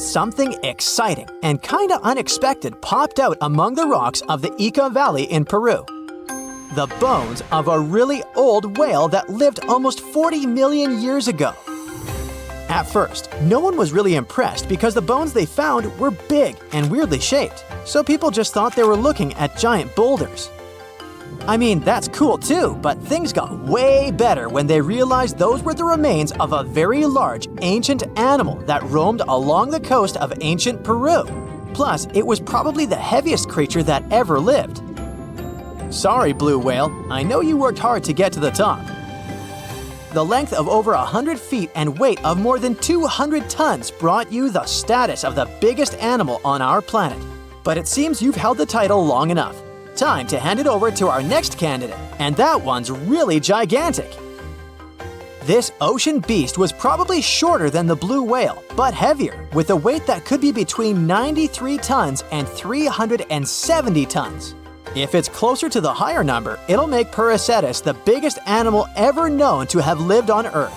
Something exciting and kinda unexpected popped out among the rocks of the Ica Valley in Peru. The bones of a really old whale that lived almost 40 million years ago. At first, no one was really impressed because the bones they found were big and weirdly shaped, so people just thought they were looking at giant boulders. I mean, that's cool too, but things got way better when they realized those were the remains of a very large ancient animal that roamed along the coast of ancient Peru. Plus, it was probably the heaviest creature that ever lived. Sorry, blue whale, I know you worked hard to get to the top. The length of over 100 feet and weight of more than 200 tons brought you the status of the biggest animal on our planet. But it seems you've held the title long enough. Time to hand it over to our next candidate, and that one's really gigantic. This ocean beast was probably shorter than the blue whale, but heavier, with a weight that could be between 93 tons and 370 tons. If it's closer to the higher number, it'll make Prehistoric the biggest animal ever known to have lived on Earth.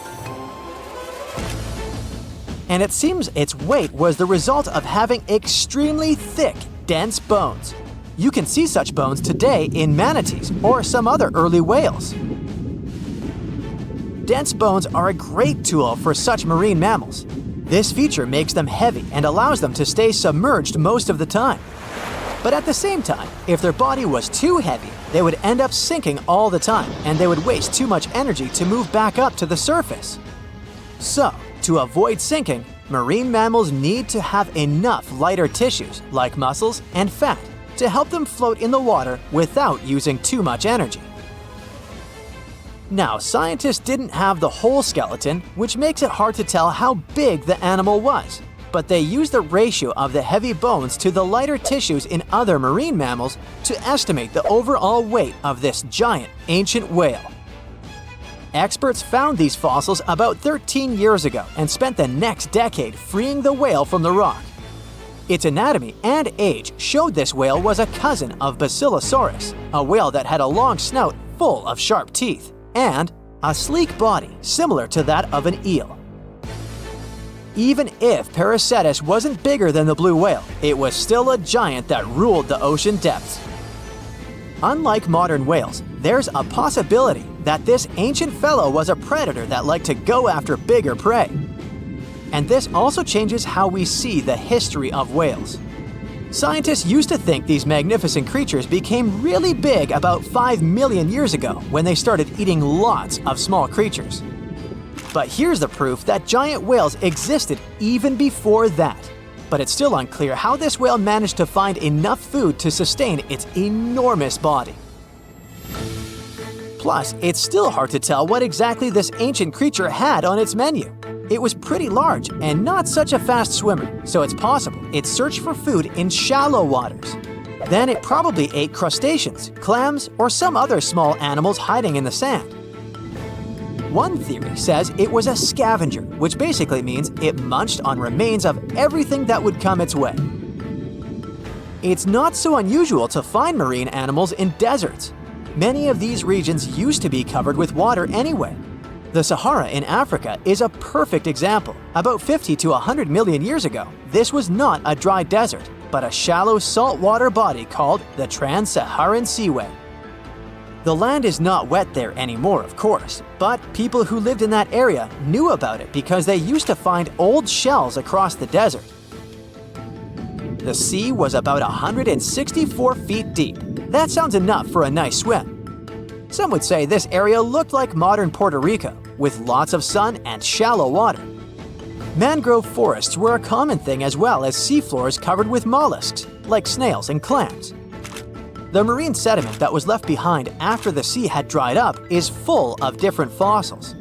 And it seems its weight was the result of having extremely thick, dense bones. You can see such bones today in manatees or some other early whales. Dense bones are a great tool for such marine mammals. This feature makes them heavy and allows them to stay submerged most of the time. But at the same time, if their body was too heavy, they would end up sinking all the time and they would waste too much energy to move back up to the surface. So, to avoid sinking, marine mammals need to have enough lighter tissues, like muscles and fat, to help them float in the water without using too much energy. Now, scientists didn't have the whole skeleton, which makes it hard to tell how big the animal was. But they used the ratio of the heavy bones to the lighter tissues in other marine mammals to estimate the overall weight of this giant ancient whale. Experts found these fossils about 13 years ago and spent the next decade freeing the whale from the rock. Its anatomy and age showed this whale was a cousin of Basilosaurus, a whale that had a long snout full of sharp teeth, and a sleek body similar to that of an eel. Even if Prehistoric wasn't bigger than the blue whale, it was still a giant that ruled the ocean depths. Unlike modern whales, there's a possibility that this ancient fellow was a predator that liked to go after bigger prey. And this also changes how we see the history of whales. Scientists used to think these magnificent creatures became really big about 5 million years ago when they started eating lots of small creatures. But here's the proof that giant whales existed even before that. But it's still unclear how this whale managed to find enough food to sustain its enormous body. Plus, it's still hard to tell what exactly this ancient creature had on its menu. It was pretty large and not such a fast swimmer, so it's possible it searched for food in shallow waters. Then it probably ate crustaceans, clams, or some other small animals hiding in the sand. One theory says it was a scavenger, which basically means it munched on remains of everything that would come its way. It's not so unusual to find marine animals in deserts. Many of these regions used to be covered with water anyway. The Sahara in Africa is a perfect example. About 50 to 100 million years ago, this was not a dry desert, but a shallow saltwater body called the Trans-Saharan Seaway. The land is not wet there anymore, of course, but people who lived in that area knew about it because they used to find old shells across the desert. The sea was about 164 feet deep. That sounds enough for a nice swim. Some would say this area looked like modern Puerto Rico, with lots of sun and shallow water. Mangrove forests were a common thing as well as seafloors covered with mollusks, like snails and clams. The marine sediment that was left behind after the sea had dried up is full of different fossils.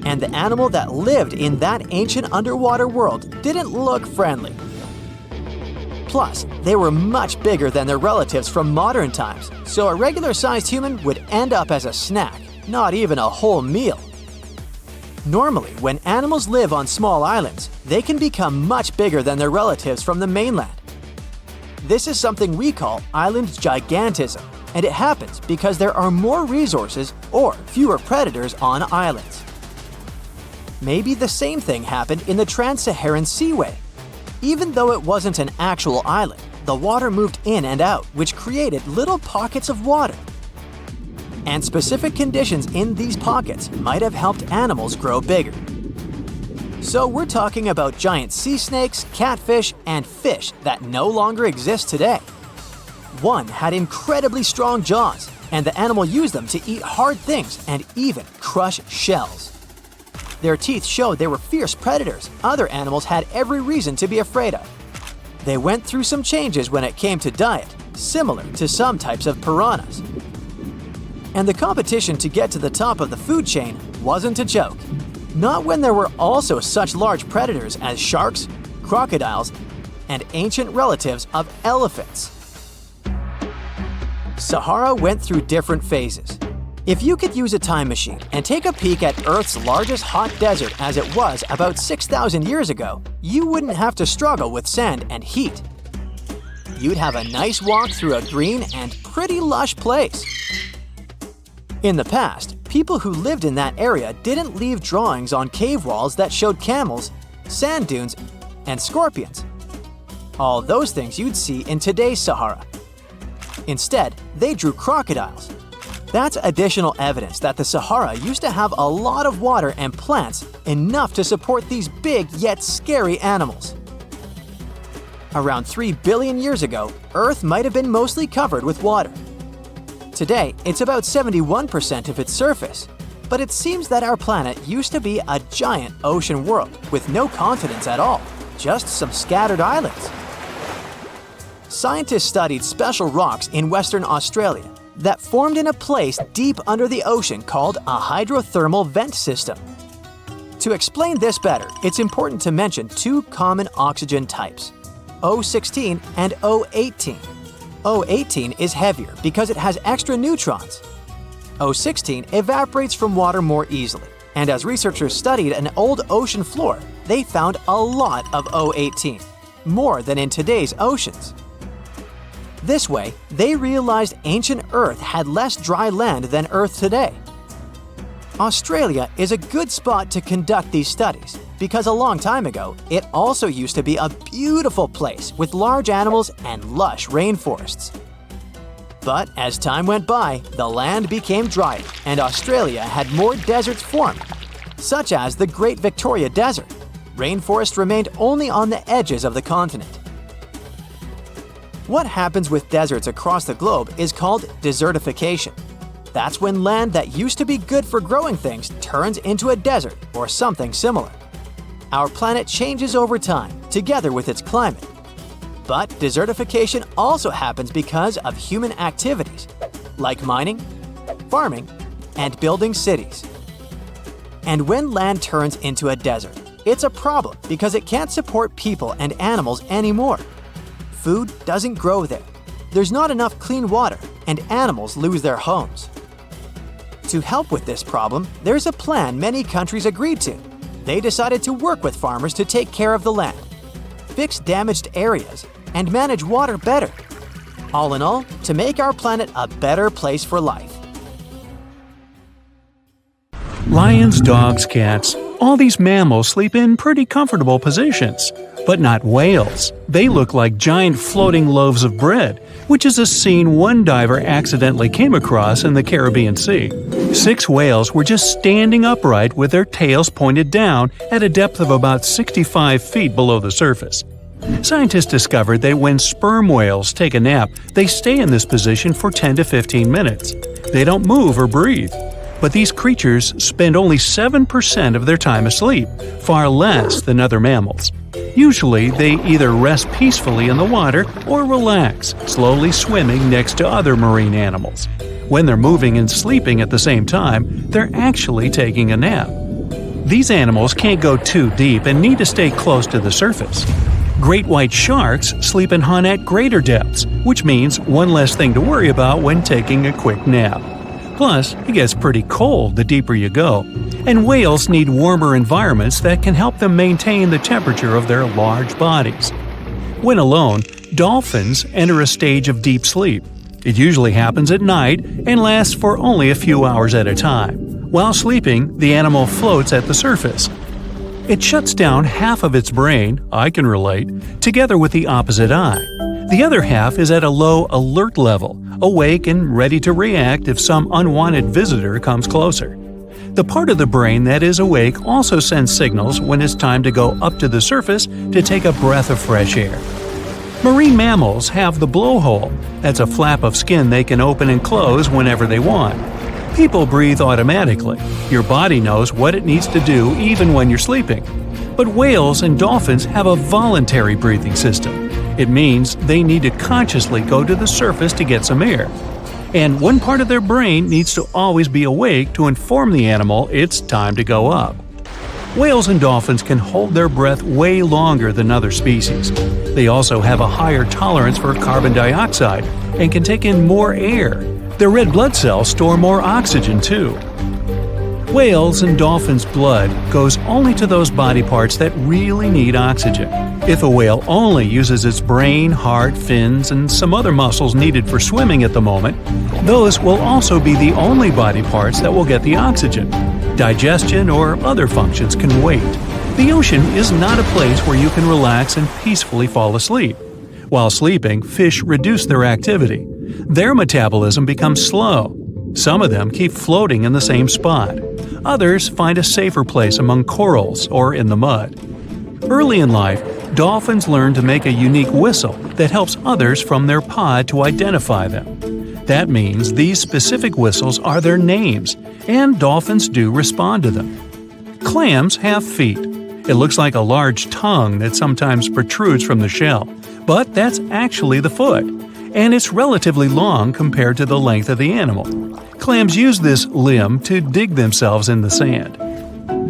And the animal that lived in that ancient underwater world didn't look friendly. Plus, they were much bigger than their relatives from modern times, so a regular-sized human would end up as a snack, not even a whole meal. Normally, when animals live on small islands, they can become much bigger than their relatives from the mainland. This is something we call island gigantism, and it happens because there are more resources or fewer predators on islands. Maybe the same thing happened in the Trans-Saharan Seaway. Even though it wasn't an actual island, the water moved in and out, which created little pockets of water. And specific conditions in these pockets might have helped animals grow bigger. So we're talking about giant sea snakes, catfish, and fish that no longer exist today. One had incredibly strong jaws, and the animal used them to eat hard things and even crush shells. Their teeth showed they were fierce predators other animals had every reason to be afraid of. They went through some changes when it came to diet, similar to some types of piranhas. And the competition to get to the top of the food chain wasn't a joke. Not when there were also such large predators as sharks, crocodiles, and ancient relatives of elephants. Sahara went through different phases. If you could use a time machine and take a peek at Earth's largest hot desert as it was about 6,000 years ago, you wouldn't have to struggle with sand and heat. You'd have a nice walk through a green and pretty lush place. In the past, people who lived in that area didn't leave drawings on cave walls that showed camels, sand dunes, and scorpions. All those things you'd see in today's Sahara. Instead, they drew crocodiles. That's additional evidence that the Sahara used to have a lot of water and plants enough to support these big yet scary animals. Around 3 billion years ago, Earth might have been mostly covered with water. Today, it's about 71% of its surface, but it seems that our planet used to be a giant ocean world with no continents at all, just some scattered islands. Scientists studied special rocks in Western Australia that formed in a place deep under the ocean called a hydrothermal vent system. To explain this better, it's important to mention two common oxygen types, O16 and O18. O18 is heavier because it has extra neutrons. O16 evaporates from water more easily, and as researchers studied an old ocean floor, they found a lot of O18, more than in today's oceans. This way, they realized ancient Earth had less dry land than Earth today. Australia is a good spot to conduct these studies because a long time ago, it also used to be a beautiful place with large animals and lush rainforests. But as time went by, the land became drier and Australia had more deserts formed, such as the Great Victoria Desert. Rainforest remained only on the edges of the continent. What happens with deserts across the globe is called desertification. That's when land that used to be good for growing things turns into a desert or something similar. Our planet changes over time, together with its climate. But desertification also happens because of human activities, like mining, farming, and building cities. And when land turns into a desert, it's a problem because it can't support people and animals anymore. Food doesn't grow there. There's not enough clean water, and animals lose their homes. To help with this problem, there's a plan many countries agreed to. They decided to work with farmers to take care of the land, fix damaged areas, and manage water better. All in all, to make our planet a better place for life. Lions, dogs, cats, all these mammals sleep in pretty comfortable positions. But not whales. They look like giant floating loaves of bread, which is a scene one diver accidentally came across in the Caribbean Sea. 6 whales were just standing upright with their tails pointed down at a depth of about 65 feet below the surface. Scientists discovered that when sperm whales take a nap, they stay in this position for 10 to 15 minutes. They don't move or breathe. But these creatures spend only 7% of their time asleep, far less than other mammals. Usually, they either rest peacefully in the water or relax, slowly swimming next to other marine animals. When they're moving and sleeping at the same time, they're actually taking a nap. These animals can't go too deep and need to stay close to the surface. Great white sharks sleep and hunt at greater depths, which means one less thing to worry about when taking a quick nap. Plus, it gets pretty cold the deeper you go, and whales need warmer environments that can help them maintain the temperature of their large bodies. When alone, dolphins enter a stage of deep sleep. It usually happens at night and lasts for only a few hours at a time. While sleeping, the animal floats at the surface. It shuts down half of its brain, I can relate, together with the opposite eye. The other half is at a low alert level, awake and ready to react if some unwanted visitor comes closer. The part of the brain that is awake also sends signals when it's time to go up to the surface to take a breath of fresh air. Marine mammals have the blowhole. That's a flap of skin they can open and close whenever they want. People breathe automatically. Your body knows what it needs to do even when you're sleeping. But whales and dolphins have a voluntary breathing system. It means they need to consciously go to the surface to get some air. And one part of their brain needs to always be awake to inform the animal it's time to go up. Whales and dolphins can hold their breath way longer than other species. They also have a higher tolerance for carbon dioxide and can take in more air. Their red blood cells store more oxygen too. Whales and dolphins' blood goes only to those body parts that really need oxygen. If a whale only uses its brain, heart, fins, and some other muscles needed for swimming at the moment, those will also be the only body parts that will get the oxygen. Digestion or other functions can wait. The ocean is not a place where you can relax and peacefully fall asleep. While sleeping, fish reduce their activity. Their metabolism becomes slow. Some of them keep floating in the same spot. Others find a safer place among corals or in the mud. Early in life, dolphins learn to make a unique whistle that helps others from their pod to identify them. That means these specific whistles are their names, and dolphins do respond to them. Clams have feet. It looks like a large tongue that sometimes protrudes from the shell, but that's actually the foot, and it's relatively long compared to the length of the animal. Clams use this limb to dig themselves in the sand.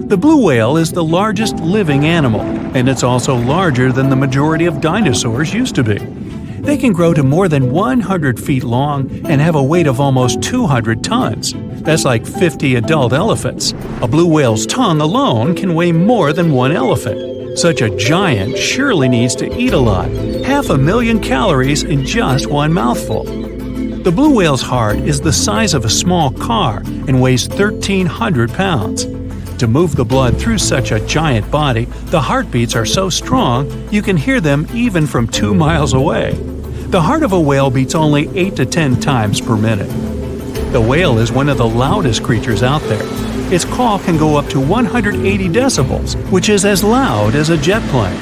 The blue whale is the largest living animal, and it's also larger than the majority of dinosaurs used to be. They can grow to more than 100 feet long and have a weight of almost 200 tons. That's like 50 adult elephants. A blue whale's tongue alone can weigh more than one elephant. Such a giant surely needs to eat a lot, 500,000 calories in just one mouthful. The blue whale's heart is the size of a small car and weighs 1,300 pounds. To move the blood through such a giant body, the heartbeats are so strong you can hear them even from 2 miles away. The heart of a whale beats only 8 to 10 times per minute. The whale is one of the loudest creatures out there. Its call can go up to 180 decibels, which is as loud as a jet plane.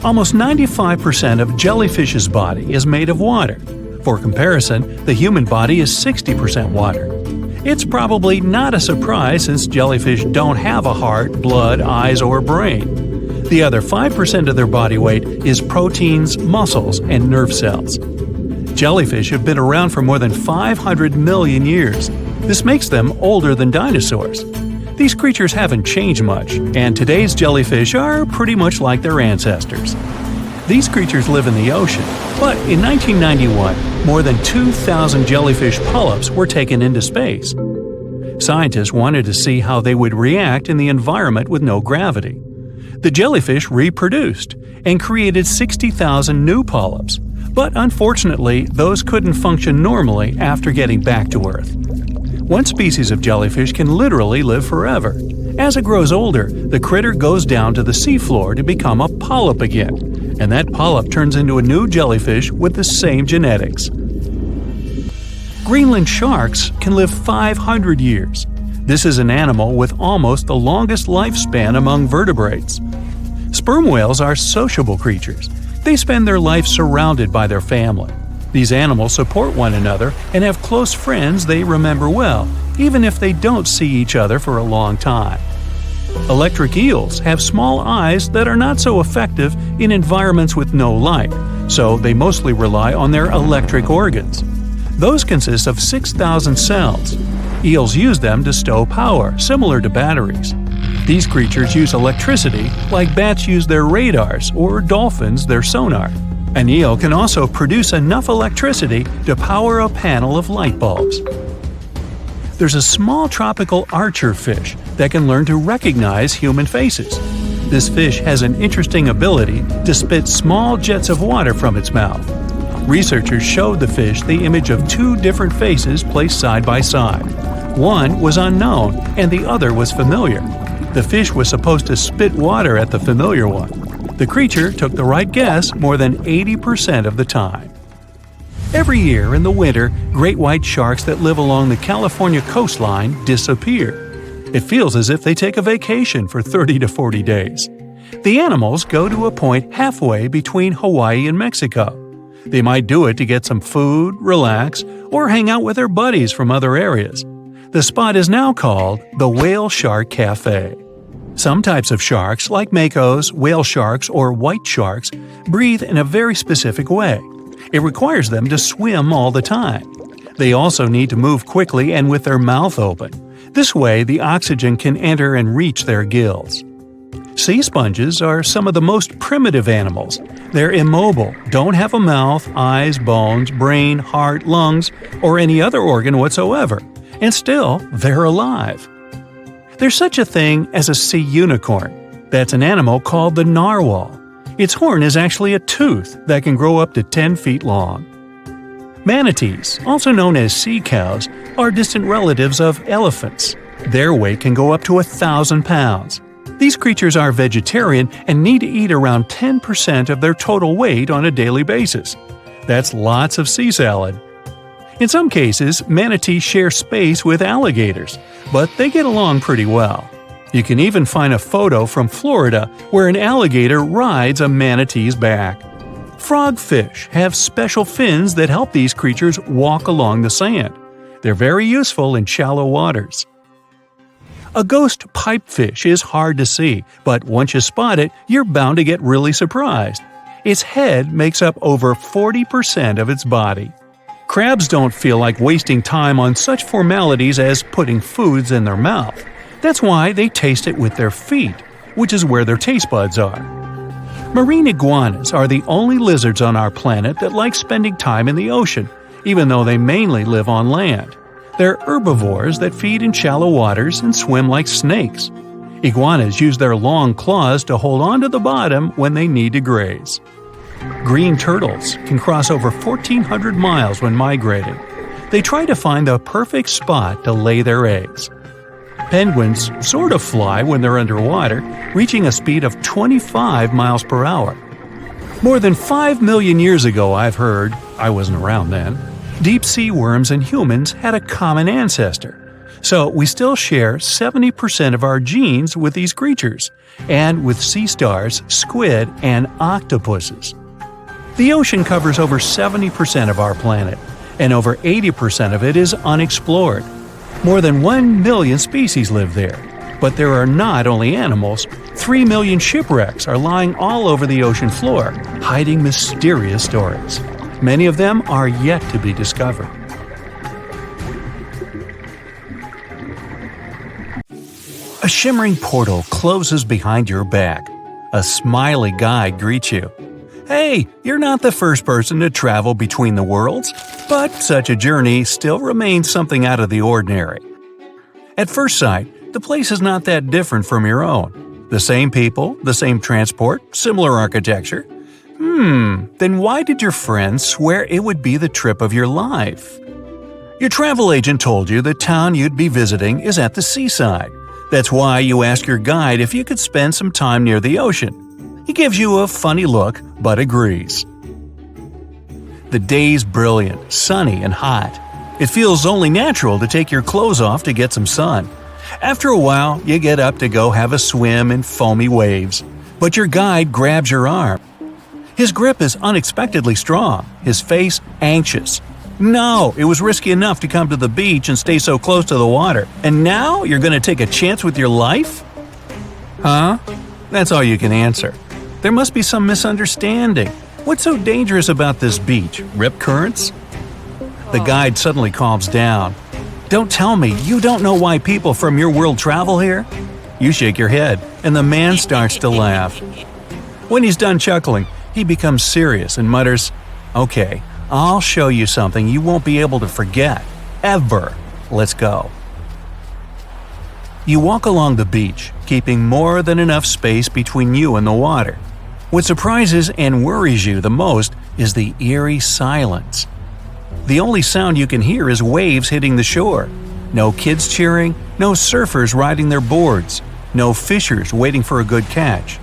Almost 95% of jellyfish's body is made of water. For comparison, the human body is 60% water. It's probably not a surprise since jellyfish don't have a heart, blood, eyes, or brain. The other 5% of their body weight is proteins, muscles, and nerve cells. Jellyfish have been around for more than 500 million years. This makes them older than dinosaurs. These creatures haven't changed much, and today's jellyfish are pretty much like their ancestors. These creatures live in the ocean, but in 1991, more than 2,000 jellyfish polyps were taken into space. Scientists wanted to see how they would react in the environment with no gravity. The jellyfish reproduced and created 60,000 new polyps, but unfortunately, those couldn't function normally after getting back to Earth. One species of jellyfish can literally live forever. As it grows older, the critter goes down to the seafloor to become a polyp again, and that polyp turns into a new jellyfish with the same genetics. Greenland sharks can live 500 years. This is an animal with almost the longest lifespan among vertebrates. Sperm whales are sociable creatures. They spend their life surrounded by their family. These animals support one another and have close friends they remember well, even if they don't see each other for a long time. Electric eels have small eyes that are not so effective in environments with no light, so they mostly rely on their electric organs. Those consist of 6,000 cells. Eels use them to stow power, similar to batteries. These creatures use electricity like bats use their radars or dolphins their sonar. An eel can also produce enough electricity to power a panel of light bulbs. There's a small tropical archer fish that can learn to recognize human faces. This fish has an interesting ability to spit small jets of water from its mouth. Researchers showed the fish the image of 2 different faces placed side by side. One was unknown and the other was familiar. The fish was supposed to spit water at the familiar one. The creature took the right guess more than 80% of the time. Every year in the winter, great white sharks that live along the California coastline disappear. It feels as if they take a vacation for 30 to 40 days. The animals go to a point halfway between Hawaii and Mexico. They might do it to get some food, relax, or hang out with their buddies from other areas. The spot is now called the Whale Shark Cafe. Some types of sharks, like makos, whale sharks, or white sharks, breathe in a very specific way. It requires them to swim all the time. They also need to move quickly and with their mouth open. This way, the oxygen can enter and reach their gills. Sea sponges are some of the most primitive animals. They're immobile, don't have a mouth, eyes, bones, brain, heart, lungs, or any other organ whatsoever. And still, they're alive. There's such a thing as a sea unicorn. That's an animal called the narwhal. Its horn is actually a tooth that can grow up to 10 feet long. Manatees, also known as sea cows, are distant relatives of elephants. Their weight can go up to 1,000 pounds. These creatures are vegetarian and need to eat around 10% of their total weight on a daily basis. That's lots of sea salad. In some cases, manatees share space with alligators, but they get along pretty well. You can even find a photo from Florida where an alligator rides a manatee's back. Frogfish have special fins that help these creatures walk along the sand. They're very useful in shallow waters. A ghost pipefish is hard to see, but once you spot it, you're bound to get really surprised. Its head makes up over 40% of its body. Crabs don't feel like wasting time on such formalities as putting foods in their mouth. That's why they taste it with their feet, which is where their taste buds are. Marine iguanas are the only lizards on our planet that like spending time in the ocean, even though they mainly live on land. They're herbivores that feed in shallow waters and swim like snakes. Iguanas use their long claws to hold on to the bottom when they need to graze. Green turtles can cross over 1,400 miles when migrating. They try to find the perfect spot to lay their eggs. Penguins sort of fly when they're underwater, reaching a speed of 25 miles per hour. More than 5 million years ago, I've heard, I wasn't around then, deep sea worms and humans had a common ancestor. So we still share 70% of our genes with these creatures, and with sea stars, squid, and octopuses. The ocean covers over 70% of our planet, and over 80% of it is unexplored. More than 1 million species live there. But there are not only animals, 3 million shipwrecks are lying all over the ocean floor, hiding mysterious stories. Many of them are yet to be discovered. A shimmering portal closes behind your back. A smiley guide greets you. Hey, you're not the first person to travel between the worlds, but such a journey still remains something out of the ordinary. At first sight, the place is not that different from your own. The same people, the same transport, similar architecture. Then why did your friends swear it would be the trip of your life? Your travel agent told you the town you'd be visiting is at the seaside. That's why you ask your guide if you could spend some time near the ocean. He gives you a funny look, but agrees. The day's brilliant, sunny, and hot. It feels only natural to take your clothes off to get some sun. After a while, you get up to go have a swim in foamy waves. But your guide grabs your arm. His grip is unexpectedly strong, his face anxious. No, it was risky enough to come to the beach and stay so close to the water. And now you're going to take a chance with your life? Huh? That's all you can answer. There must be some misunderstanding. What's so dangerous about this beach? Rip currents? The guide suddenly calms down. Don't tell me you don't know why people from your world travel here? You shake your head, and the man starts to laugh. When he's done chuckling, he becomes serious and mutters, "Okay, I'll show you something you won't be able to forget. Ever. Let's go." You walk along the beach, keeping more than enough space between you and the water. What surprises and worries you the most is the eerie silence. The only sound you can hear is waves hitting the shore. No kids cheering, no surfers riding their boards. no fishers waiting for a good catch.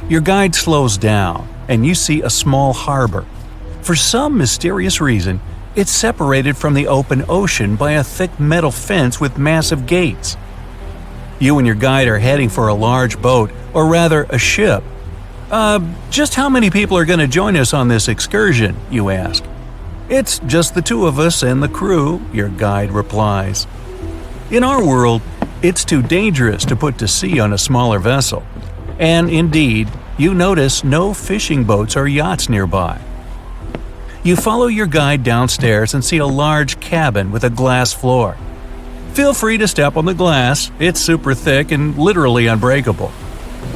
Your guide slows down, and you see a small harbor. For some mysterious reason, it's separated from the open ocean by a thick metal fence with massive gates. You and your guide are heading for a large boat, or rather a ship. Just how many people are going to join us on this excursion?" you ask. "It's just the two of us and the crew," your guide replies. In our world, it's too dangerous to put to sea on a smaller vessel. And indeed, you notice no fishing boats or yachts nearby. You follow your guide downstairs and see a large cabin with a glass floor. Feel free to step on the glass, it's super thick and literally unbreakable.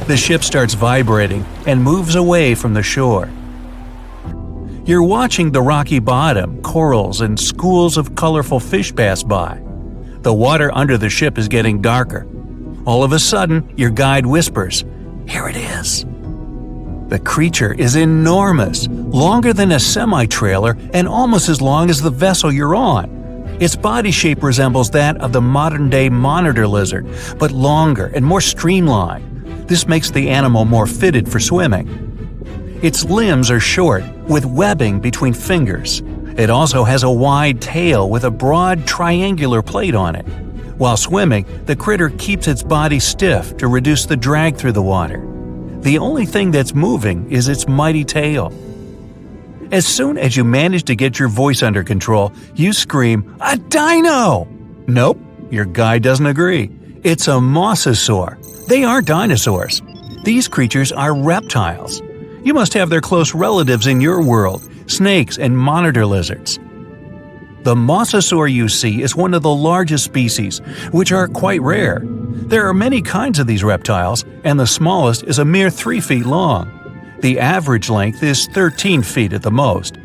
The ship starts vibrating and moves away from the shore. You're watching the rocky bottom, corals, and schools of colorful fish pass by. The water under the ship is getting darker. All of a sudden, your guide whispers, "Here it is." The creature is enormous, longer than a semi-trailer and almost as long as the vessel you're on. Its body shape resembles that of the modern-day monitor lizard, but longer and more streamlined. This makes the animal more fitted for swimming. Its limbs are short, with webbing between fingers. It also has a wide tail with a broad triangular plate on it. While swimming, the critter keeps its body stiff to reduce the drag through the water. The only thing that's moving is its mighty tail. As soon as you manage to get your voice under control, you scream, "A dino!" Nope, your guide doesn't agree. It's a mosasaur. They aren't dinosaurs. These creatures are reptiles. You must have their close relatives in your world, snakes and monitor lizards. The mosasaur you see is one of the largest species, which are quite rare. There are many kinds of these reptiles, and the smallest is a mere 3 feet long. The average length is 13 feet at the most.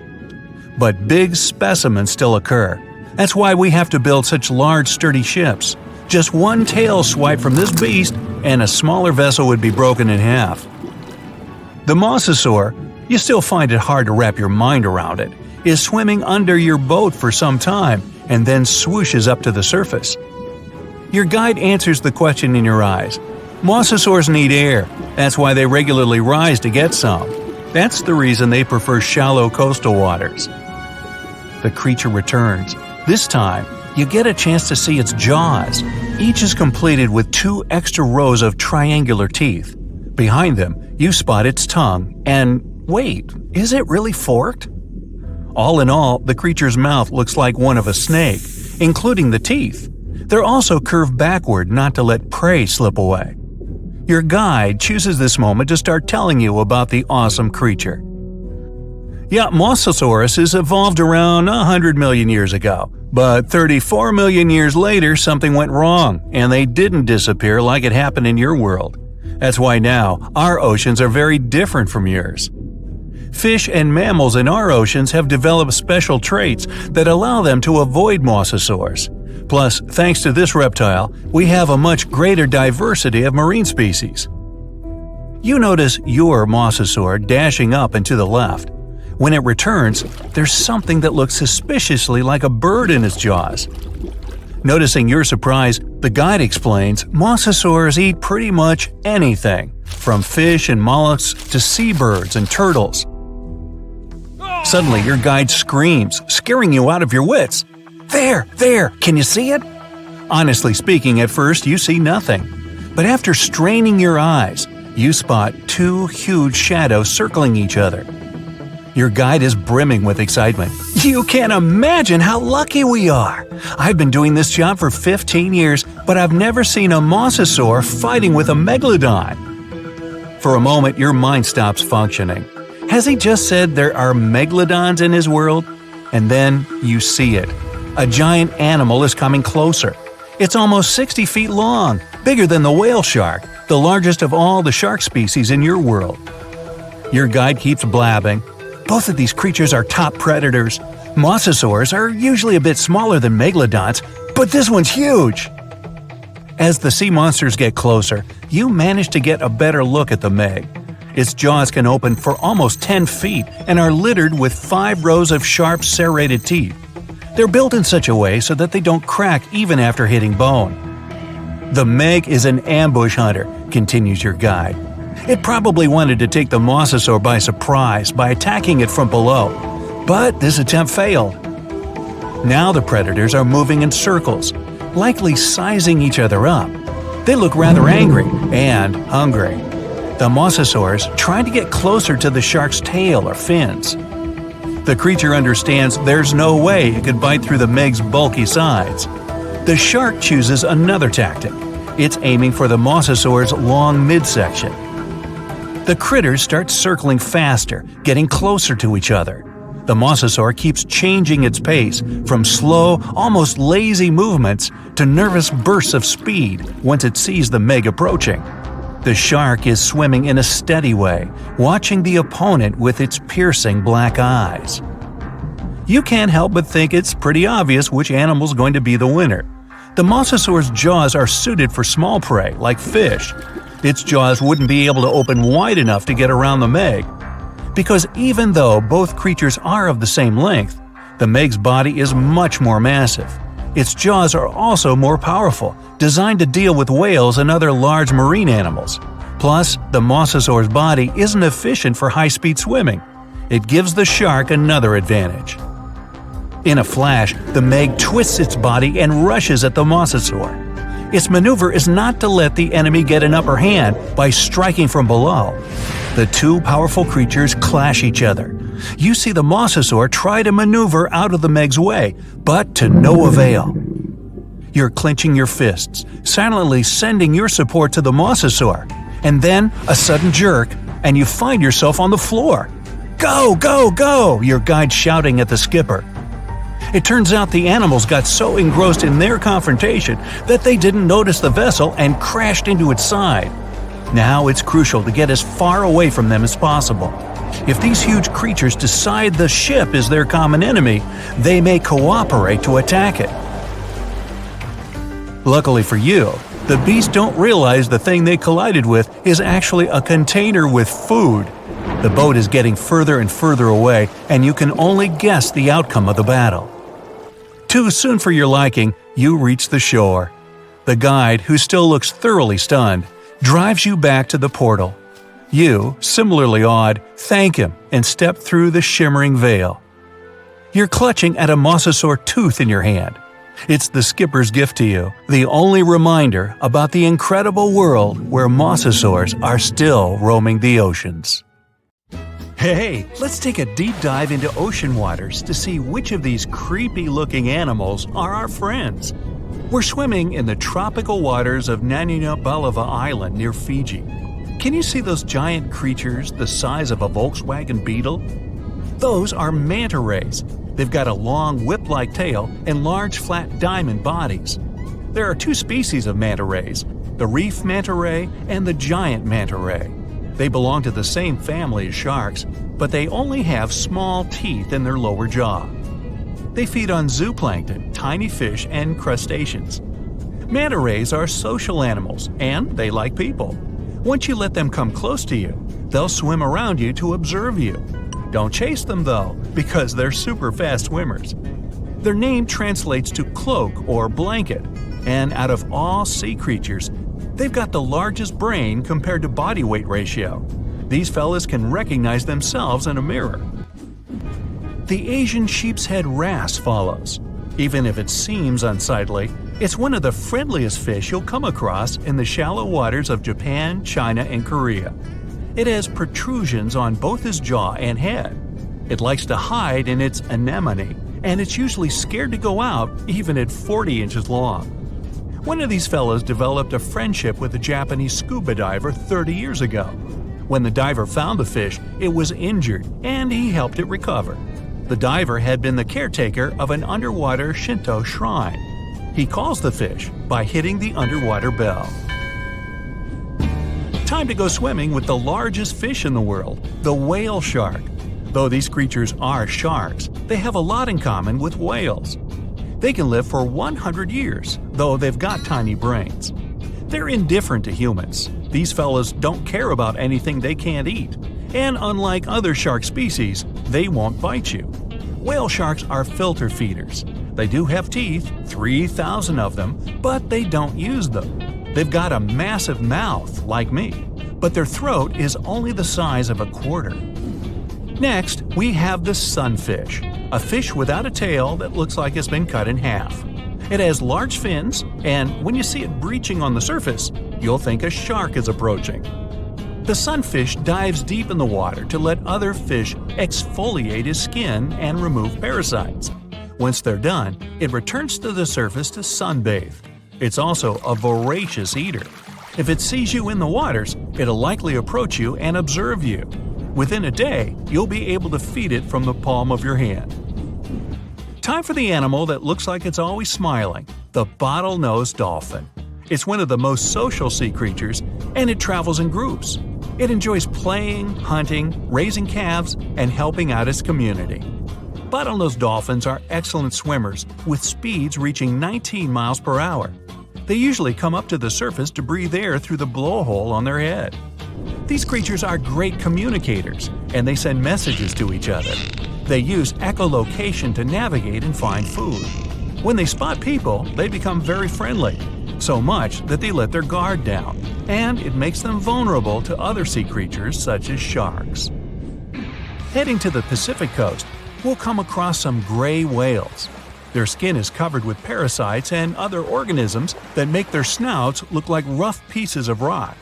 But big specimens still occur. That's why we have to build such large, sturdy ships. Just one tail swipe from this beast, and a smaller vessel would be broken in half. The mosasaur, you still find it hard to wrap your mind around it, is swimming under your boat for some time and then swooshes up to the surface. Your guide answers the question in your eyes. Mosasaurs need air. That's why they regularly rise to get some. That's the reason they prefer shallow coastal waters. The creature returns. This time, you get a chance to see its jaws. Each is completed with 2 extra rows of triangular teeth. Behind them, you spot its tongue, and wait, is it really forked? All in all, the creature's mouth looks like one of a snake, including the teeth. They're also curved backward not to let prey slip away. Your guide chooses this moment to start telling you about the awesome creature. Yeah, Mosasaurus evolved around 100 million years ago, but 34 million years later something went wrong, and they didn't disappear like it happened in your world. That's why now our oceans are very different from yours. Fish and mammals in our oceans have developed special traits that allow them to avoid mosasaurs. Plus, thanks to this reptile, we have a much greater diversity of marine species. You notice your mosasaur dashing up and to the left. When it returns, there's something that looks suspiciously like a bird in its jaws. Noticing your surprise, the guide explains mosasaurs eat pretty much anything, from fish and mollusks to seabirds and turtles. Suddenly, your guide screams, scaring you out of your wits. There, can you see it? Honestly speaking, at first you see nothing. But after straining your eyes, you spot 2 huge shadows circling each other. Your guide is brimming with excitement. You can't imagine how lucky we are! I've been doing this job for 15 years, but I've never seen a mosasaur fighting with a megalodon. For a moment, your mind stops functioning. Has he just said there are megalodons in his world? And then you see it. A giant animal is coming closer. It's almost 60 feet long, bigger than the whale shark, the largest of all the shark species in your world. Your guide keeps blabbing. Both of these creatures are top predators. Mosasaurs are usually a bit smaller than megalodons, but this one's huge! As the sea monsters get closer, you manage to get a better look at the Meg. Its jaws can open for almost 10 feet and are littered with 5 rows of sharp serrated teeth. They're built in such a way so that they don't crack even after hitting bone. The Meg is an ambush hunter, continues your guide. It probably wanted to take the mosasaur by surprise by attacking it from below, but this attempt failed. Now the predators are moving in circles, likely sizing each other up. They look rather angry and hungry. The mosasaurs trying to get closer to the shark's tail or fins. The creature understands there's no way it could bite through the Meg's bulky sides. The shark chooses another tactic. It's aiming for the mosasaur's long midsection. The critters start circling faster, getting closer to each other. The mosasaur keeps changing its pace from slow, almost lazy movements to nervous bursts of speed once it sees the Meg approaching. The shark is swimming in a steady way, watching the opponent with its piercing black eyes. You can't help but think it's pretty obvious which animal's going to be the winner. The mosasaur's jaws are suited for small prey, like fish. Its jaws wouldn't be able to open wide enough to get around the Meg. Because even though both creatures are of the same length, the Meg's body is much more massive. Its jaws are also more powerful, designed to deal with whales and other large marine animals. Plus, the mosasaur's body isn't efficient for high-speed swimming. It gives the shark another advantage. In a flash, the Meg twists its body and rushes at the mosasaur. Its maneuver is not to let the enemy get an upper hand by striking from below. The two powerful creatures clash each other. You see the mosasaur try to maneuver out of the Meg's way, but to no avail. You're clenching your fists, silently sending your support to the mosasaur, and then a sudden jerk, and you find yourself on the floor. "Go, go, go!" your guide shouting at the skipper. It turns out the animals got so engrossed in their confrontation that they didn't notice the vessel and crashed into its side. Now it's crucial to get as far away from them as possible. If these huge creatures decide the ship is their common enemy, they may cooperate to attack it. Luckily for you, the beasts don't realize the thing they collided with is actually a container with food. The boat is getting further and further away, and you can only guess the outcome of the battle. Too soon for your liking, you reach the shore. The guide, who still looks thoroughly stunned, drives you back to the portal. You, similarly awed, thank him and step through the shimmering veil. You're clutching at a mosasaur tooth in your hand. It's the skipper's gift to you, the only reminder about the incredible world where mosasaurs are still roaming the oceans. Hey, let's take a deep dive into ocean waters to see which of these creepy-looking animals are our friends. We're swimming in the tropical waters of Balava Island near Fiji. Can you see those giant creatures the size of a Volkswagen Beetle? Those are manta rays. They've got a long whip-like tail and large flat diamond bodies. There are two species of manta rays, the reef manta ray and the giant manta ray. They belong to the same family as sharks, but they only have small teeth in their lower jaw. They feed on zooplankton, tiny fish, and crustaceans. Manta rays are social animals, and they like people. Once you let them come close to you, they'll swim around you to observe you. Don't chase them though, because they're super fast swimmers. Their name translates to cloak or blanket, and out of all sea creatures, they've got the largest brain compared to body weight ratio. These fellas can recognize themselves in a mirror. The Asian sheep's head wrasse follows. Even if it seems unsightly, it's one of the friendliest fish you'll come across in the shallow waters of Japan, China, and Korea. It has protrusions on both its jaw and head. It likes to hide in its anemone, and it's usually scared to go out even at 40 inches long. One of these fellows developed a friendship with a Japanese scuba diver 30 years ago. When the diver found the fish, it was injured, and he helped it recover. The diver had been the caretaker of an underwater Shinto shrine. He calls the fish by hitting the underwater bell. Time to go swimming with the largest fish in the world, the whale shark. Though these creatures are sharks, they have a lot in common with whales. They can live for 100 years, though they've got tiny brains. They're indifferent to humans. These fellas don't care about anything they can't eat. And unlike other shark species, they won't bite you. Whale sharks are filter feeders. They do have teeth, 3,000 of them, but they don't use them. They've got a massive mouth, like me, but their throat is only the size of a quarter. Next, we have the sunfish, a fish without a tail that looks like it's been cut in half. It has large fins, and when you see it breaching on the surface, you'll think a shark is approaching. The sunfish dives deep in the water to let other fish exfoliate his skin and remove parasites. Once they're done, it returns to the surface to sunbathe. It's also a voracious eater. If it sees you in the waters, it'll likely approach you and observe you. Within a day, you'll be able to feed it from the palm of your hand. Time for the animal that looks like it's always smiling, the bottlenose dolphin. It's one of the most social sea creatures, and it travels in groups. It enjoys playing, hunting, raising calves, and helping out its community. Bottlenose dolphins are excellent swimmers, with speeds reaching 19 miles per hour. They usually come up to the surface to breathe air through the blowhole on their head. These creatures are great communicators, and they send messages to each other. They use echolocation to navigate and find food. When they spot people, they become very friendly, so much that they let their guard down, and it makes them vulnerable to other sea creatures such as sharks. Heading to the Pacific coast, we'll come across some gray whales. Their skin is covered with parasites and other organisms that make their snouts look like rough pieces of rock.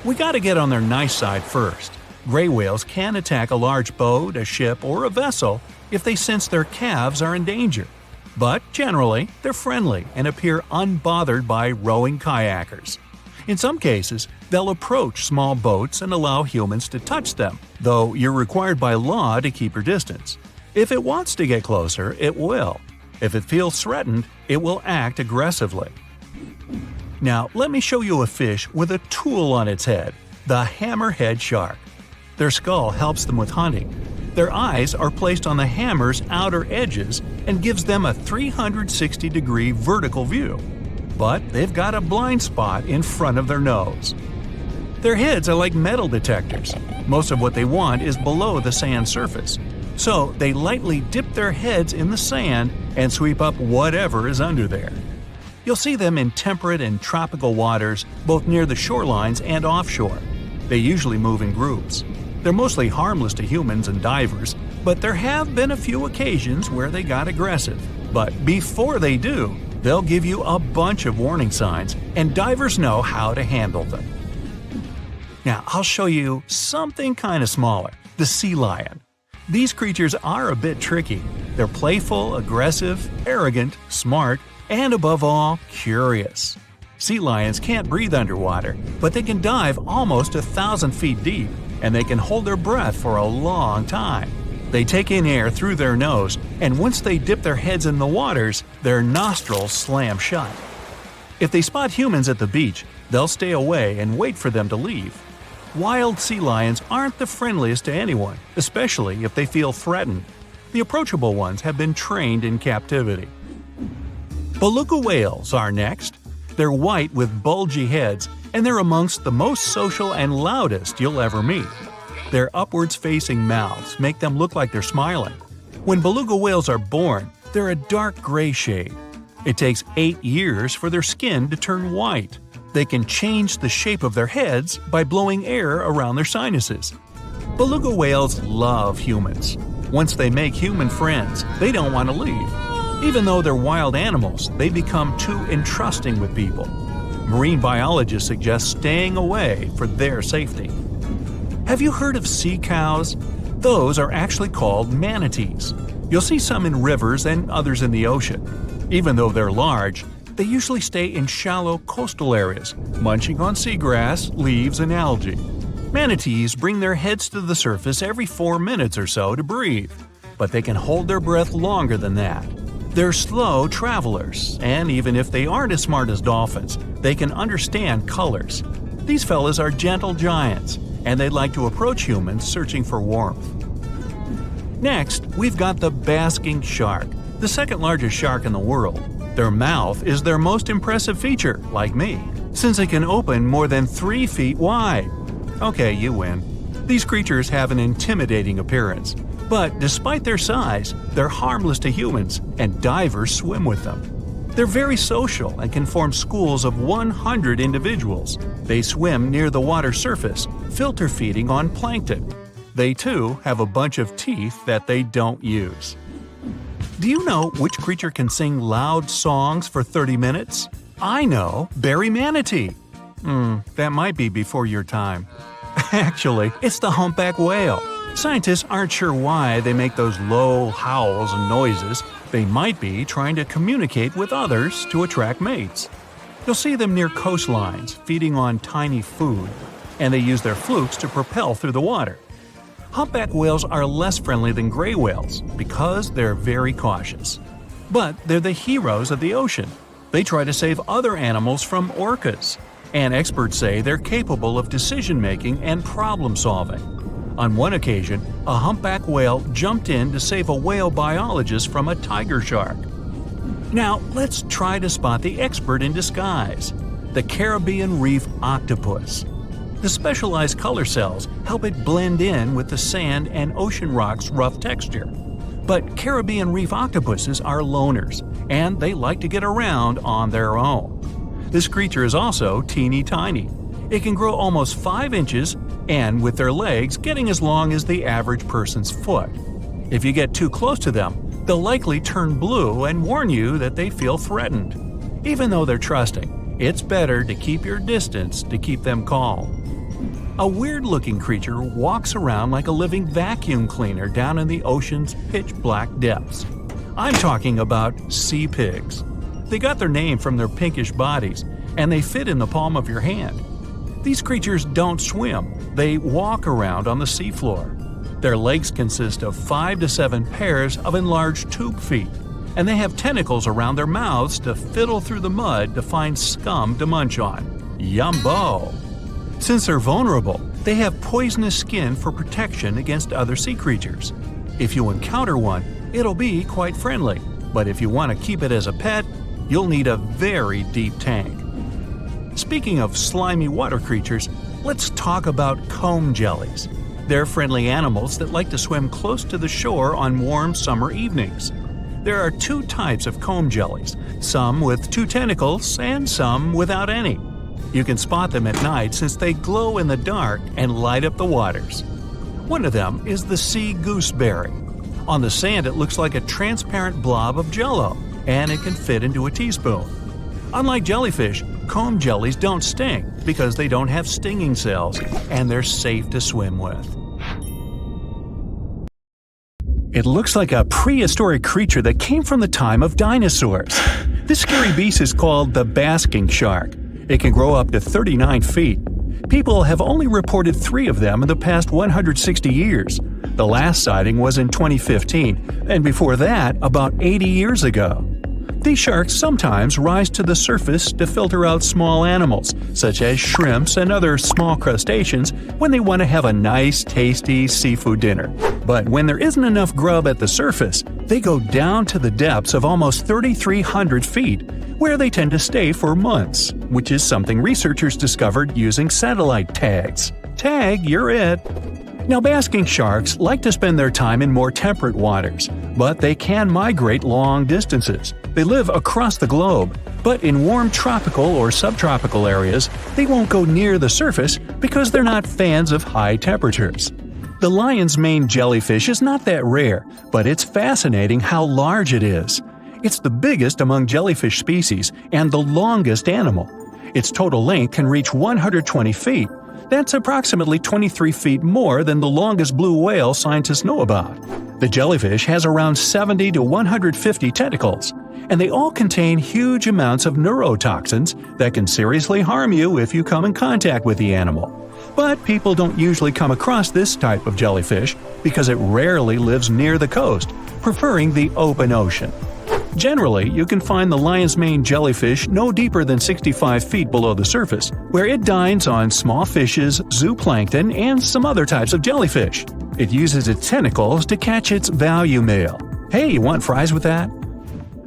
We gotta get on their nice side first. Gray whales can attack a large boat, a ship, or a vessel if they sense their calves are in danger. But generally, they're friendly and appear unbothered by rowing kayakers. In some cases, they'll approach small boats and allow humans to touch them, though you're required by law to keep your distance. If it wants to get closer, it will. If it feels threatened, it will act aggressively. Now, let me show you a fish with a tool on its head, the hammerhead shark. Their skull helps them with hunting. Their eyes are placed on the hammer's outer edges and gives them a 360-degree vertical view. But they've got a blind spot in front of their nose. Their heads are like metal detectors. Most of what they want is below the sand surface. So they lightly dip their heads in the sand and sweep up whatever is under there. You'll see them in temperate and tropical waters, both near the shorelines and offshore. They usually move in groups. They're mostly harmless to humans and divers, but there have been a few occasions where they got aggressive. But before they do, they'll give you a bunch of warning signs, and divers know how to handle them. Now, I'll show you something kind of smaller, the sea lion. These creatures are a bit tricky. They're playful, aggressive, arrogant, smart, and above all, curious. Sea lions can't breathe underwater, but they can dive almost 1,000 feet deep, and they can hold their breath for a long time. They take in air through their nose, and once they dip their heads in the waters, their nostrils slam shut. If they spot humans at the beach, they'll stay away and wait for them to leave. Wild sea lions aren't the friendliest to anyone, especially if they feel threatened. The approachable ones have been trained in captivity. Beluga whales are next. They're white with bulgy heads, and they're amongst the most social and loudest you'll ever meet. Their upwards-facing mouths make them look like they're smiling. When beluga whales are born, they're a dark gray shade. It takes 8 years for their skin to turn white. They can change the shape of their heads by blowing air around their sinuses. Beluga whales love humans. Once they make human friends, they don't want to leave. Even though they're wild animals, they become too entrusting with people. Marine biologists suggest staying away for their safety. Have you heard of sea cows? Those are actually called manatees. You'll see some in rivers and others in the ocean. Even though they're large, they usually stay in shallow coastal areas, munching on seagrass, leaves, and algae. Manatees bring their heads to the surface every 4 minutes or so to breathe, but they can hold their breath longer than that. They're slow travelers, and even if they aren't as smart as dolphins, they can understand colors. These fellas are gentle giants, and they like to approach humans searching for warmth. Next, we've got the basking shark, the second largest shark in the world. Their mouth is their most impressive feature, like me, since it can open more than 3 feet wide. Okay, you win. These creatures have an intimidating appearance, but despite their size, they're harmless to humans, and divers swim with them. They're very social and can form schools of 100 individuals. They swim near the water surface, filter feeding on plankton. They too have a bunch of teeth that they don't use. Do you know which creature can sing loud songs for 30 minutes? I know, berry manatee. That might be before your time. Actually, it's the humpback whale. Scientists aren't sure why they make those low howls and noises. They might be trying to communicate with others to attract mates. You'll see them near coastlines, feeding on tiny food, and they use their flukes to propel through the water. Humpback whales are less friendly than gray whales because they're very cautious. But they're the heroes of the ocean. They try to save other animals from orcas, and experts say they're capable of decision-making and problem-solving. On one occasion, a humpback whale jumped in to save a whale biologist from a tiger shark. Now, let's try to spot the expert in disguise, the Caribbean reef octopus. The specialized color cells help it blend in with the sand and ocean rock's rough texture. But Caribbean reef octopuses are loners, and they like to get around on their own. This creature is also teeny tiny. It can grow almost 5 inches, and with their legs getting as long as the average person's foot. If you get too close to them, they'll likely turn blue and warn you that they feel threatened. Even though they're trusting, it's better to keep your distance to keep them calm. A weird-looking creature walks around like a living vacuum cleaner down in the ocean's pitch-black depths. I'm talking about sea pigs. They got their name from their pinkish bodies, and they fit in the palm of your hand. These creatures don't swim, they walk around on the seafloor. Their legs consist of 5 to 7 pairs of enlarged tube feet, and they have tentacles around their mouths to fiddle through the mud to find scum to munch on. Yumbo! Since they're vulnerable, they have poisonous skin for protection against other sea creatures. If you encounter one, it'll be quite friendly, but if you want to keep it as a pet, you'll need a very deep tank. Speaking of slimy water creatures, let's talk about comb jellies. They're friendly animals that like to swim close to the shore on warm summer evenings. There are 2 types of comb jellies, some with 2 tentacles and some without any. You can spot them at night since they glow in the dark and light up the waters. One of them is the sea gooseberry. On the sand it looks like a transparent blob of jello, and it can fit into a teaspoon. Unlike jellyfish, comb jellies don't sting because they don't have stinging cells, and they're safe to swim with. It looks like a prehistoric creature that came from the time of dinosaurs. This scary beast is called the basking shark. It can grow up to 39 feet. People have only reported 3 of them in the past 160 years. The last sighting was in 2015, and before that, about 80 years ago. These sharks sometimes rise to the surface to filter out small animals, such as shrimps and other small crustaceans, when they want to have a nice, tasty seafood dinner. But when there isn't enough grub at the surface, they go down to the depths of almost 3,300 feet, where they tend to stay for months, which is something researchers discovered using satellite tags. Tag, you're it! Now, basking sharks like to spend their time in more temperate waters, but they can migrate long distances. They live across the globe, but in warm tropical or subtropical areas, they won't go near the surface because they're not fans of high temperatures. The lion's mane jellyfish is not that rare, but it's fascinating how large it is. It's the biggest among jellyfish species and the longest animal. Its total length can reach 120 feet. That's approximately 23 feet more than the longest blue whale scientists know about. The jellyfish has around 70 to 150 tentacles, and they all contain huge amounts of neurotoxins that can seriously harm you if you come in contact with the animal. But people don't usually come across this type of jellyfish because it rarely lives near the coast, preferring the open ocean. Generally, you can find the lion's mane jellyfish no deeper than 65 feet below the surface, where it dines on small fishes, zooplankton, and some other types of jellyfish. It uses its tentacles to catch its value meal. Hey, you want fries with that?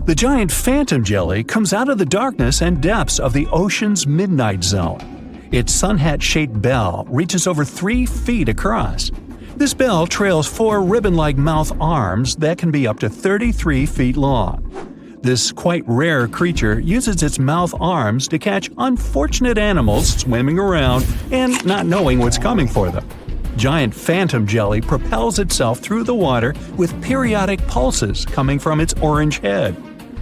The giant phantom jelly comes out of the darkness and depths of the ocean's midnight zone. Its sun hat-shaped bell reaches over 3 feet across. This bell trails 4 ribbon-like mouth arms that can be up to 33 feet long. This quite rare creature uses its mouth arms to catch unfortunate animals swimming around and not knowing what's coming for them. Giant phantom jelly propels itself through the water with periodic pulses coming from its orange head.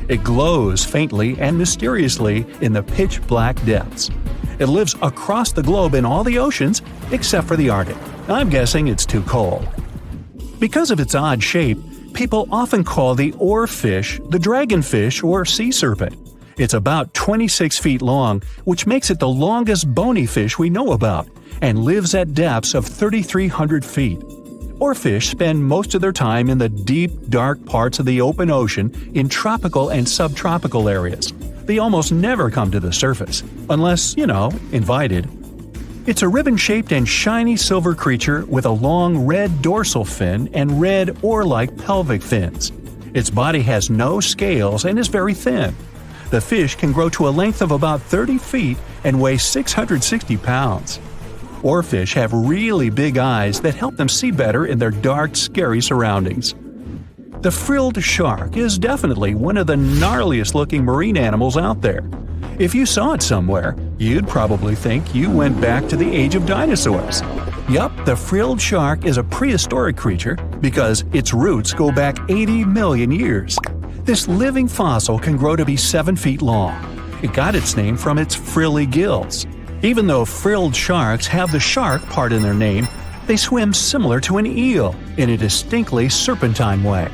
It glows faintly and mysteriously in the pitch-black depths. It lives across the globe in all the oceans except for the Arctic. I'm guessing it's too cold. Because of its odd shape, people often call the oarfish the dragonfish or sea serpent. It's about 26 feet long, which makes it the longest bony fish we know about, and lives at depths of 3,300 feet. Oarfish spend most of their time in the deep, dark parts of the open ocean in tropical and subtropical areas. They almost never come to the surface, unless, invited. It's a ribbon-shaped and shiny silver creature with a long red dorsal fin and red oar-like pelvic fins. Its body has no scales and is very thin. The fish can grow to a length of about 30 feet and weigh 660 pounds. Oarfish have really big eyes that help them see better in their dark, scary surroundings. The frilled shark is definitely one of the gnarliest-looking marine animals out there. If you saw it somewhere, you'd probably think you went back to the age of dinosaurs. Yup, the frilled shark is a prehistoric creature because its roots go back 80 million years. This living fossil can grow to be 7 feet long. It got its name from its frilly gills. Even though frilled sharks have the shark part in their name, they swim similar to an eel in a distinctly serpentine way.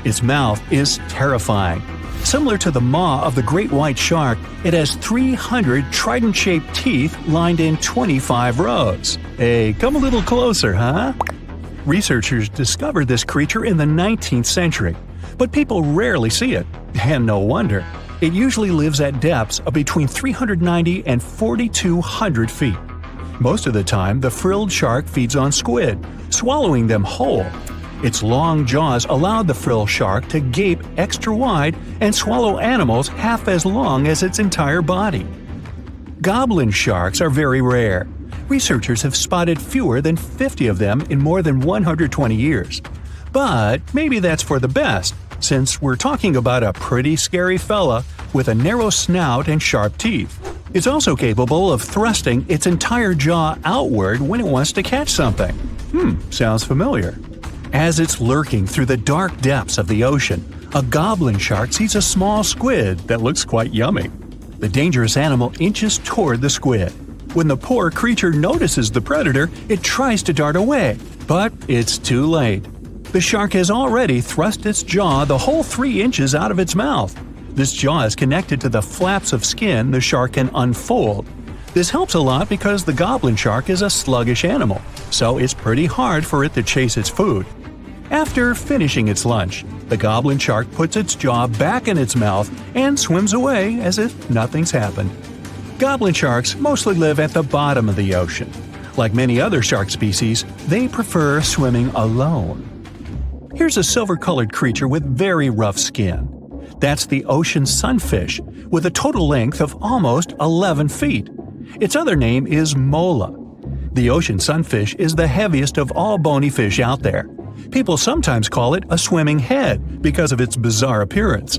Its mouth is terrifying. Similar to the maw of the great white shark, it has 300 trident-shaped teeth lined in 25 rows. Hey, come a little closer, huh? Researchers discovered this creature in the 19th century, but people rarely see it, and no wonder. It usually lives at depths of between 390 and 4,200 feet. Most of the time, the frilled shark feeds on squid, swallowing them whole. Its long jaws allowed the frilled shark to gape extra wide and swallow animals half as long as its entire body. Goblin sharks are very rare. Researchers have spotted fewer than 50 of them in more than 120 years. But maybe that's for the best, since we're talking about a pretty scary fella with a narrow snout and sharp teeth. It's also capable of thrusting its entire jaw outward when it wants to catch something. Sounds familiar. As it's lurking through the dark depths of the ocean, a goblin shark sees a small squid that looks quite yummy. The dangerous animal inches toward the squid. When the poor creature notices the predator, it tries to dart away, but it's too late. The shark has already thrust its jaw the whole 3 inches out of its mouth. This jaw is connected to the flaps of skin the shark can unfold. This helps a lot because the goblin shark is a sluggish animal, so it's pretty hard for it to chase its food. After finishing its lunch, the goblin shark puts its jaw back in its mouth and swims away as if nothing's happened. Goblin sharks mostly live at the bottom of the ocean. Like many other shark species, they prefer swimming alone. Here's a silver-colored creature with very rough skin. That's the ocean sunfish, with a total length of almost 11 feet. Its other name is mola. The ocean sunfish is the heaviest of all bony fish out there. People sometimes call it a swimming head because of its bizarre appearance.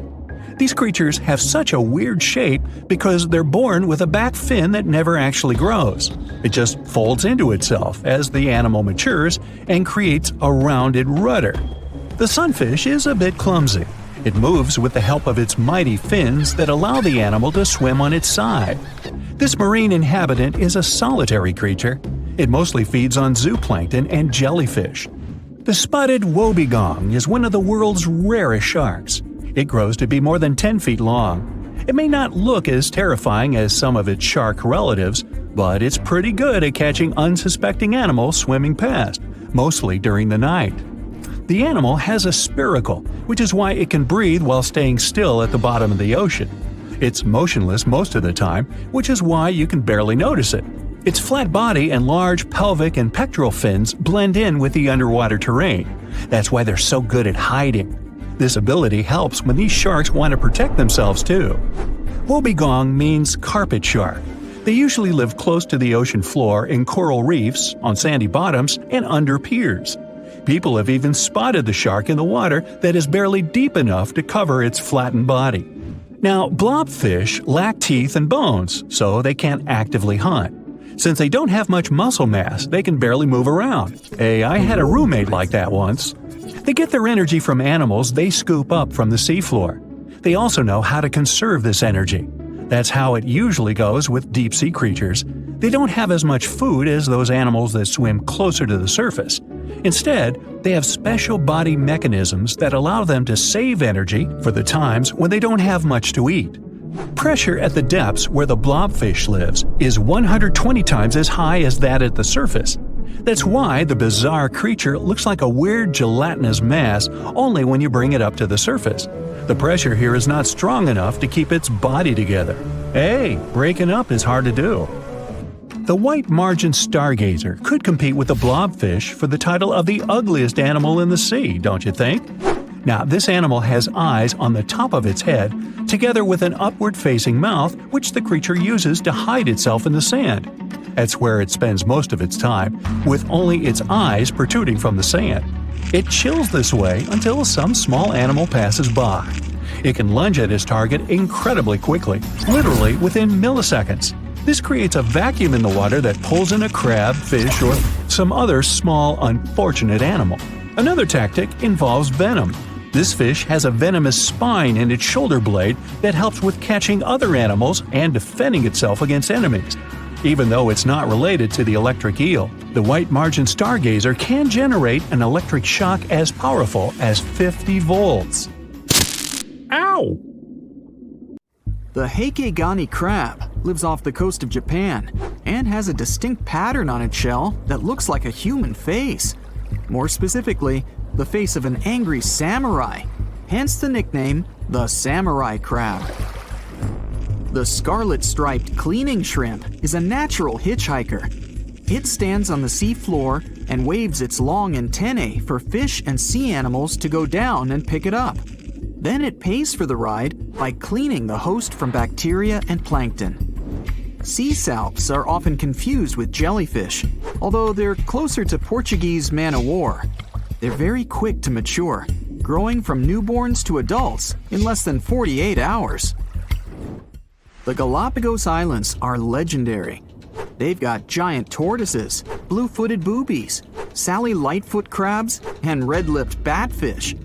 These creatures have such a weird shape because they're born with a back fin that never actually grows. It just folds into itself as the animal matures and creates a rounded rudder. The sunfish is a bit clumsy. It moves with the help of its mighty fins that allow the animal to swim on its side. This marine inhabitant is a solitary creature. It mostly feeds on zooplankton and jellyfish. The spotted wobbegong is one of the world's rarest sharks. It grows to be more than 10 feet long. It may not look as terrifying as some of its shark relatives, but it's pretty good at catching unsuspecting animals swimming past, mostly during the night. The animal has a spiracle, which is why it can breathe while staying still at the bottom of the ocean. It's motionless most of the time, which is why you can barely notice it. Its flat body and large pelvic and pectoral fins blend in with the underwater terrain. That's why they're so good at hiding. This ability helps when these sharks want to protect themselves too. Wobbegong means carpet shark. They usually live close to the ocean floor in coral reefs, on sandy bottoms, and under piers. People have even spotted the shark in the water that is barely deep enough to cover its flattened body. Now, blobfish lack teeth and bones, so they can't actively hunt. Since they don't have much muscle mass, they can barely move around. Hey, I had a roommate like that once. They get their energy from animals they scoop up from the seafloor. They also know how to conserve this energy. That's how it usually goes with deep-sea creatures. They don't have as much food as those animals that swim closer to the surface. Instead, they have special body mechanisms that allow them to save energy for the times when they don't have much to eat. Pressure at the depths where the blobfish lives is 120 times as high as that at the surface. That's why the bizarre creature looks like a weird gelatinous mass only when you bring it up to the surface. The pressure here is not strong enough to keep its body together. Hey, breaking up is hard to do. The white margin stargazer could compete with the blobfish for the title of the ugliest animal in the sea, don't you think? Now, this animal has eyes on the top of its head, together with an upward-facing mouth which the creature uses to hide itself in the sand. That's where it spends most of its time, with only its eyes protruding from the sand. It chills this way until some small animal passes by. It can lunge at its target incredibly quickly, literally within milliseconds. This creates a vacuum in the water that pulls in a crab, fish, or some other small, unfortunate animal. Another tactic involves venom. This fish has a venomous spine in its shoulder blade that helps with catching other animals and defending itself against enemies. Even though it's not related to the electric eel, the white margin stargazer can generate an electric shock as powerful as 50 volts. Ow! The Heikegani crab lives off the coast of Japan and has a distinct pattern on its shell that looks like a human face. More specifically, the face of an angry samurai, hence the nickname the samurai crab. The scarlet-striped cleaning shrimp is a natural hitchhiker. It stands on the sea floor and waves its long antennae for fish and sea animals to go down and pick it up. Then it pays for the ride by cleaning the host from bacteria and plankton. Sea salps are often confused with jellyfish, although they're closer to Portuguese man-o'-war. They're very quick to mature, growing from newborns to adults in less than 48 hours. The Galapagos Islands are legendary. They've got giant tortoises, blue-footed boobies, Sally Lightfoot crabs, and red-lipped batfish.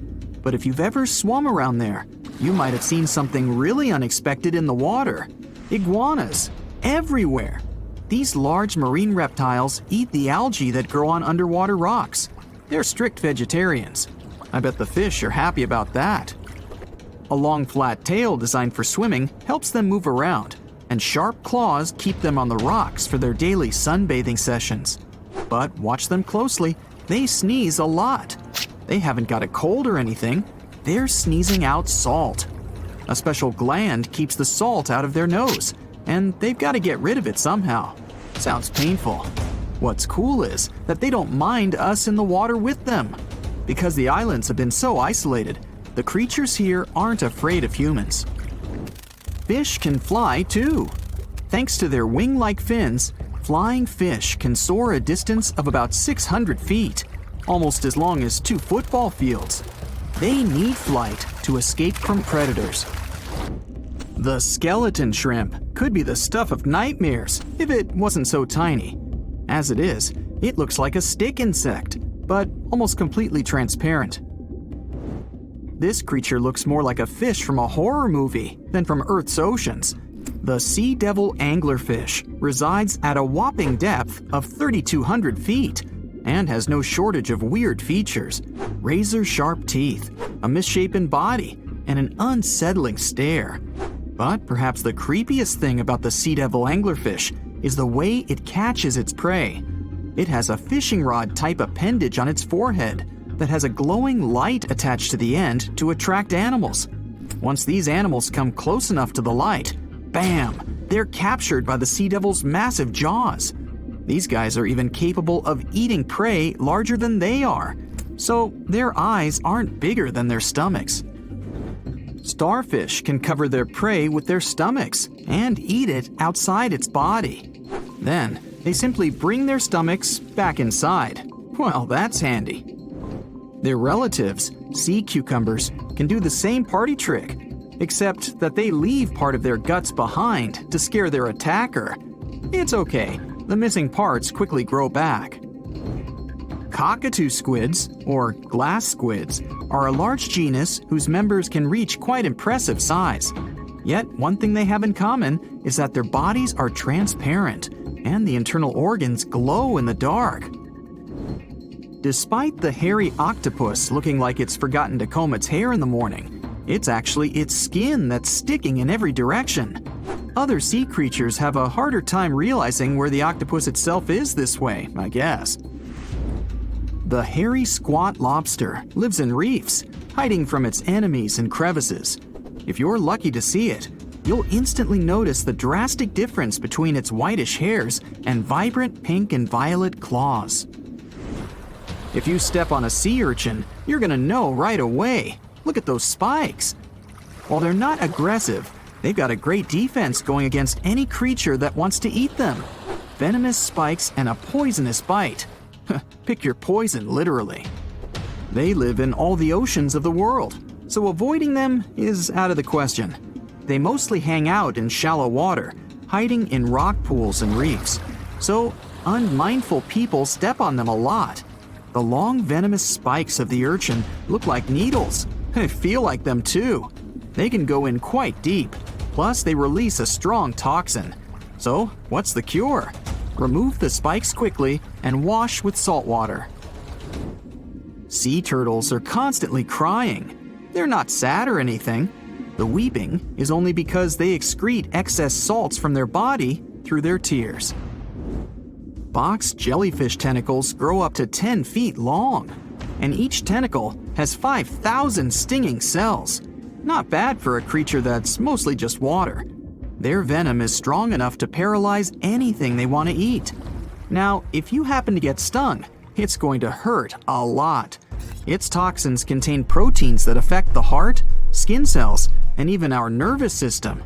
But if you've ever swum around there, you might have seen something really unexpected in the water. Iguanas, everywhere. These large marine reptiles eat the algae that grow on underwater rocks. They're strict vegetarians. I bet the fish are happy about that. A long flat tail designed for swimming helps them move around, and sharp claws keep them on the rocks for their daily sunbathing sessions. But watch them closely, they sneeze a lot. They haven't got a cold or anything, they're sneezing out salt. A special gland keeps the salt out of their nose, and they've got to get rid of it somehow. Sounds painful. What's cool is that they don't mind us in the water with them. Because the islands have been so isolated, the creatures here aren't afraid of humans. Fish can fly too. Thanks to their wing-like fins, flying fish can soar a distance of about 600 feet, almost as long as 2 football fields. They need flight to escape from predators. The skeleton shrimp could be the stuff of nightmares if it wasn't so tiny. As it is, it looks like a stick insect, but almost completely transparent. This creature looks more like a fish from a horror movie than from Earth's oceans. The sea devil anglerfish resides at a whopping depth of 3,200 feet and has no shortage of weird features: razor-sharp teeth, a misshapen body, and an unsettling stare. But perhaps the creepiest thing about the sea devil anglerfish is the way it catches its prey. It has a fishing rod-type appendage on its forehead that has a glowing light attached to the end to attract animals. Once these animals come close enough to the light, bam, they're captured by the sea devil's massive jaws. These guys are even capable of eating prey larger than they are, so their eyes aren't bigger than their stomachs. Starfish can cover their prey with their stomachs and eat it outside its body. Then, they simply bring their stomachs back inside. Well, that's handy. Their relatives, sea cucumbers, can do the same party trick, except that they leave part of their guts behind to scare their attacker. It's okay, the missing parts quickly grow back. Cockatoo squids, or glass squids, are a large genus whose members can reach quite impressive size. Yet, one thing they have in common is that their bodies are transparent, and the internal organs glow in the dark. Despite the hairy octopus looking like it's forgotten to comb its hair in the morning, it's actually its skin that's sticking in every direction. Other sea creatures have a harder time realizing where the octopus itself is this way, I guess. The hairy squat lobster lives in reefs, hiding from its enemies in crevices. If you're lucky to see it, you'll instantly notice the drastic difference between its whitish hairs and vibrant pink and violet claws. If you step on a sea urchin, you're gonna know right away. Look at those spikes. While they're not aggressive, they've got a great defense going against any creature that wants to eat them. Venomous spikes and a poisonous bite. Pick your poison, literally. They live in all the oceans of the world, so avoiding them is out of the question. They mostly hang out in shallow water, hiding in rock pools and reefs. So unmindful people step on them a lot. The long venomous spikes of the urchin look like needles. They feel like them too. They can go in quite deep. Plus, they release a strong toxin. So, what's the cure? Remove the spikes quickly and wash with salt water. Sea turtles are constantly crying. They're not sad or anything. The weeping is only because they excrete excess salts from their body through their tears. Box jellyfish tentacles grow up to 10 feet long, and each tentacle has 5,000 stinging cells. Not bad for a creature that's mostly just water. Their venom is strong enough to paralyze anything they want to eat. Now, if you happen to get stung, it's going to hurt a lot. Its toxins contain proteins that affect the heart, skin cells, and even our nervous system.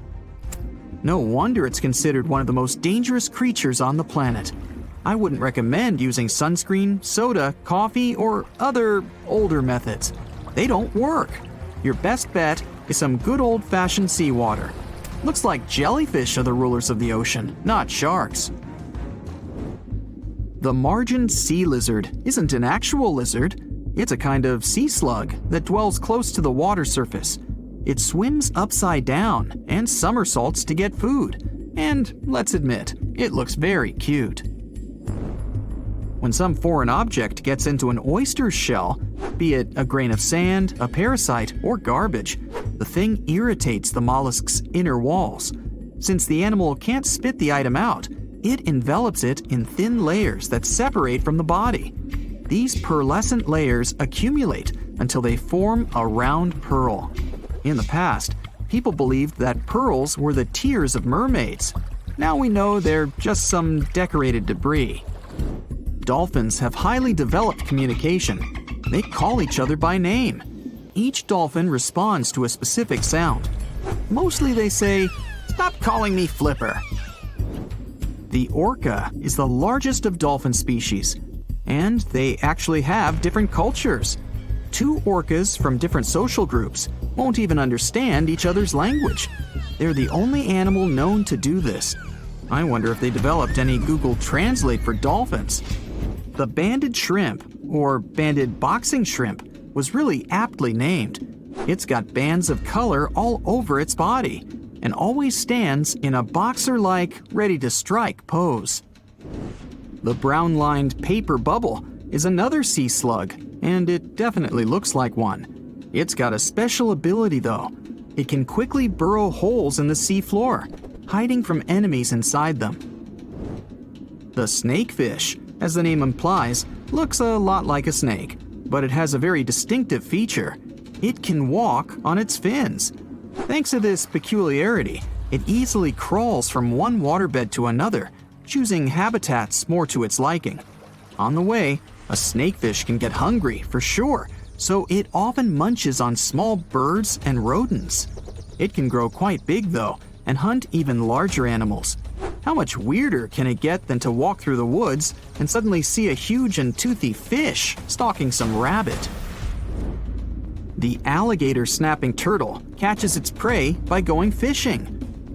No wonder it's considered one of the most dangerous creatures on the planet. I wouldn't recommend using sunscreen, soda, coffee, or other older methods. They don't work. Your best bet is some good old-fashioned seawater. Looks like jellyfish are the rulers of the ocean, not sharks. The margin sea lizard isn't an actual lizard. It's a kind of sea slug that dwells close to the water surface. It swims upside down and somersaults to get food. And let's admit, it looks very cute. When some foreign object gets into an oyster's shell, be it a grain of sand, a parasite, or garbage, the thing irritates the mollusk's inner walls. Since the animal can't spit the item out, it envelops it in thin layers that separate from the body. These pearlescent layers accumulate until they form a round pearl. In the past, people believed that pearls were the tears of mermaids. Now we know they're just some decorated debris. Dolphins have highly developed communication. They call each other by name. Each dolphin responds to a specific sound. Mostly they say, "Stop calling me Flipper." The orca is the largest of dolphin species, and they actually have different cultures. Two orcas from different social groups won't even understand each other's language. They're the only animal known to do this. I wonder if they developed any Google Translate for dolphins. The banded shrimp, or banded boxing shrimp, was really aptly named. It's got bands of color all over its body, and always stands in a boxer-like, ready-to-strike pose. The brown-lined paper bubble is another sea slug, and it definitely looks like one. It's got a special ability though. It can quickly burrow holes in the sea floor, hiding from enemies inside them. The snakefish, as the name implies, looks a lot like a snake, but it has a very distinctive feature. It can walk on its fins. Thanks to this peculiarity, it easily crawls from one waterbed to another, choosing habitats more to its liking. On the way, a snakefish can get hungry for sure, so it often munches on small birds and rodents. It can grow quite big though, and hunt even larger animals. How much weirder can it get than to walk through the woods and suddenly see a huge and toothy fish stalking some rabbit? The alligator snapping turtle catches its prey by going fishing.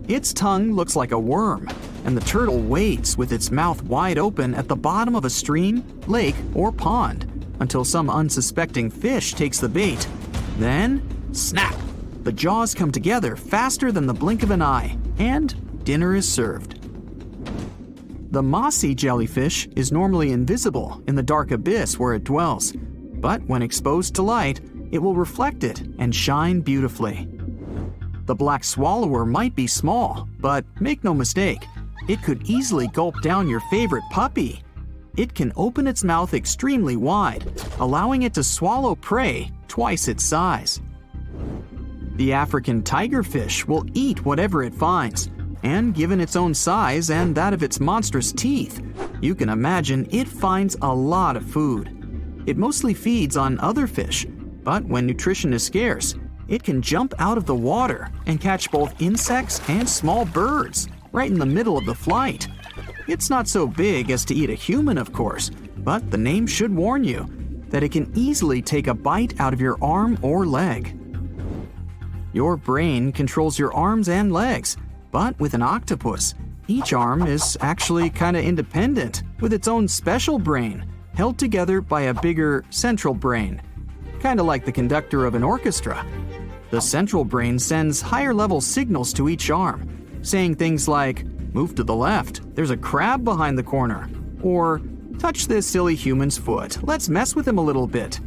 Its tongue looks like a worm, and the turtle waits with its mouth wide open at the bottom of a stream, lake, or pond until some unsuspecting fish takes the bait. Then, snap! The jaws come together faster than the blink of an eye, and dinner is served. The mossy jellyfish is normally invisible in the dark abyss where it dwells, but when exposed to light, it will reflect it and shine beautifully. The black swallower might be small, but make no mistake, it could easily gulp down your favorite puppy. It can open its mouth extremely wide, allowing it to swallow prey twice its size. The African tigerfish will eat whatever it finds, and given its own size and that of its monstrous teeth, you can imagine it finds a lot of food. It mostly feeds on other fish, but when nutrition is scarce, it can jump out of the water and catch both insects and small birds right in the middle of the flight. It's not so big as to eat a human, of course, but the name should warn you that it can easily take a bite out of your arm or leg. Your brain controls your arms and legs, but with an octopus, each arm is actually kind of independent with its own special brain, held together by a bigger central brain, kind of like the conductor of an orchestra. The central brain sends higher-level signals to each arm, saying things like, "Move to the left, there's a crab behind the corner," or "Touch this silly human's foot, let's mess with him a little bit."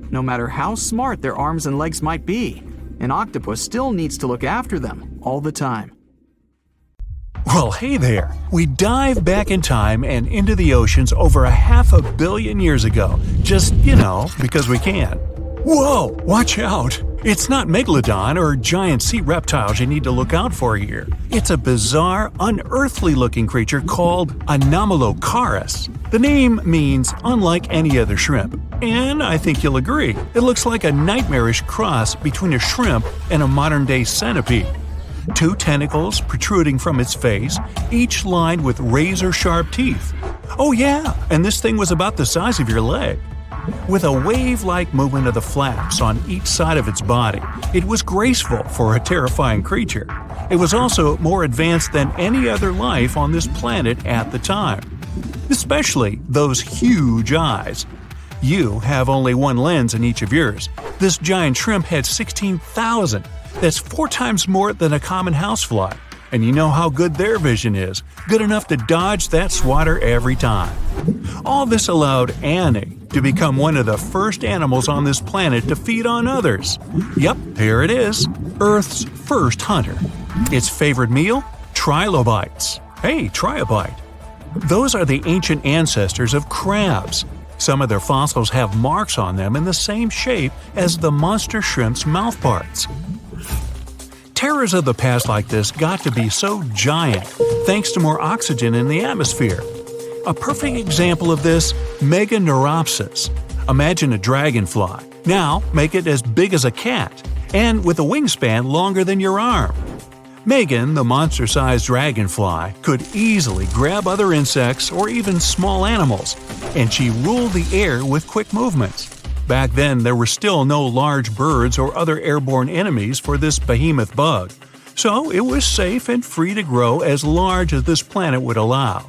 No matter how smart their arms and legs might be, an octopus still needs to look after them all the time. Well, hey there. We dive back in time and into the oceans over 500 million years ago. Just, because we can. Whoa, watch out. It's not Megalodon or giant sea reptiles you need to look out for here. It's a bizarre, unearthly-looking creature called Anomalocaris. The name means unlike any other shrimp, and I think you'll agree, it looks like a nightmarish cross between a shrimp and a modern-day centipede. 2 tentacles protruding from its face, each lined with razor-sharp teeth. Oh yeah, and this thing was about the size of your leg. With a wave-like movement of the flaps on each side of its body, it was graceful for a terrifying creature. It was also more advanced than any other life on this planet at the time. Especially those huge eyes. You have only one lens in each of yours. This giant shrimp had 16,000. That's 4 times more than a common housefly. And you know how good their vision is. Good enough to dodge that swatter every time. All this allowed Annie to become one of the first animals on this planet to feed on others. Yep, here it is. Earth's first hunter. Its favorite meal? Trilobites. Hey, try a bite. Those are the ancient ancestors of crabs. Some of their fossils have marks on them in the same shape as the monster shrimp's mouthparts. Terrors of the past like this got to be so giant thanks to more oxygen in the atmosphere. A perfect example of this, Meganeuropsis. Imagine a dragonfly. Now make it as big as a cat, and with a wingspan longer than your arm. Megan, the monster-sized dragonfly, could easily grab other insects or even small animals, and she ruled the air with quick movements. Back then, there were still no large birds or other airborne enemies for this behemoth bug, so it was safe and free to grow as large as this planet would allow.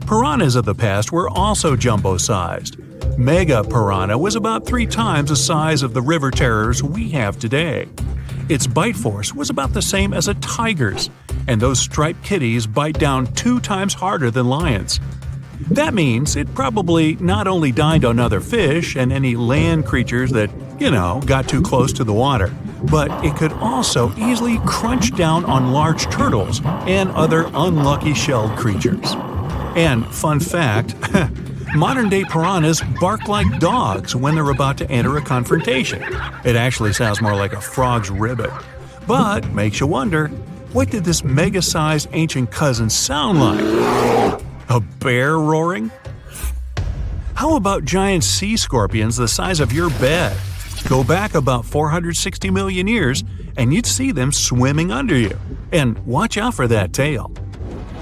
Piranhas of the past were also jumbo-sized. Mega piranha was about 3 times the size of the river terrors we have today. Its bite force was about the same as a tiger's, and those striped kitties bite down 2 times harder than lions. That means it probably not only dined on other fish and any land creatures that, got too close to the water, but it could also easily crunch down on large turtles and other unlucky shelled creatures. And fun fact, modern-day piranhas bark like dogs when they're about to enter a confrontation. It actually sounds more like a frog's ribbit. But makes you wonder, what did this mega-sized ancient cousin sound like? A bear roaring? How about giant sea scorpions the size of your bed? Go back about 460 million years and you'd see them swimming under you. And watch out for that tail.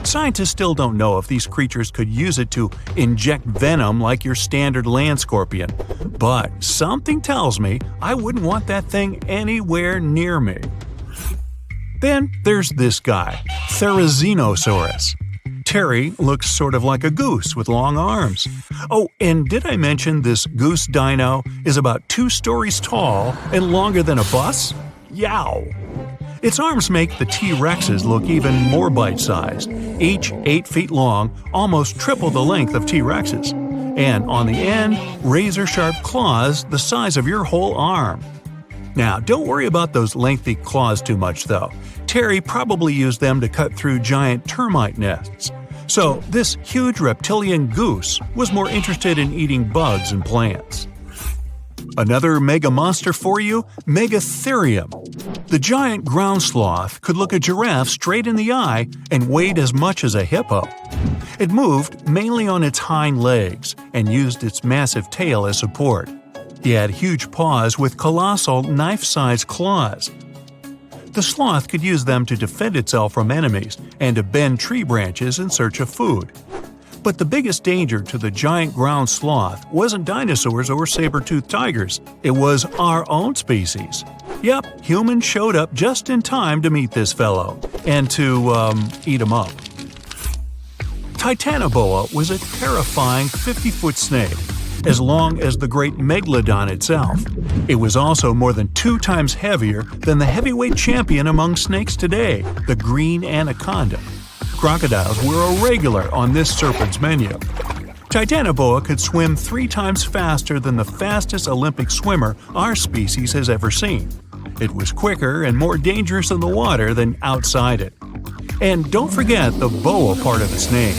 Scientists still don't know if these creatures could use it to inject venom like your standard land scorpion, but something tells me I wouldn't want that thing anywhere near me. Then there's this guy, Therizinosaurus. Terry looks sort of like a goose with long arms. Oh, and did I mention this goose dino is about 2 stories tall and longer than a bus? Yow! Its arms make the T-Rexes look even more bite-sized, each 8 feet long, almost triple the length of T-Rexes. And on the end, razor-sharp claws the size of your whole arm. Now, don't worry about those lengthy claws too much, though. Terry probably used them to cut through giant termite nests. So, this huge reptilian goose was more interested in eating bugs and plants. Another mega monster for you, Megatherium. The giant ground sloth could look a giraffe straight in the eye and weighed as much as a hippo. It moved mainly on its hind legs and used its massive tail as support. He had huge paws with colossal knife-sized claws. The sloth could use them to defend itself from enemies and to bend tree branches in search of food. But the biggest danger to the giant ground sloth wasn't dinosaurs or saber-toothed tigers, it was our own species. Yep, humans showed up just in time to meet this fellow, and to, eat him up. Titanoboa was a terrifying 50-foot snake, as long as the great Megalodon itself. It was also more than 2 times heavier than the heavyweight champion among snakes today, the green anaconda. Crocodiles were a regular on this serpent's menu. Titanoboa could swim 3 times faster than the fastest Olympic swimmer our species has ever seen. It was quicker and more dangerous in the water than outside it. And don't forget the boa part of the snake.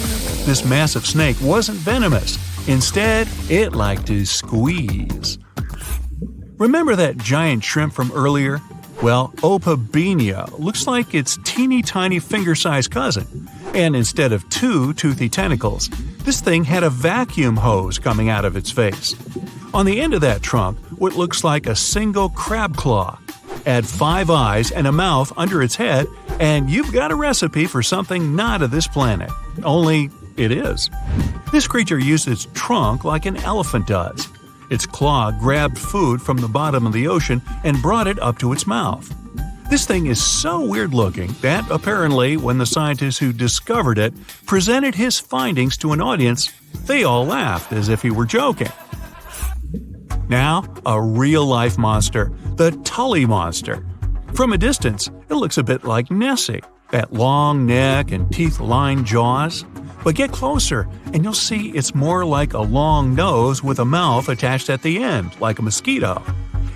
This massive snake wasn't venomous. Instead, it liked to squeeze. Remember that giant shrimp from earlier? Well, Opabenia looks like its teeny-tiny finger-sized cousin. And instead of 2 toothy tentacles, this thing had a vacuum hose coming out of its face. On the end of that trunk, what looks like a single crab claw. Add 5 eyes and a mouth under its head, and you've got a recipe for something not of this planet. Only it is. This creature used its trunk like an elephant does. Its claw grabbed food from the bottom of the ocean and brought it up to its mouth. This thing is so weird-looking that, apparently, when the scientists who discovered it presented his findings to an audience, they all laughed as if he were joking. Now, a real-life monster, the Tully monster. From a distance, it looks a bit like Nessie, that long neck and teeth-lined jaws. But get closer, and you'll see it's more like a long nose with a mouth attached at the end, like a mosquito.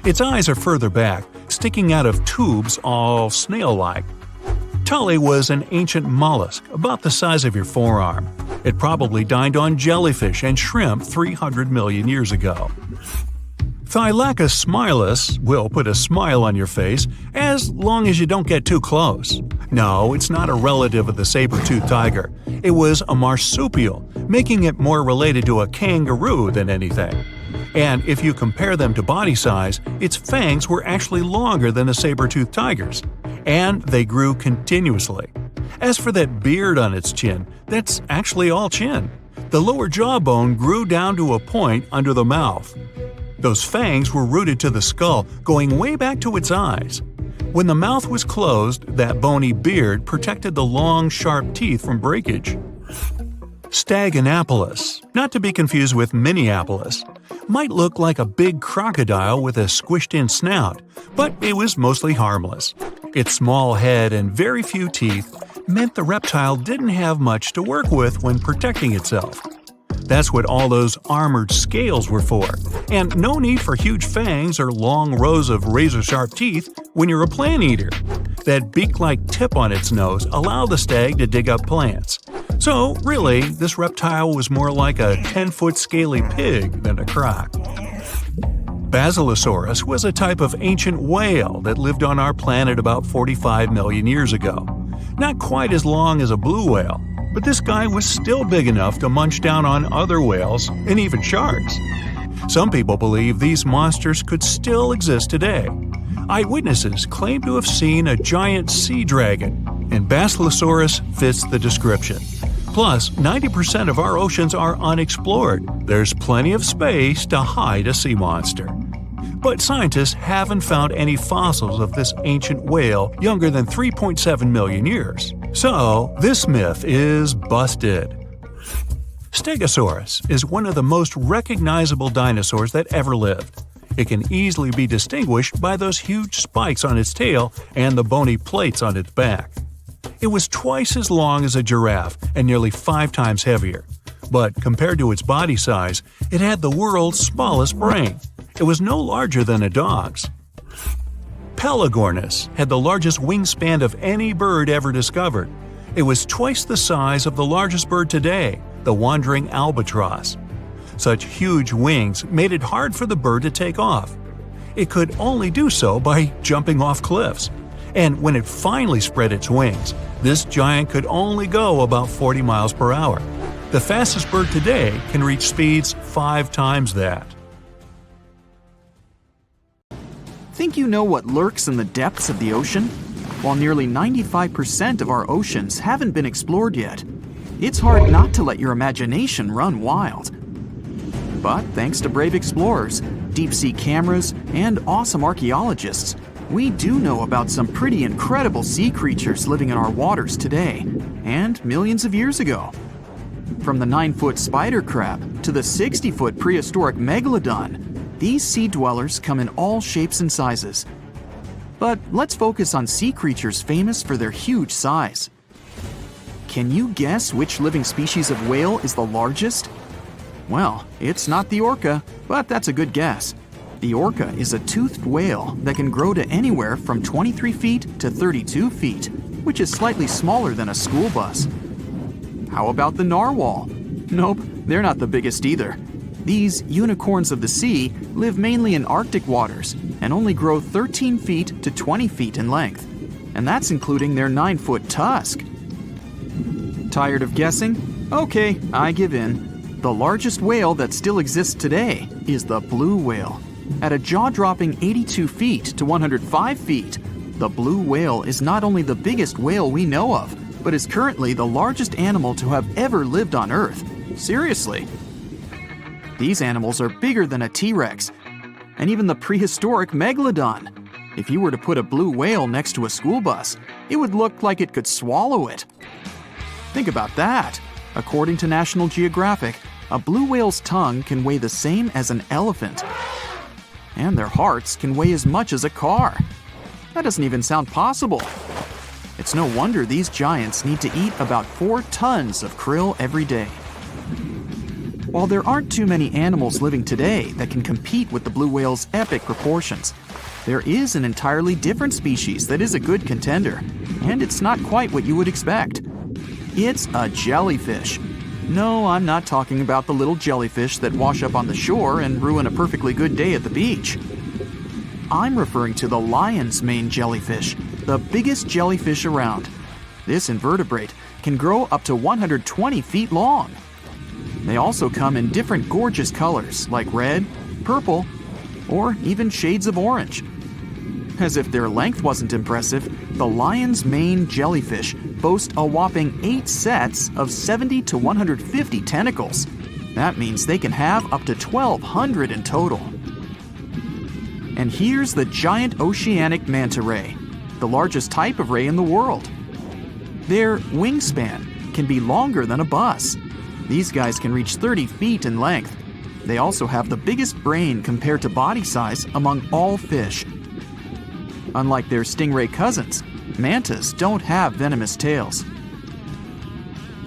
Its eyes are further back, sticking out of tubes all snail-like. Tully was an ancient mollusk, about the size of your forearm. It probably dined on jellyfish and shrimp 300 million years ago. Thylacus smilus will put a smile on your face as long as you don't get too close. No, it's not a relative of the saber-toothed tiger. It was a marsupial, making it more related to a kangaroo than anything. And if you compare them to body size, its fangs were actually longer than a saber-toothed tiger's. And they grew continuously. As for that beard on its chin, that's actually all chin. The lower jawbone grew down to a point under the mouth. Those fangs were rooted to the skull, going way back to its eyes. When the mouth was closed, that bony beard protected the long, sharp teeth from breakage. Staganapolis, not to be confused with Minneapolis, might look like a big crocodile with a squished-in snout, but it was mostly harmless. Its small head and very few teeth meant the reptile didn't have much to work with when protecting itself. That's what all those armored scales were for, and no need for huge fangs or long rows of razor-sharp teeth when you're a plant eater. That beak-like tip on its nose allowed the stag to dig up plants. So, really, this reptile was more like a 10-foot scaly pig than a croc. Basilosaurus was a type of ancient whale that lived on our planet about 45 million years ago. Not quite as long as a blue whale, but this guy was still big enough to munch down on other whales and even sharks. Some people believe these monsters could still exist today. Eyewitnesses claim to have seen a giant sea dragon, and Basilosaurus fits the description. Plus, 90% of our oceans are unexplored. There's plenty of space to hide a sea monster. But scientists haven't found any fossils of this ancient whale younger than 3.7 million years. So, this myth is busted. Stegosaurus is one of the most recognizable dinosaurs that ever lived. It can easily be distinguished by those huge spikes on its tail and the bony plates on its back. It was twice as long as a giraffe and nearly 5 times heavier. But compared to its body size, it had the world's smallest brain. It was no larger than a dog's. Pelagornis had the largest wingspan of any bird ever discovered. It was twice the size of the largest bird today, the wandering albatross. Such huge wings made it hard for the bird to take off. It could only do so by jumping off cliffs. And when it finally spread its wings, this giant could only go about 40 miles per hour. The fastest bird today can reach speeds 5 times that. Think you know what lurks in the depths of the ocean? While nearly 95% of our oceans haven't been explored yet, it's hard not to let your imagination run wild. But thanks to brave explorers, deep-sea cameras, and awesome archaeologists, we do know about some pretty incredible sea creatures living in our waters today, and millions of years ago. From the 9-foot spider crab to the 60-foot prehistoric Megalodon, these sea dwellers come in all shapes and sizes. But let's focus on sea creatures famous for their huge size. Can you guess which living species of whale is the largest? Well, it's not the orca, but that's a good guess. The orca is a toothed whale that can grow to anywhere from 23 feet to 32 feet, which is slightly smaller than a school bus. How about the narwhal? Nope, they're not the biggest either. These unicorns of the sea live mainly in Arctic waters and only grow 13 feet to 20 feet in length, and that's including their 9-foot tusk. Tired of guessing? Okay, I give in. The largest whale that still exists today is the blue whale. At a jaw-dropping 82 feet to 105 feet, the blue whale is not only the biggest whale we know of, but is currently the largest animal to have ever lived on Earth. Seriously. These animals are bigger than a T-Rex, and even the prehistoric Megalodon. If you were to put a blue whale next to a school bus, it would look like it could swallow it. Think about that. According to National Geographic, a blue whale's tongue can weigh the same as an elephant. And their hearts can weigh as much as a car. That doesn't even sound possible. It's no wonder these giants need to eat about 4 tons of krill every day. While there aren't too many animals living today that can compete with the blue whale's epic proportions, there is an entirely different species that is a good contender, and it's not quite what you would expect. It's a jellyfish. No, I'm not talking about the little jellyfish that wash up on the shore and ruin a perfectly good day at the beach. I'm referring to the lion's mane jellyfish, the biggest jellyfish around. This invertebrate can grow up to 120 feet long. They also come in different gorgeous colors like red, purple, or even shades of orange. As if their length wasn't impressive, the lion's mane jellyfish boast a whopping 8 sets of 70 to 150 tentacles. That means they can have up to 1,200 in total. And here's the giant oceanic manta ray, the largest type of ray in the world. Their wingspan can be longer than a bus. These guys can reach 30 feet in length. They also have the biggest brain compared to body size among all fish. Unlike their stingray cousins, mantas don't have venomous tails.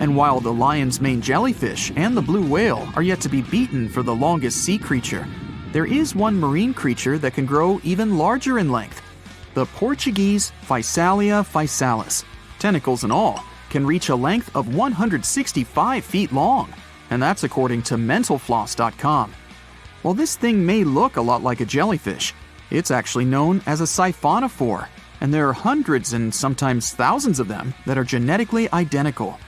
And while the lion's mane jellyfish and the blue whale are yet to be beaten for the longest sea creature, there is one marine creature that can grow even larger in length. The Portuguese Physalia physalis, tentacles and all, can reach a length of 165 feet long, and that's according to mentalfloss.com. While this thing may look a lot like a jellyfish, it's actually known as a siphonophore, and there are hundreds and sometimes thousands of them that are genetically identical.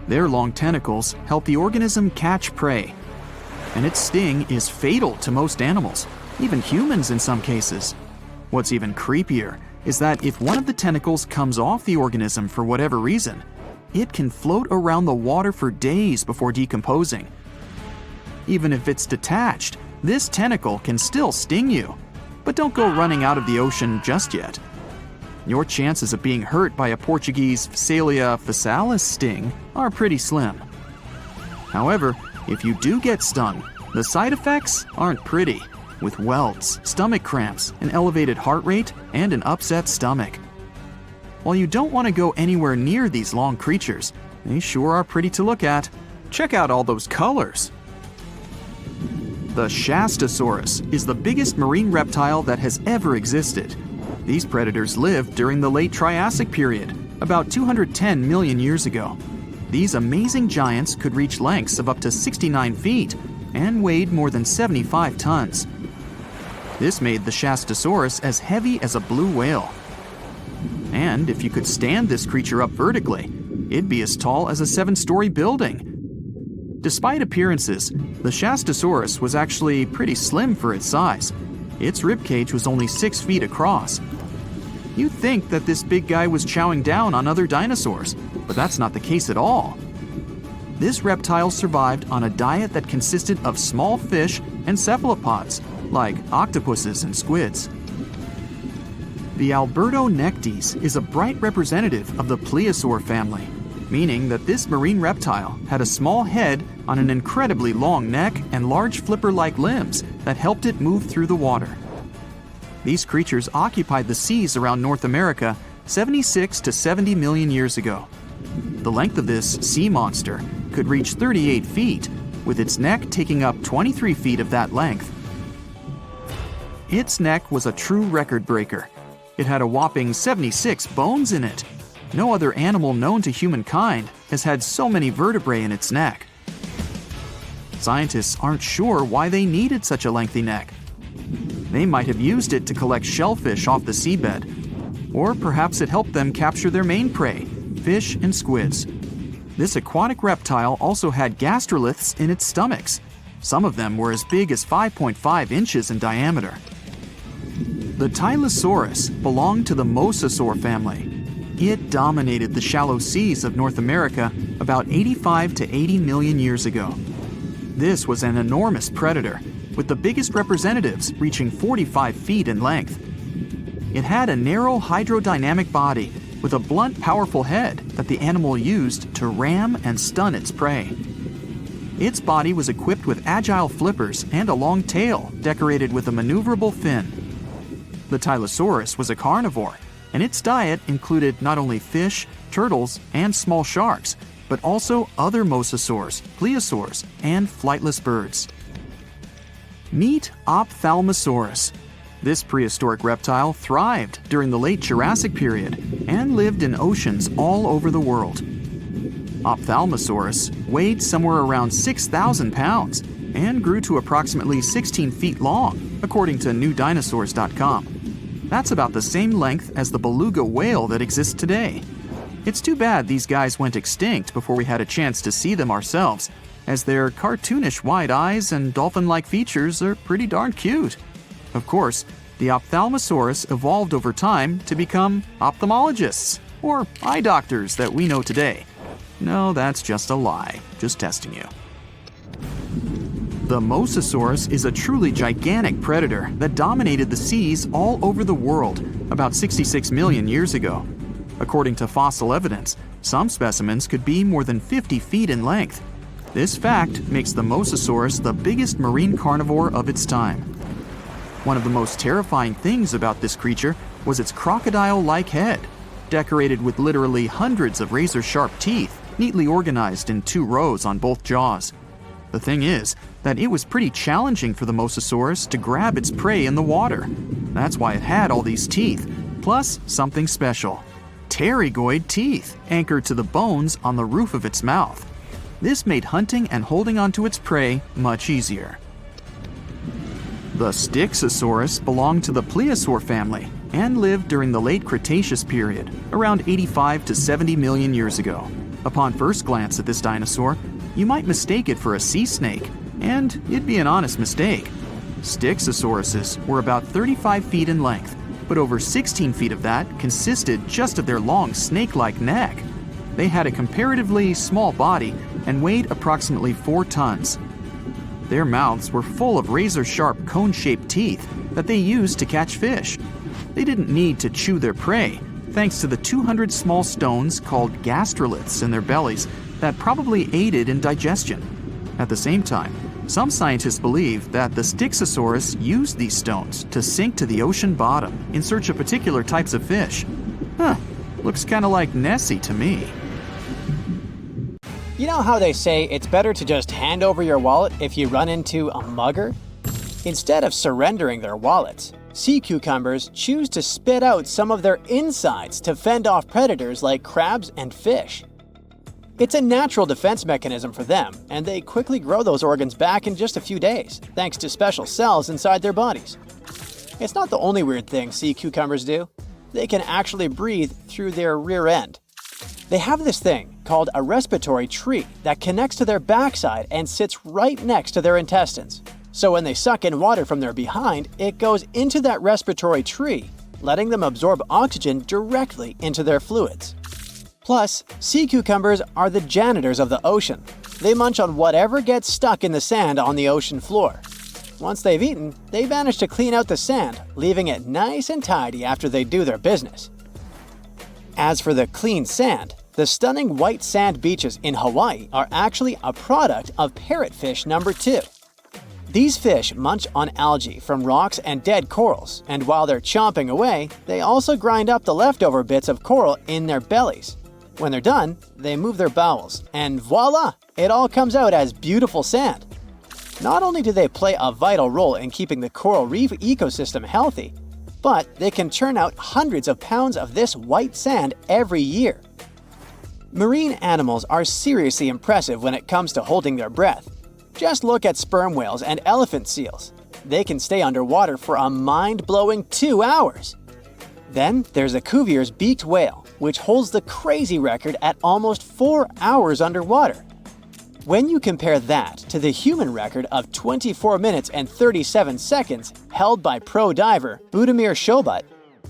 Their long tentacles help the organism catch prey, and its sting is fatal to most animals, even humans in some cases. What's even creepier is that if one of the tentacles comes off the organism for whatever reason, it can float around the water for days before decomposing. Even if it's detached, this tentacle can still sting you. But don't go running out of the ocean just yet. Your chances of being hurt by a Portuguese Phacelia phasalis sting are pretty slim. However, if you do get stung, the side effects aren't pretty, with welts, stomach cramps, an elevated heart rate, and an upset stomach. While you don't want to go anywhere near these long creatures, they sure are pretty to look at. Check out all those colors. The Shastasaurus is the biggest marine reptile that has ever existed. These predators lived during the late Triassic period, about 210 million years ago. These amazing giants could reach lengths of up to 69 feet and weighed more than 75 tons. This made the Shastasaurus as heavy as a blue whale. And if you could stand this creature up vertically, it'd be as tall as a 7-story building. Despite appearances, the Shastasaurus was actually pretty slim for its size. Its ribcage was only 6 feet across. You'd think that this big guy was chowing down on other dinosaurs, but that's not the case at all. This reptile survived on a diet that consisted of small fish and cephalopods, like octopuses and squids. The Albertonectes is a bright representative of the plesiosaur family, meaning that this marine reptile had a small head on an incredibly long neck and large flipper-like limbs that helped it move through the water. These creatures occupied the seas around North America 76 to 70 million years ago. The length of this sea monster could reach 38 feet, with its neck taking up 23 feet of that length. Its neck was a true record breaker. It had a whopping 76 bones in it. No other animal known to humankind has had so many vertebrae in its neck. Scientists aren't sure why they needed such a lengthy neck. They might have used it to collect shellfish off the seabed, or perhaps it helped them capture their main prey, fish and squids. This aquatic reptile also had gastroliths in its stomachs. Some of them were as big as 5.5 inches in diameter. The Tylosaurus belonged to the mosasaur family. It dominated the shallow seas of North America about 85 to 80 million years ago. This was an enormous predator, with the biggest representatives reaching 45 feet in length. It had a narrow hydrodynamic body with a blunt, powerful head that the animal used to ram and stun its prey. Its body was equipped with agile flippers and a long tail decorated with a maneuverable fin. The Tylosaurus was a carnivore, and its diet included not only fish, turtles, and small sharks, but also other mosasaurs, plesiosaurs, and flightless birds. Meet Ophthalmosaurus. This prehistoric reptile thrived during the late Jurassic period and lived in oceans all over the world. Ophthalmosaurus weighed somewhere around 6,000 pounds and grew to approximately 16 feet long, according to newdinosaurs.com. That's about the same length as the beluga whale that exists today. It's too bad these guys went extinct before we had a chance to see them ourselves, as their cartoonish wide eyes and dolphin-like features are pretty darn cute. Of course, the Ophthalmosaurus evolved over time to become ophthalmologists, or eye doctors that we know today. No, that's just a lie. Just testing you. The Mosasaurus is a truly gigantic predator that dominated the seas all over the world about 66 million years ago. According to fossil evidence, some specimens could be more than 50 feet in length. This fact makes the Mosasaurus the biggest marine carnivore of its time. One of the most terrifying things about this creature was its crocodile-like head, decorated with literally hundreds of razor-sharp teeth, neatly organized in 2 rows on both jaws. The thing is that it was pretty challenging for the Mosasaurus to grab its prey in the water. That's why it had all these teeth, plus something special: pterygoid teeth anchored to the bones on the roof of its mouth. This made hunting and holding onto its prey much easier. The Styxosaurus belonged to the plesiosaur family and lived during the late Cretaceous period, around 85 to 70 million years ago. Upon first glance at this dinosaur, you might mistake it for a sea snake, and it'd be an honest mistake. Styxosauruses were about 35 feet in length, but over 16 feet of that consisted just of their long snake-like neck. They had a comparatively small body and weighed approximately 4 tons. Their mouths were full of razor-sharp cone-shaped teeth that they used to catch fish. They didn't need to chew their prey, thanks to the 200 small stones called gastroliths in their bellies that probably aided in digestion. At the same time, some scientists believe that the Styxosaurus used these stones to sink to the ocean bottom in search of particular types of fish. Looks kinda like Nessie to me. You know how they say it's better to just hand over your wallet if you run into a mugger? Instead of surrendering their wallets, sea cucumbers choose to spit out some of their insides to fend off predators like crabs and fish. It's a natural defense mechanism for them, and they quickly grow those organs back in just a few days, thanks to special cells inside their bodies. It's not the only weird thing sea cucumbers do. They can actually breathe through their rear end. They have this thing called a respiratory tree that connects to their backside and sits right next to their intestines. So when they suck in water from their behind, it goes into that respiratory tree, letting them absorb oxygen directly into their fluids. Plus, sea cucumbers are the janitors of the ocean. They munch on whatever gets stuck in the sand on the ocean floor. Once they've eaten, they manage to clean out the sand, leaving it nice and tidy after they do their business. As for the clean sand, the stunning white sand beaches in Hawaii are actually a product of parrotfish number 2. These fish munch on algae from rocks and dead corals, and while they're chomping away, they also grind up the leftover bits of coral in their bellies. When they're done, they move their bowels, and voila! It all comes out as beautiful sand. Not only do they play a vital role in keeping the coral reef ecosystem healthy, but they can churn out hundreds of pounds of this white sand every year. Marine animals are seriously impressive when it comes to holding their breath. Just look at sperm whales and elephant seals. They can stay underwater for a mind-blowing 2 hours. Then there's a Cuvier's beaked whale, which holds the crazy record at almost 4 hours underwater. When you compare that to the human record of 24 minutes and 37 seconds held by pro diver Budimir Shobut,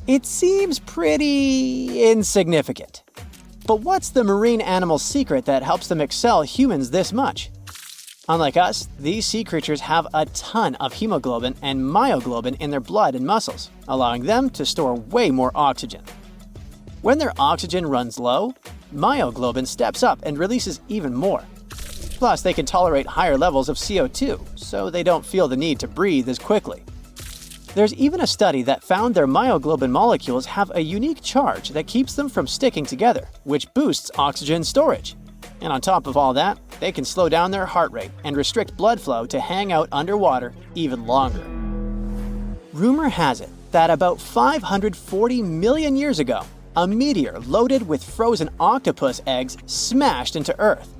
it seems pretty insignificant. But what's the marine animal's secret that helps them excel humans this much? Unlike us, these sea creatures have a ton of hemoglobin and myoglobin in their blood and muscles, allowing them to store way more oxygen. When their oxygen runs low, myoglobin steps up and releases even more. Plus, they can tolerate higher levels of CO2, so they don't feel the need to breathe as quickly. There's even a study that found their myoglobin molecules have a unique charge that keeps them from sticking together, which boosts oxygen storage. And on top of all that, they can slow down their heart rate and restrict blood flow to hang out underwater even longer. Rumor has it that about 540 million years ago, a meteor loaded with frozen octopus eggs smashed into Earth.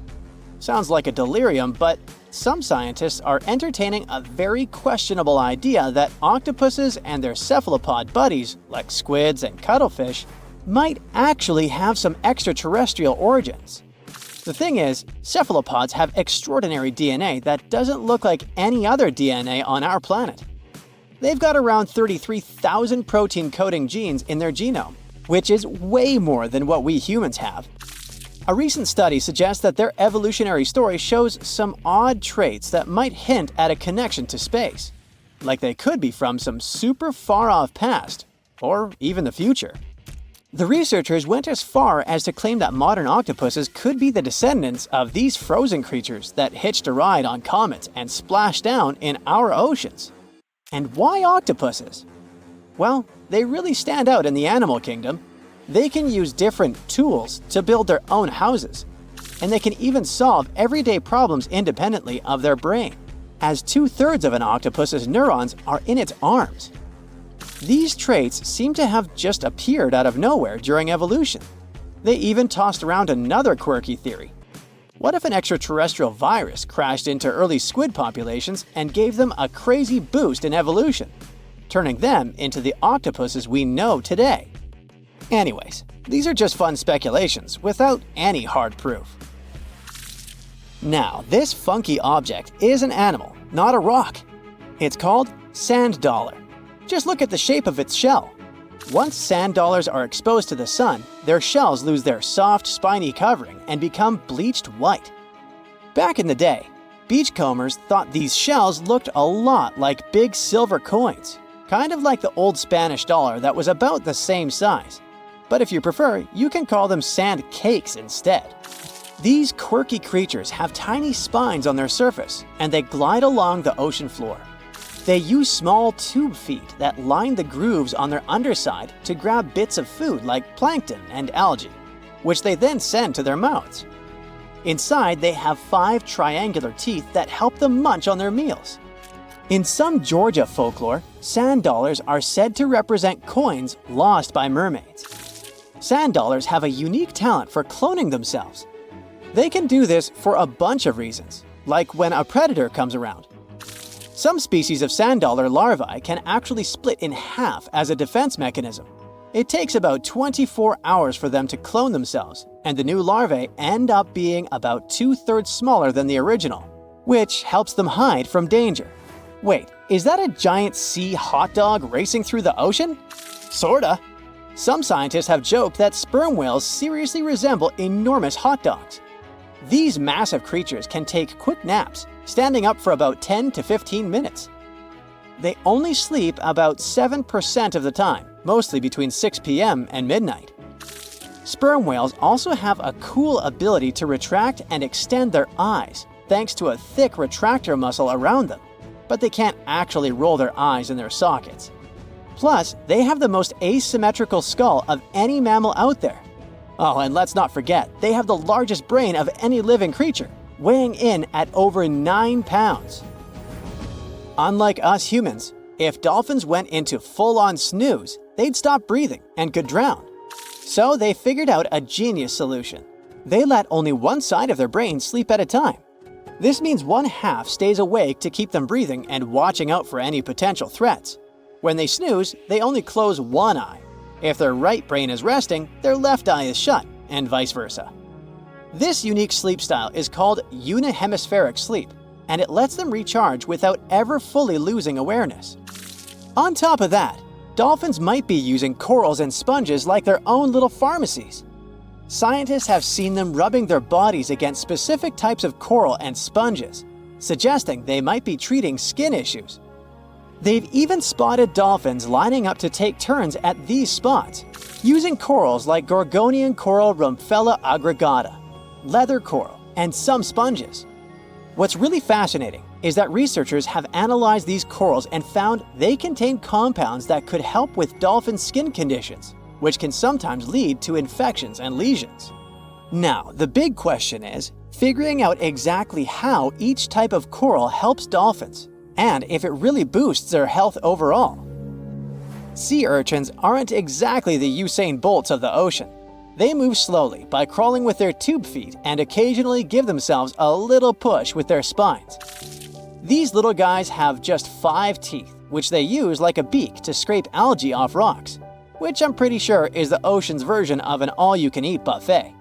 Sounds like a delirium, but some scientists are entertaining a very questionable idea that octopuses and their cephalopod buddies, like squids and cuttlefish, might actually have some extraterrestrial origins. The thing is, cephalopods have extraordinary DNA that doesn't look like any other DNA on our planet. They've got around 33,000 protein-coding genes in their genome, which is way more than what we humans have. A recent study suggests that their evolutionary story shows some odd traits that might hint at a connection to space, like they could be from some super far-off past, or even the future. The researchers went as far as to claim that modern octopuses could be the descendants of these frozen creatures that hitched a ride on comets and splashed down in our oceans. And why octopuses? Well, they really stand out in the animal kingdom. They can use different tools to build their own houses, and they can even solve everyday problems independently of their brain, as 2/3 of an octopus's neurons are in its arms. These traits seem to have just appeared out of nowhere during evolution. They even tossed around another quirky theory. What if an extraterrestrial virus crashed into early squid populations and gave them a crazy boost in evolution, turning them into the octopuses we know today? Anyways, these are just fun speculations without any hard proof. Now, this funky object is an animal, not a rock. It's called sand dollar. Just look at the shape of its shell. Once sand dollars are exposed to the sun, their shells lose their soft, spiny covering and become bleached white. Back in the day, beachcombers thought these shells looked a lot like big silver coins, kind of like the old Spanish dollar that was about the same size. But if you prefer, you can call them sand cakes instead. These quirky creatures have tiny spines on their surface, and they glide along the ocean floor. They use small tube feet that line the grooves on their underside to grab bits of food like plankton and algae, which they then send to their mouths. Inside, they have 5 triangular teeth that help them munch on their meals. In some Georgia folklore, sand dollars are said to represent coins lost by mermaids. Sand dollars have a unique talent for cloning themselves. They can do this for a bunch of reasons, like when a predator comes around. Some species of sand dollar larvae can actually split in half as a defense mechanism. It takes about 24 hours for them to clone themselves, and the new larvae end up being about 2/3 smaller than the original, which helps them hide from danger. Wait, is that a giant sea hot dog racing through the ocean? Sorta. Some scientists have joked that sperm whales seriously resemble enormous hot dogs. These massive creatures can take quick naps, standing up for about 10 to 15 minutes. They only sleep about 7% of the time, mostly between 6 p.m. and midnight. Sperm whales also have a cool ability to retract and extend their eyes, thanks to a thick retractor muscle around them, but they can't actually roll their eyes in their sockets. Plus, they have the most asymmetrical skull of any mammal out there. Oh, and let's not forget, they have the largest brain of any living creature, weighing in at over 9 pounds. Unlike us humans, if dolphins went into full-on snooze, they'd stop breathing and could drown. So they figured out a genius solution. They let only one side of their brain sleep at a time. This means one half stays awake to keep them breathing and watching out for any potential threats. When they snooze, they only close one eye. If their right brain is resting, their left eye is shut, and vice versa. This unique sleep style is called unihemispheric sleep, and it lets them recharge without ever fully losing awareness. On top of that, dolphins might be using corals and sponges like their own little pharmacies. Scientists have seen them rubbing their bodies against specific types of coral and sponges, suggesting they might be treating skin issues. They've even spotted dolphins lining up to take turns at these spots, using corals like Gorgonian coral Rumphella aggregata, leather coral, and some sponges. What's really fascinating is that researchers have analyzed these corals and found they contain compounds that could help with dolphin skin conditions, which can sometimes lead to infections and lesions. Now, the big question is figuring out exactly how each type of coral helps dolphins, and if it really boosts their health overall. Sea urchins aren't exactly the Usain Bolts of the ocean. They move slowly by crawling with their tube feet and occasionally give themselves a little push with their spines. These little guys have just 5 teeth, which they use like a beak to scrape algae off rocks, which I'm pretty sure is the ocean's version of an all-you-can-eat buffet.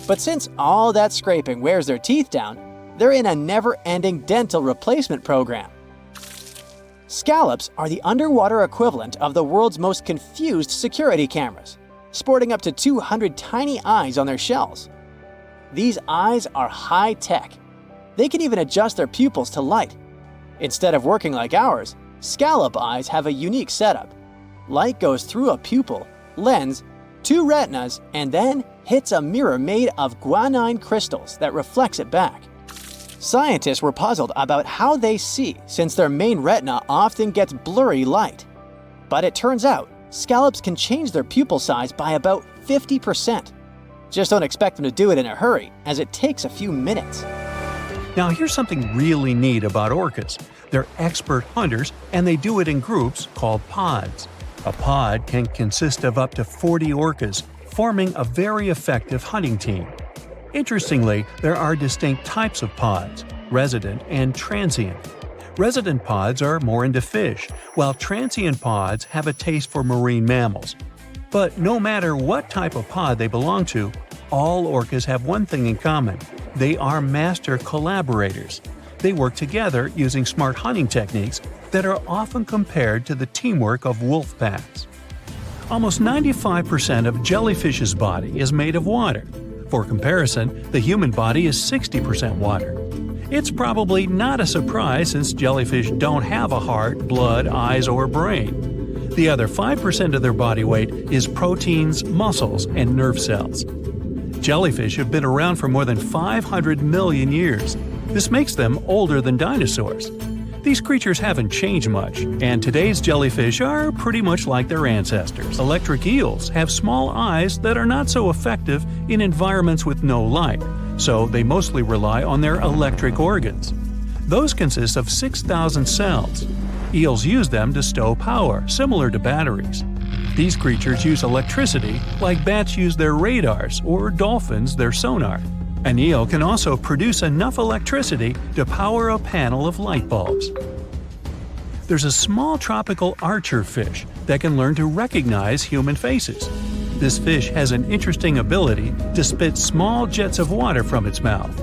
But since all that scraping wears their teeth down, they're in a never-ending dental replacement program. Scallops are the underwater equivalent of the world's most confused security cameras, sporting up to 200 tiny eyes on their shells. These eyes are high-tech. They can even adjust their pupils to light. Instead of working like ours, scallop eyes have a unique setup. Light goes through a pupil, lens, 2 retinas, and then hits a mirror made of guanine crystals that reflects it back. Scientists were puzzled about how they see since their main retina often gets blurry light. But it turns out, scallops can change their pupil size by about 50%. Just don't expect them to do it in a hurry, as it takes a few minutes. Now here's something really neat about orcas. They're expert hunters, and they do it in groups called pods. A pod can consist of up to 40 orcas, forming a very effective hunting team. Interestingly, there are distinct types of pods: resident and transient. Resident pods are more into fish, while transient pods have a taste for marine mammals. But no matter what type of pod they belong to, all orcas have one thing in common: they are master collaborators. They work together using smart hunting techniques that are often compared to the teamwork of wolf packs. Almost 95% of jellyfish's body is made of water. For comparison, the human body is 60% water. It's probably not a surprise since jellyfish don't have a heart, blood, eyes, or brain. The other 5% of their body weight is proteins, muscles, and nerve cells. Jellyfish have been around for more than 500 million years. This makes them older than dinosaurs. These creatures haven't changed much, and today's jellyfish are pretty much like their ancestors. Electric eels have small eyes that are not so effective in environments with no light, so they mostly rely on their electric organs. Those consist of 6,000 cells. Eels use them to stow power, similar to batteries. These creatures use electricity like bats use their radars or dolphins their sonar. An eel can also produce enough electricity to power a panel of light bulbs. There's a small tropical archer fish that can learn to recognize human faces. This fish has an interesting ability to spit small jets of water from its mouth.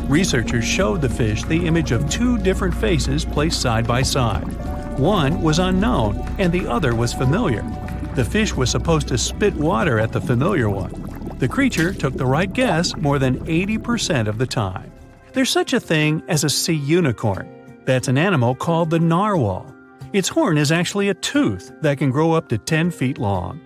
Researchers showed the fish the image of two different faces placed side by side. One was unknown and the other was familiar. The fish was supposed to spit water at the familiar one. The creature took the right guess more than 80% of the time. There's such a thing as a sea unicorn. That's an animal called the narwhal. Its horn is actually a tooth that can grow up to 10 feet long.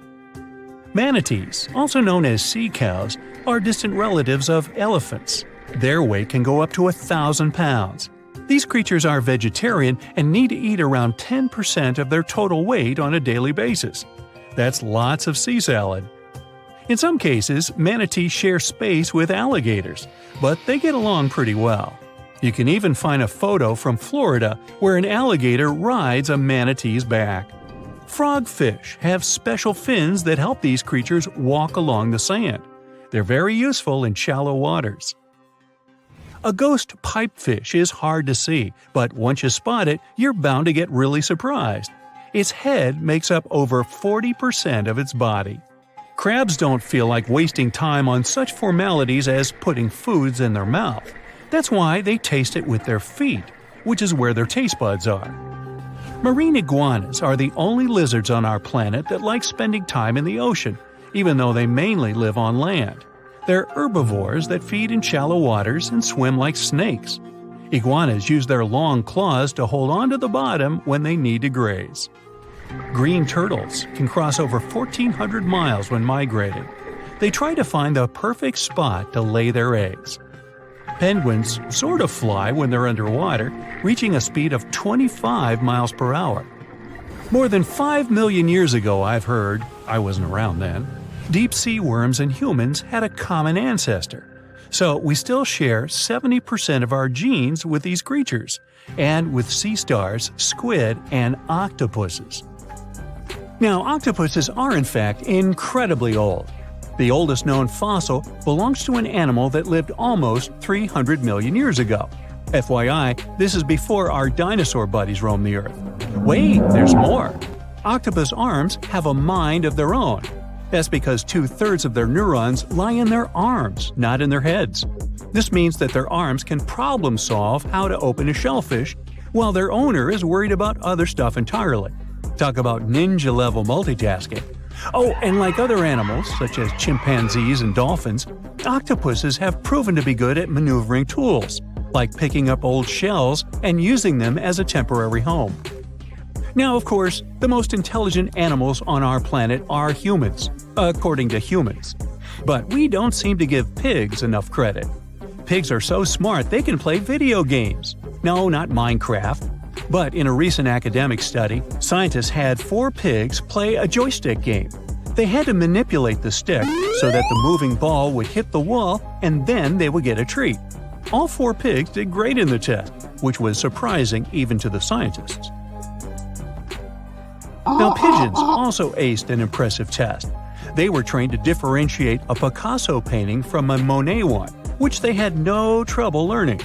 Manatees, also known as sea cows, are distant relatives of elephants. Their weight can go up to 1,000 pounds. These creatures are vegetarian and need to eat around 10% of their total weight on a daily basis. That's lots of sea salad. In some cases, manatees share space with alligators, but they get along pretty well. You can even find a photo from Florida where an alligator rides a manatee's back. Frogfish have special fins that help these creatures walk along the sand. They're very useful in shallow waters. A ghost pipefish is hard to see, but once you spot it, you're bound to get really surprised. Its head makes up over 40% of its body. Crabs don't feel like wasting time on such formalities as putting foods in their mouth. That's why they taste it with their feet, which is where their taste buds are. Marine iguanas are the only lizards on our planet that like spending time in the ocean, even though they mainly live on land. They're herbivores that feed in shallow waters and swim like snakes. Iguanas use their long claws to hold onto the bottom when they need to graze. Green turtles can cross over 1,400 miles when migrating. They try to find the perfect spot to lay their eggs. Penguins sort of fly when they're underwater, reaching a speed of 25 miles per hour. More than 5 million years ago, I've heard, I wasn't around then, deep-sea worms and humans had a common ancestor. So we still share 70% of our genes with these creatures, and with sea stars, squid, and octopuses. Now, octopuses are in fact incredibly old. The oldest known fossil belongs to an animal that lived almost 300 million years ago. FYI, this is before our dinosaur buddies roamed the Earth. Wait, there's more! Octopus arms have a mind of their own. That's because 2/3 of their neurons lie in their arms, not in their heads. This means that their arms can problem solve how to open a shellfish, while their owner is worried about other stuff entirely. Talk about ninja-level multitasking. Oh, and like other animals, such as chimpanzees and dolphins, octopuses have proven to be good at maneuvering tools, like picking up old shells and using them as a temporary home. Now, of course, the most intelligent animals on our planet are humans, according to humans. But we don't seem to give pigs enough credit. Pigs are so smart they can play video games. No, not Minecraft. But in a recent academic study, scientists had 4 pigs play a joystick game. They had to manipulate the stick so that the moving ball would hit the wall and then they would get a treat. All 4 pigs did great in the test, which was surprising even to the scientists. Now, pigeons also aced an impressive test. They were trained to differentiate a Picasso painting from a Monet one, which they had no trouble learning.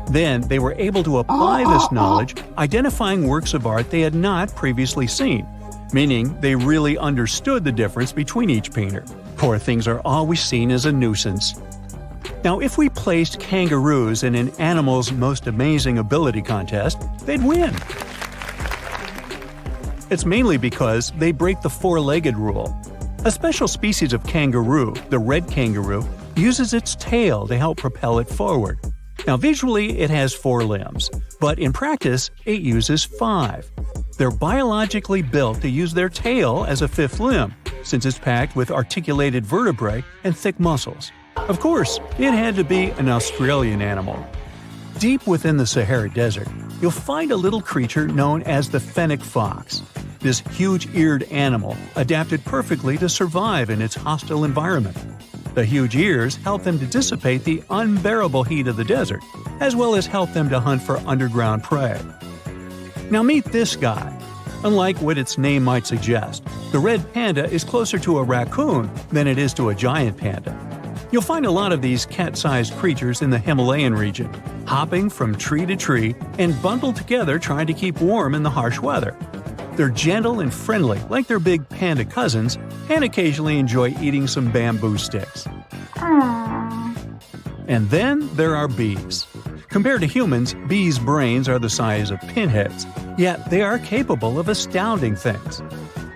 Then they were able to apply this knowledge, identifying works of art they had not previously seen, meaning they really understood the difference between each painter. Poor things are always seen as a nuisance. Now, if we placed kangaroos in an Animal's Most Amazing Ability contest, they'd win. It's mainly because they break the four-legged rule. A special species of kangaroo, the red kangaroo, uses its tail to help propel it forward. Now visually it has 4 limbs, but in practice it uses 5. They're biologically built to use their tail as a 5th limb, since it's packed with articulated vertebrae and thick muscles. Of course, it had to be an Australian animal. Deep within the Sahara Desert, you'll find a little creature known as the fennec fox. This huge-eared animal adapted perfectly to survive in its hostile environment. The huge ears help them to dissipate the unbearable heat of the desert, as well as help them to hunt for underground prey. Now meet this guy. Unlike what its name might suggest, the red panda is closer to a raccoon than it is to a giant panda. You'll find a lot of these cat-sized creatures in the Himalayan region, hopping from tree to tree and bundled together trying to keep warm in the harsh weather. They're gentle and friendly like their big panda cousins, and occasionally enjoy eating some bamboo sticks. And then there are bees. Compared to humans, bees' brains are the size of pinheads, yet they are capable of astounding things.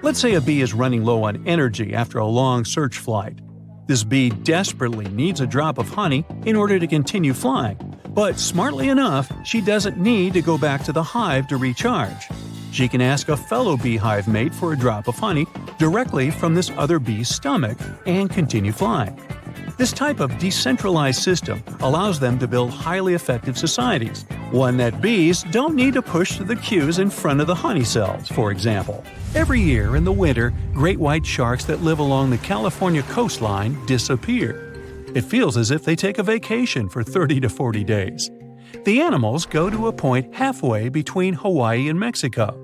Let's say a bee is running low on energy after a long search flight. This bee desperately needs a drop of honey in order to continue flying, but smartly enough, she doesn't need to go back to the hive to recharge. She can ask a fellow beehive mate for a drop of honey directly from this other bee's stomach and continue flying. This type of decentralized system allows them to build highly effective societies, one that bees don't need to push the queues in front of the honey cells, for example. Every year in the winter, great white sharks that live along the California coastline disappear. It feels as if they take a vacation for 30 to 40 days. The animals go to a point halfway between Hawaii and Mexico.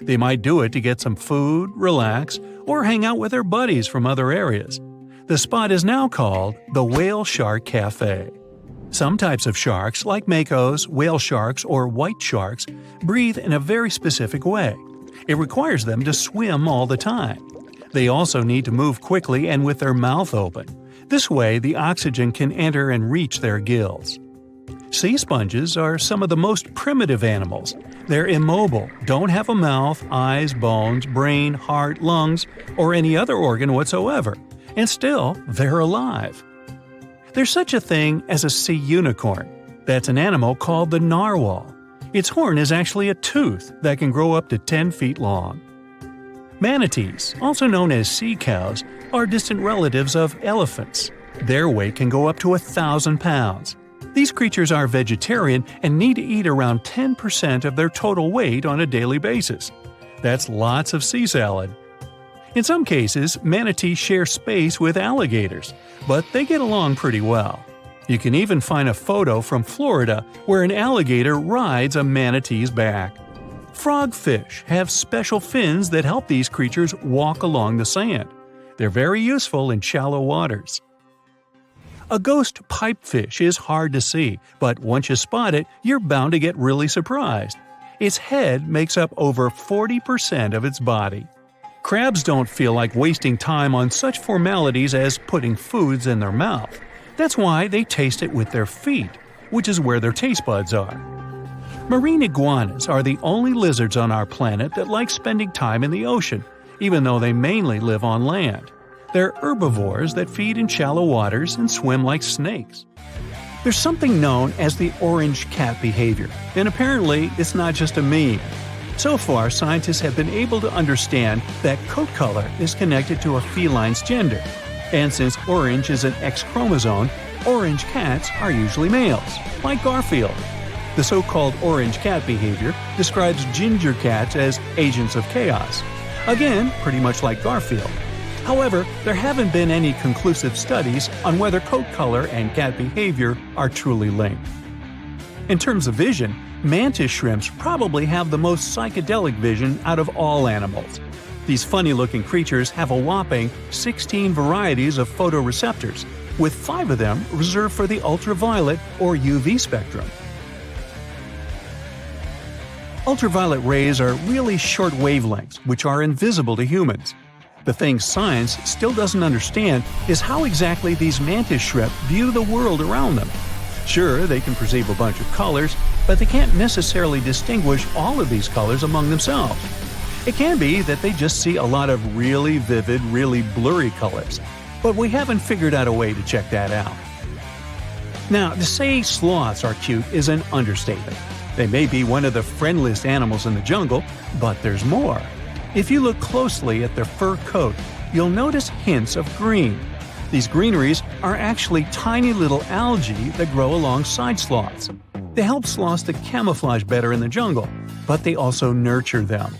They might do it to get some food, relax, or hang out with their buddies from other areas. The spot is now called the Whale Shark Cafe. Some types of sharks, like makos, whale sharks, or white sharks, breathe in a very specific way. It requires them to swim all the time. They also need to move quickly and with their mouth open. This way, the oxygen can enter and reach their gills. Sea sponges are some of the most primitive animals. They're immobile, don't have a mouth, eyes, bones, brain, heart, lungs, or any other organ whatsoever. And still, they're alive. There's such a thing as a sea unicorn. That's an animal called the narwhal. Its horn is actually a tooth that can grow up to 10 feet long. Manatees, also known as sea cows, are distant relatives of elephants. Their weight can go up to 1,000 pounds. These creatures are vegetarian and need to eat around 10% of their total weight on a daily basis. That's lots of sea salad. In some cases, manatees share space with alligators, but they get along pretty well. You can even find a photo from Florida where an alligator rides a manatee's back. Frogfish have special fins that help these creatures walk along the sand. They're very useful in shallow waters. A ghost pipefish is hard to see, but once you spot it, you're bound to get really surprised. Its head makes up over 40% of its body. Crabs don't feel like wasting time on such formalities as putting foods in their mouth. That's why they taste it with their feet, which is where their taste buds are. Marine iguanas are the only lizards on our planet that like spending time in the ocean, even though they mainly live on land. They're herbivores that feed in shallow waters and swim like snakes. There's something known as the orange cat behavior, and apparently it's not just a meme. So far, scientists have been able to understand that coat color is connected to a feline's gender. And since orange is an X chromosome, orange cats are usually males, like Garfield. The so-called orange cat behavior describes ginger cats as agents of chaos. Again, pretty much like Garfield. However, there haven't been any conclusive studies on whether coat color and cat behavior are truly linked. In terms of vision, mantis shrimps probably have the most psychedelic vision out of all animals. These funny-looking creatures have a whopping 16 varieties of photoreceptors, with 5 of them reserved for the ultraviolet or UV spectrum. Ultraviolet rays are really short wavelengths, which are invisible to humans. The thing science still doesn't understand is how exactly these mantis shrimp view the world around them. Sure, they can perceive a bunch of colors, but they can't necessarily distinguish all of these colors among themselves. It can be that they just see a lot of really vivid, really blurry colors, but we haven't figured out a way to check that out. Now, to say sloths are cute is an understatement. They may be one of the friendliest animals in the jungle, but there's more. If you look closely at their fur coat, you'll notice hints of green. These greeneries are actually tiny little algae that grow alongside sloths. They help sloths to camouflage better in the jungle, but they also nurture them.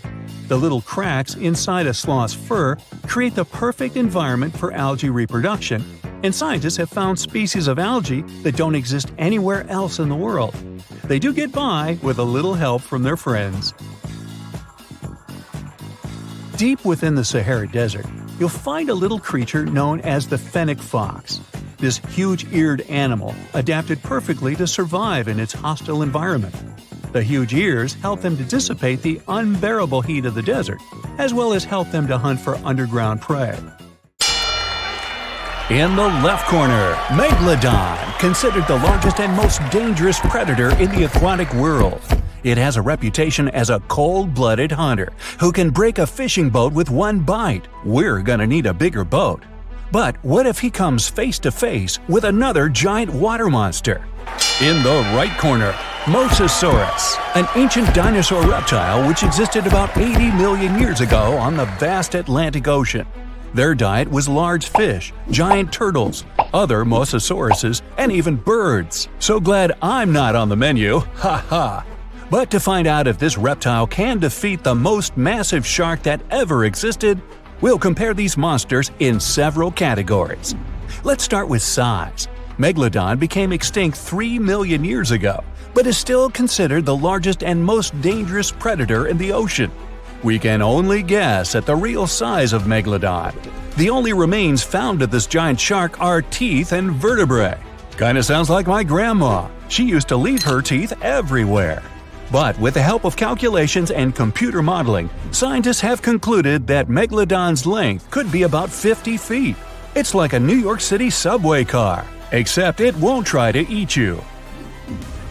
The little cracks inside a sloth's fur create the perfect environment for algae reproduction, and scientists have found species of algae that don't exist anywhere else in the world. They do get by with a little help from their friends. Deep within the Sahara Desert, you'll find a little creature known as the fennec fox. This huge-eared animal adapted perfectly to survive in its hostile environment. The huge ears help them to dissipate the unbearable heat of the desert, as well as help them to hunt for underground prey. In the left corner, Megalodon, considered the largest and most dangerous predator in the aquatic world. It has a reputation as a cold-blooded hunter who can break a fishing boat with one bite. We're gonna need a bigger boat. But what if he comes face-to-face with another giant water monster? In the right corner, Mosasaurus, an ancient dinosaur reptile which existed about 80 million years ago on the vast Atlantic Ocean. Their diet was large fish, giant turtles, other mosasauruses, and even birds. So glad I'm not on the menu, ha ha! But to find out if this reptile can defeat the most massive shark that ever existed, we'll compare these monsters in several categories. Let's start with size. Megalodon became extinct 3 million years ago, but is still considered the largest and most dangerous predator in the ocean. We can only guess at the real size of Megalodon. The only remains found of this giant shark are teeth and vertebrae. Kinda sounds like my grandma. She used to leave her teeth everywhere. But with the help of calculations and computer modeling, scientists have concluded that Megalodon's length could be about 50 feet. It's like a New York City subway car, except it won't try to eat you.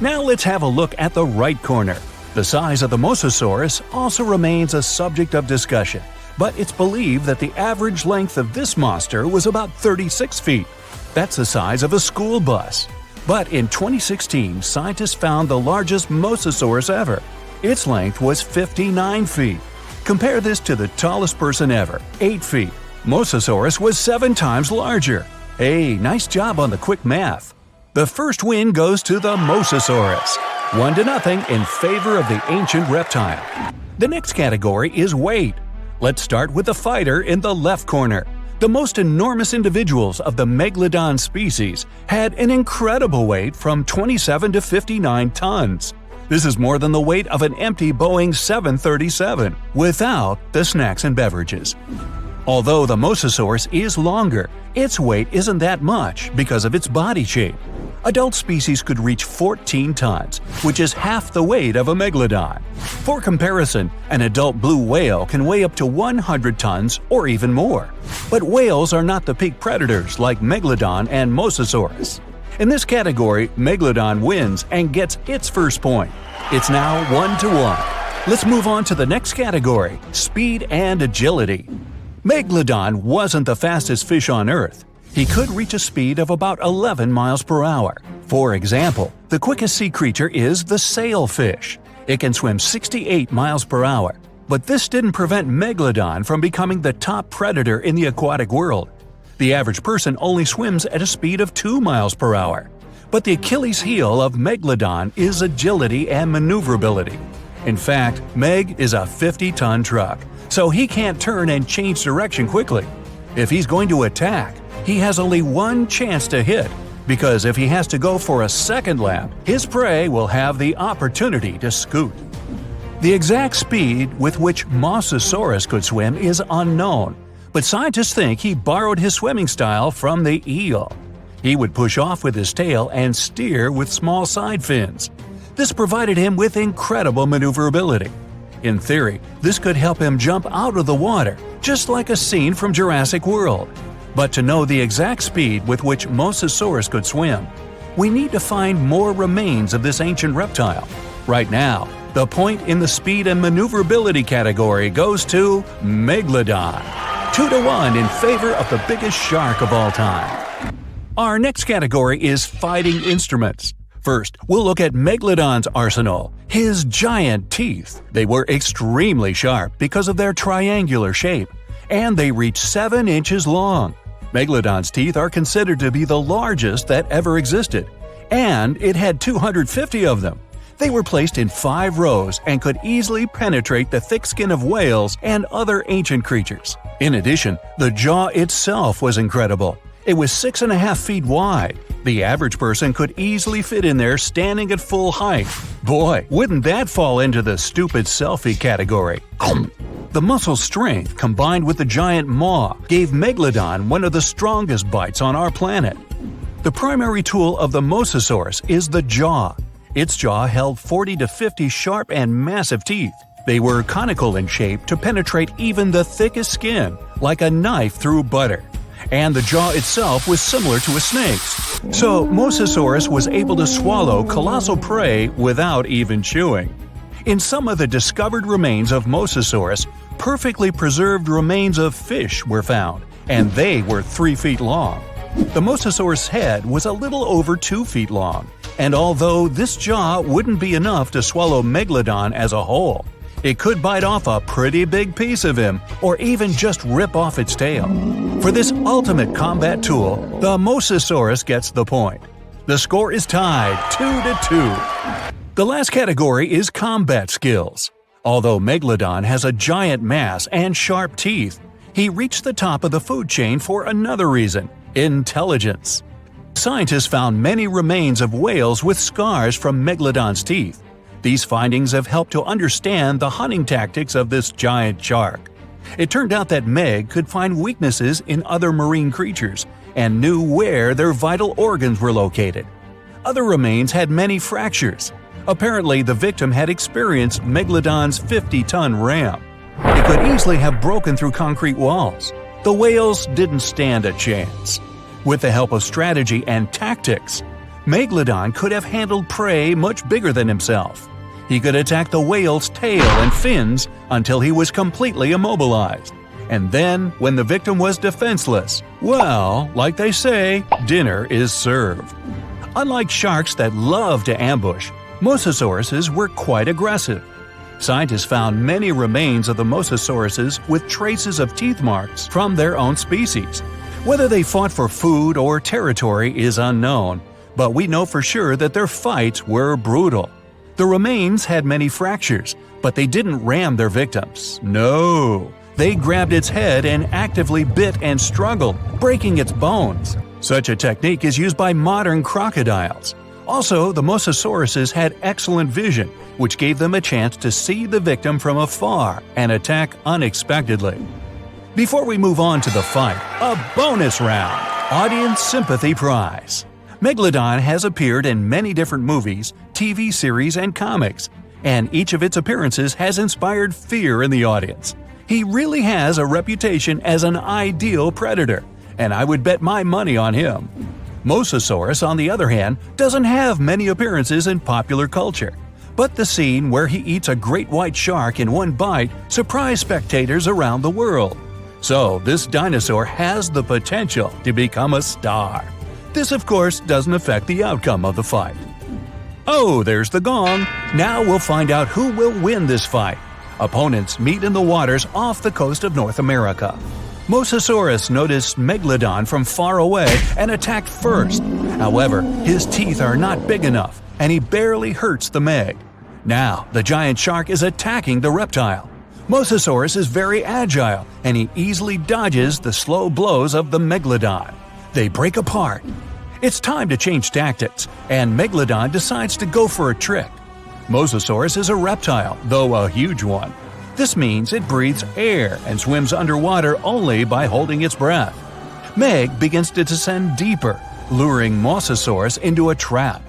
Now let's have a look at the right corner. The size of the Mosasaurus also remains a subject of discussion, but it's believed that the average length of this monster was about 36 feet. That's the size of a school bus. But in 2016, scientists found the largest Mosasaurus ever. Its length was 59 feet. Compare this to the tallest person ever, 8 feet. Mosasaurus was 7 times larger. Hey, nice job on the quick math. The first win goes to the Mosasaurus, 1-0 in favor of the ancient reptile. The next category is weight. Let's start with the fighter in the left corner. The most enormous individuals of the Megalodon species had an incredible weight from 27 to 59 tons. This is more than the weight of an empty Boeing 737, without the snacks and beverages. Although the Mosasaurus is longer, its weight isn't that much because of its body shape. Adult species could reach 14 tons, which is half the weight of a Megalodon. For comparison, an adult blue whale can weigh up to 100 tons or even more. But whales are not the peak predators like Megalodon and Mosasaurus. In this category, Megalodon wins and gets its first point. It's now 1-1. Let's move on to the next category, speed and agility. Megalodon wasn't the fastest fish on Earth. He could reach a speed of about 11 miles per hour. For example, the quickest sea creature is the sailfish. It can swim 68 miles per hour. But this didn't prevent Megalodon from becoming the top predator in the aquatic world. The average person only swims at a speed of 2 miles per hour. But the Achilles heel of Megalodon is agility and maneuverability. In fact, Meg is a 50-ton truck, so he can't turn and change direction quickly. If he's going to attack, he has only one chance to hit, because if he has to go for a second lap, his prey will have the opportunity to scoot. The exact speed with which Mosasaurus could swim is unknown, but scientists think he borrowed his swimming style from the eel. He would push off with his tail and steer with small side fins. This provided him with incredible maneuverability. In theory, this could help him jump out of the water, just like a scene from Jurassic World. But to know the exact speed with which Mosasaurus could swim, we need to find more remains of this ancient reptile. Right now, The point in the speed and maneuverability category goes to Megalodon. 2-1 in favor of the biggest shark of all time. Our next category is fighting instruments. First, we'll look at Megalodon's arsenal, his giant teeth. They were extremely sharp because of their triangular shape, and they reach 7 inches long. Megalodon's teeth are considered to be the largest that ever existed, and it had 250 of them. They were placed in 5 rows and could easily penetrate the thick skin of whales and other ancient creatures. In addition, the jaw itself was incredible. It was 6.5 feet wide. The average person could easily fit in there standing at full height. Boy, wouldn't that fall into the stupid selfie category. The muscle strength combined with the giant maw gave Megalodon one of the strongest bites on our planet. The primary tool of the Mosasaurus is the jaw. Its jaw held 40 to 50 sharp and massive teeth. They were conical in shape to penetrate even the thickest skin, like a knife through butter. And the jaw itself was similar to a snake's. So Mosasaurus was able to swallow colossal prey without even chewing. In some of the discovered remains of Mosasaurus, perfectly preserved remains of fish were found, and they were 3 feet long. The Mosasaurus head was a little over 2 feet long, and although this jaw wouldn't be enough to swallow Megalodon as a whole, it could bite off a pretty big piece of him, or even just rip off its tail. For this ultimate combat tool, the Mosasaurus gets the point. The score is tied 2-2. The last category is combat skills. Although Megalodon has a giant mass and sharp teeth, he reached the top of the food chain for another reason: intelligence. Scientists found many remains of whales with scars from Megalodon's teeth. These findings have helped to understand the hunting tactics of this giant shark. It turned out that Meg could find weaknesses in other marine creatures and knew where their vital organs were located. Other remains had many fractures. Apparently, the victim had experienced Megalodon's 50-ton ram. It could easily have broken through concrete walls. The whales didn't stand a chance. With the help of strategy and tactics, Megalodon could have handled prey much bigger than himself. He could attack the whale's tail and fins until he was completely immobilized. And then, when the victim was defenseless, well, like they say, dinner is served. Unlike sharks that love to ambush, Mosasauruses were quite aggressive. Scientists found many remains of the Mosasauruses with traces of teeth marks from their own species. Whether they fought for food or territory is unknown, but we know for sure that their fights were brutal. The remains had many fractures, but they didn't ram their victims. No, they grabbed its head and actively bit and struggled, breaking its bones. Such a technique is used by modern crocodiles. Also, the Mosasauruses had excellent vision, which gave them a chance to see the victim from afar and attack unexpectedly. Before we move on to the fight, a bonus round: Audience Sympathy Prize. Megalodon has appeared in many different movies, TV series, and comics, and each of its appearances has inspired fear in the audience. He really has a reputation as an ideal predator, and I would bet my money on him. Mosasaurus, on the other hand, doesn't have many appearances in popular culture, but the scene where he eats a great white shark in one bite surprised spectators around the world. So this dinosaur has the potential to become a star. This, of course, doesn't affect the outcome of the fight. Oh, there's the gong. Now we'll find out who will win this fight. Opponents meet in the waters off the coast of North America. Mosasaurus noticed Megalodon from far away and attacked first. However, his teeth are not big enough, and he barely hurts the Meg. Now, the giant shark is attacking the reptile. Mosasaurus is very agile, and he easily dodges the slow blows of the Megalodon. They break apart. It's time to change tactics, and Megalodon decides to go for a trick. Mosasaurus is a reptile, though a huge one. This means it breathes air and swims underwater only by holding its breath. Meg begins to descend deeper, luring Mosasaurus into a trap.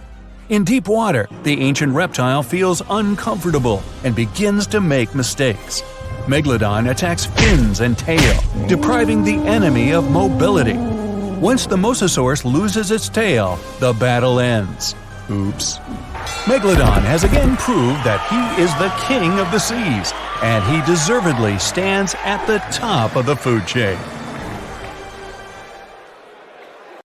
In deep water, the ancient reptile feels uncomfortable and begins to make mistakes. Megalodon attacks fins and tail, depriving the enemy of mobility. Once the Mosasaurus loses its tail, the battle ends. Oops. Megalodon has again proved that he is the king of the seas, and he deservedly stands at the top of the food chain.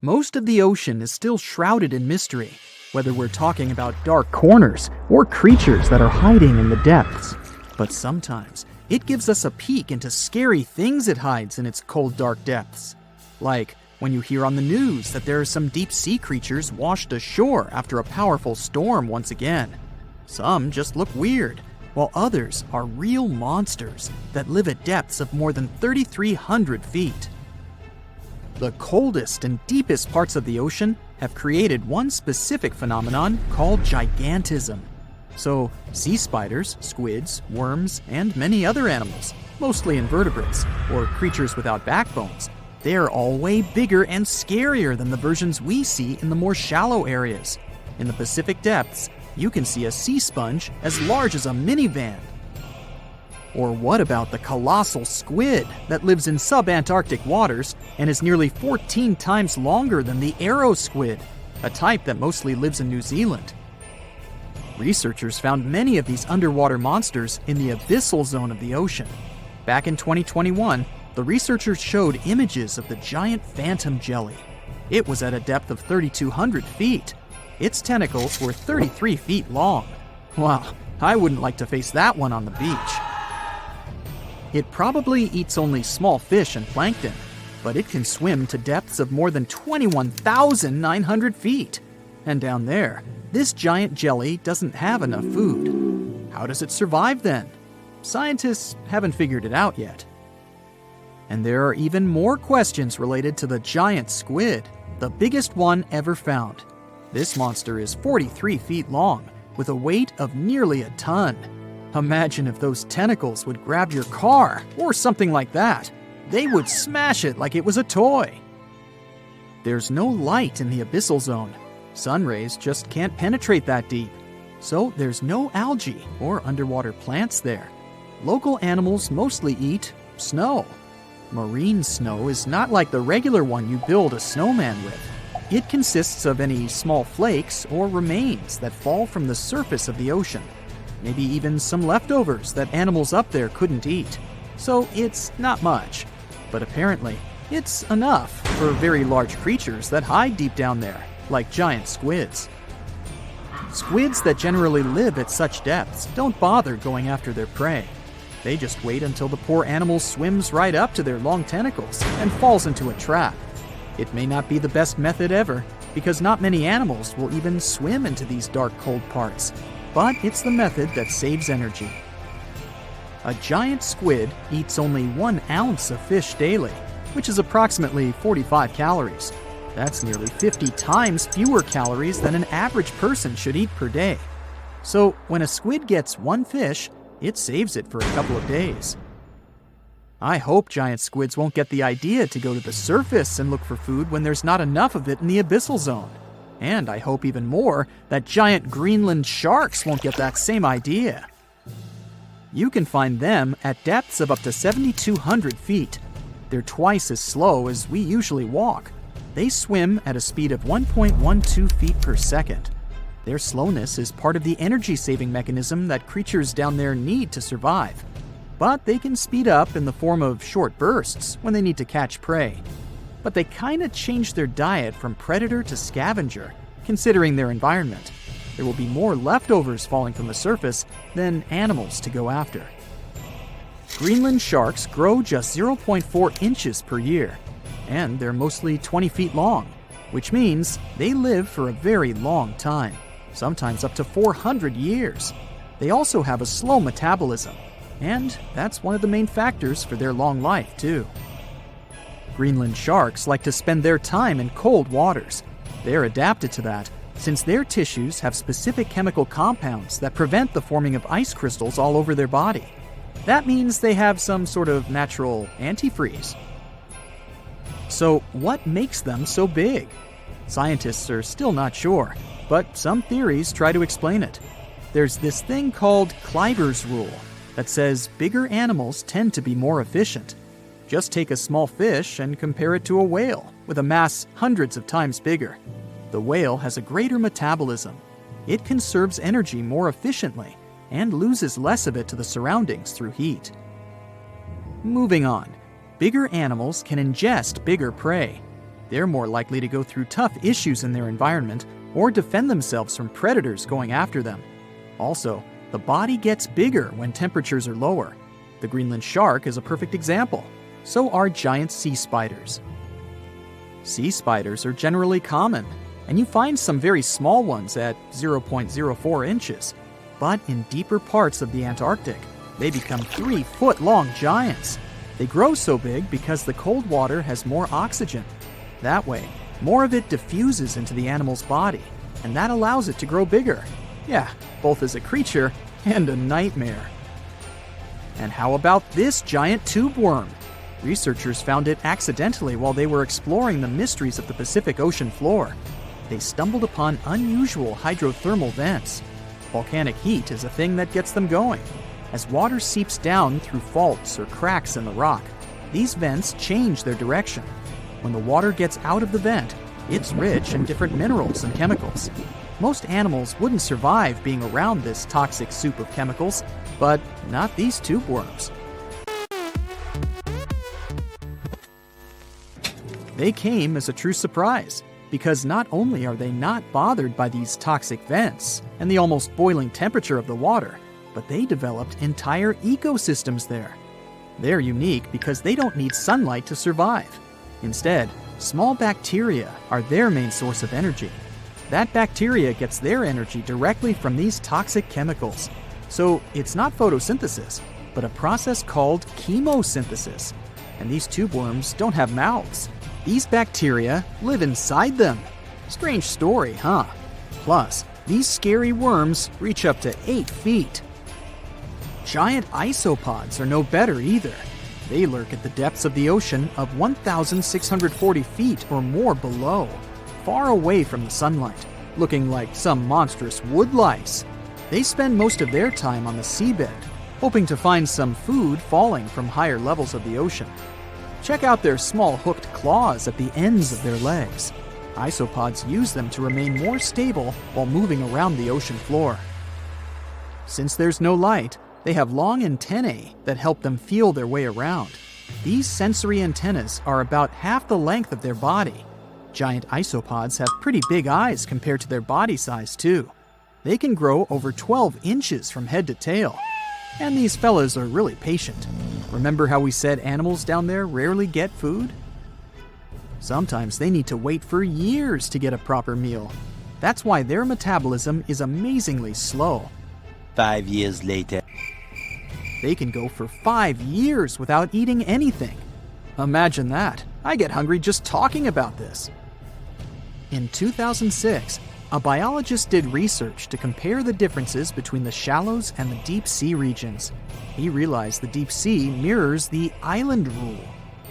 Most of the ocean is still shrouded in mystery, whether we're talking about dark corners or creatures that are hiding in the depths. But sometimes it gives us a peek into scary things it hides in its cold, dark depths. Like when you hear on the news that there are some deep-sea creatures washed ashore after a powerful storm once again. Some just look weird, while others are real monsters that live at depths of more than 3,300 feet. The coldest and deepest parts of the ocean have created one specific phenomenon called gigantism. So, sea spiders, squids, worms, and many other animals, mostly invertebrates, or creatures without backbones, they're all way bigger and scarier than the versions we see in the more shallow areas. In the Pacific depths, you can see a sea sponge as large as a minivan. Or what about the colossal squid that lives in subantarctic waters and is nearly 14 times longer than the arrow squid, a type that mostly lives in New Zealand? Researchers found many of these underwater monsters in the abyssal zone of the ocean. Back in 2021, the researchers showed images of the giant phantom jelly. It was at a depth of 3,200 feet. Its tentacles were 33 feet long. Wow, I wouldn't like to face that one on the beach. It probably eats only small fish and plankton, but it can swim to depths of more than 21,900 feet. And down there, this giant jelly doesn't have enough food. How does it survive then? Scientists haven't figured it out yet. And there are even more questions related to the giant squid, the biggest one ever found. This monster is 43 feet long, with a weight of nearly a ton. Imagine if those tentacles would grab your car, or something like that. They would smash it like it was a toy. There's no light in the abyssal zone. Sun rays just can't penetrate that deep. So there's no algae or underwater plants there. Local animals mostly eat snow. Marine snow is not like the regular one you build a snowman with. It consists of any small flakes or remains that fall from the surface of the ocean. Maybe even some leftovers that animals up there couldn't eat. So it's not much. But apparently, it's enough for very large creatures that hide deep down there, like giant squids. Squids that generally live at such depths don't bother going after their prey. They just wait until the poor animal swims right up to their long tentacles and falls into a trap. It may not be the best method ever, because not many animals will even swim into these dark, cold parts. But it's the method that saves energy. A giant squid eats only 1 ounce of fish daily, which is approximately 45 calories. That's nearly 50 times fewer calories than an average person should eat per day. So when a squid gets 1 fish, it saves it for a couple of days. I hope giant squids won't get the idea to go to the surface and look for food when there's not enough of it in the abyssal zone. And I hope even more that giant Greenland sharks won't get that same idea. You can find them at depths of up to 7,200 feet. They're twice as slow as we usually walk. They swim at a speed of 1.12 feet per second. Their slowness is part of the energy-saving mechanism that creatures down there need to survive. But they can speed up in the form of short bursts when they need to catch prey. But they kinda change their diet from predator to scavenger, considering their environment. There will be more leftovers falling from the surface than animals to go after. Greenland sharks grow just 0.4 inches per year, and they're mostly 20 feet long, which means they live for a very long time, sometimes up to 400 years. They also have a slow metabolism, and that's one of the main factors for their long life, too. Greenland sharks like to spend their time in cold waters. They're adapted to that, since their tissues have specific chemical compounds that prevent the forming of ice crystals all over their body. That means they have some sort of natural antifreeze. So what makes them so big? Scientists are still not sure, but some theories try to explain it. There's this thing called Kleiber's rule that says bigger animals tend to be more efficient. Just take a small fish and compare it to a whale with a mass hundreds of times bigger. The whale has a greater metabolism. it conserves energy more efficiently and loses less of it to the surroundings through heat. Moving on, bigger animals can ingest bigger prey. They're more likely to go through tough issues in their environment or defend themselves from predators going after them. Also, the body gets bigger when temperatures are lower. The Greenland shark is a perfect example. So are giant sea spiders. Sea spiders are generally common, and you find some very small ones at 0.04 inches. But in deeper parts of the Antarctic, they become 3-foot-long giants. They grow so big because the cold water has more oxygen. That way, more of it diffuses into the animal's body, and that allows it to grow bigger. Yeah, both as a creature and a nightmare. And how about this giant tube worm? Researchers found it accidentally while they were exploring the mysteries of the Pacific Ocean floor. They stumbled upon unusual hydrothermal vents. Volcanic heat is a thing that gets them going. As water seeps down through faults or cracks in the rock, these vents change their direction. When the water gets out of the vent, it's rich in different minerals and chemicals. Most animals wouldn't survive being around this toxic soup of chemicals, but not these tube worms. They came as a true surprise, because not only are they not bothered by these toxic vents and the almost boiling temperature of the water, but they developed entire ecosystems there. They're unique because they don't need sunlight to survive. Instead, small bacteria are their main source of energy. That bacteria gets their energy directly from these toxic chemicals. So it's not photosynthesis, but a process called chemosynthesis. And these tube worms don't have mouths. These bacteria live inside them. Strange story, huh? Plus, these scary worms reach up to 8 feet. Giant isopods are no better either. They lurk at the depths of the ocean of 1,640 feet or more below, far away from the sunlight, looking like some monstrous wood lice. They spend most of their time on the seabed, hoping to find some food falling from higher levels of the ocean. Check out their small hooked claws at the ends of their legs. Isopods use them to remain more stable while moving around the ocean floor. Since there's no light, they have long antennae that help them feel their way around. These sensory antennas are about half the length of their body. Giant isopods have pretty big eyes compared to their body size, too. They can grow over 12 inches from head to tail. And these fellas are really patient. Remember how we said animals down there rarely get food? Sometimes they need to wait for years to get a proper meal. That's why their metabolism is amazingly slow. 5 years later. They can go for 5 years without eating anything. Imagine that. I get hungry just talking about this. In 2006, a biologist did research to compare the differences between the shallows and the deep sea regions. He realized the deep sea mirrors the island rule.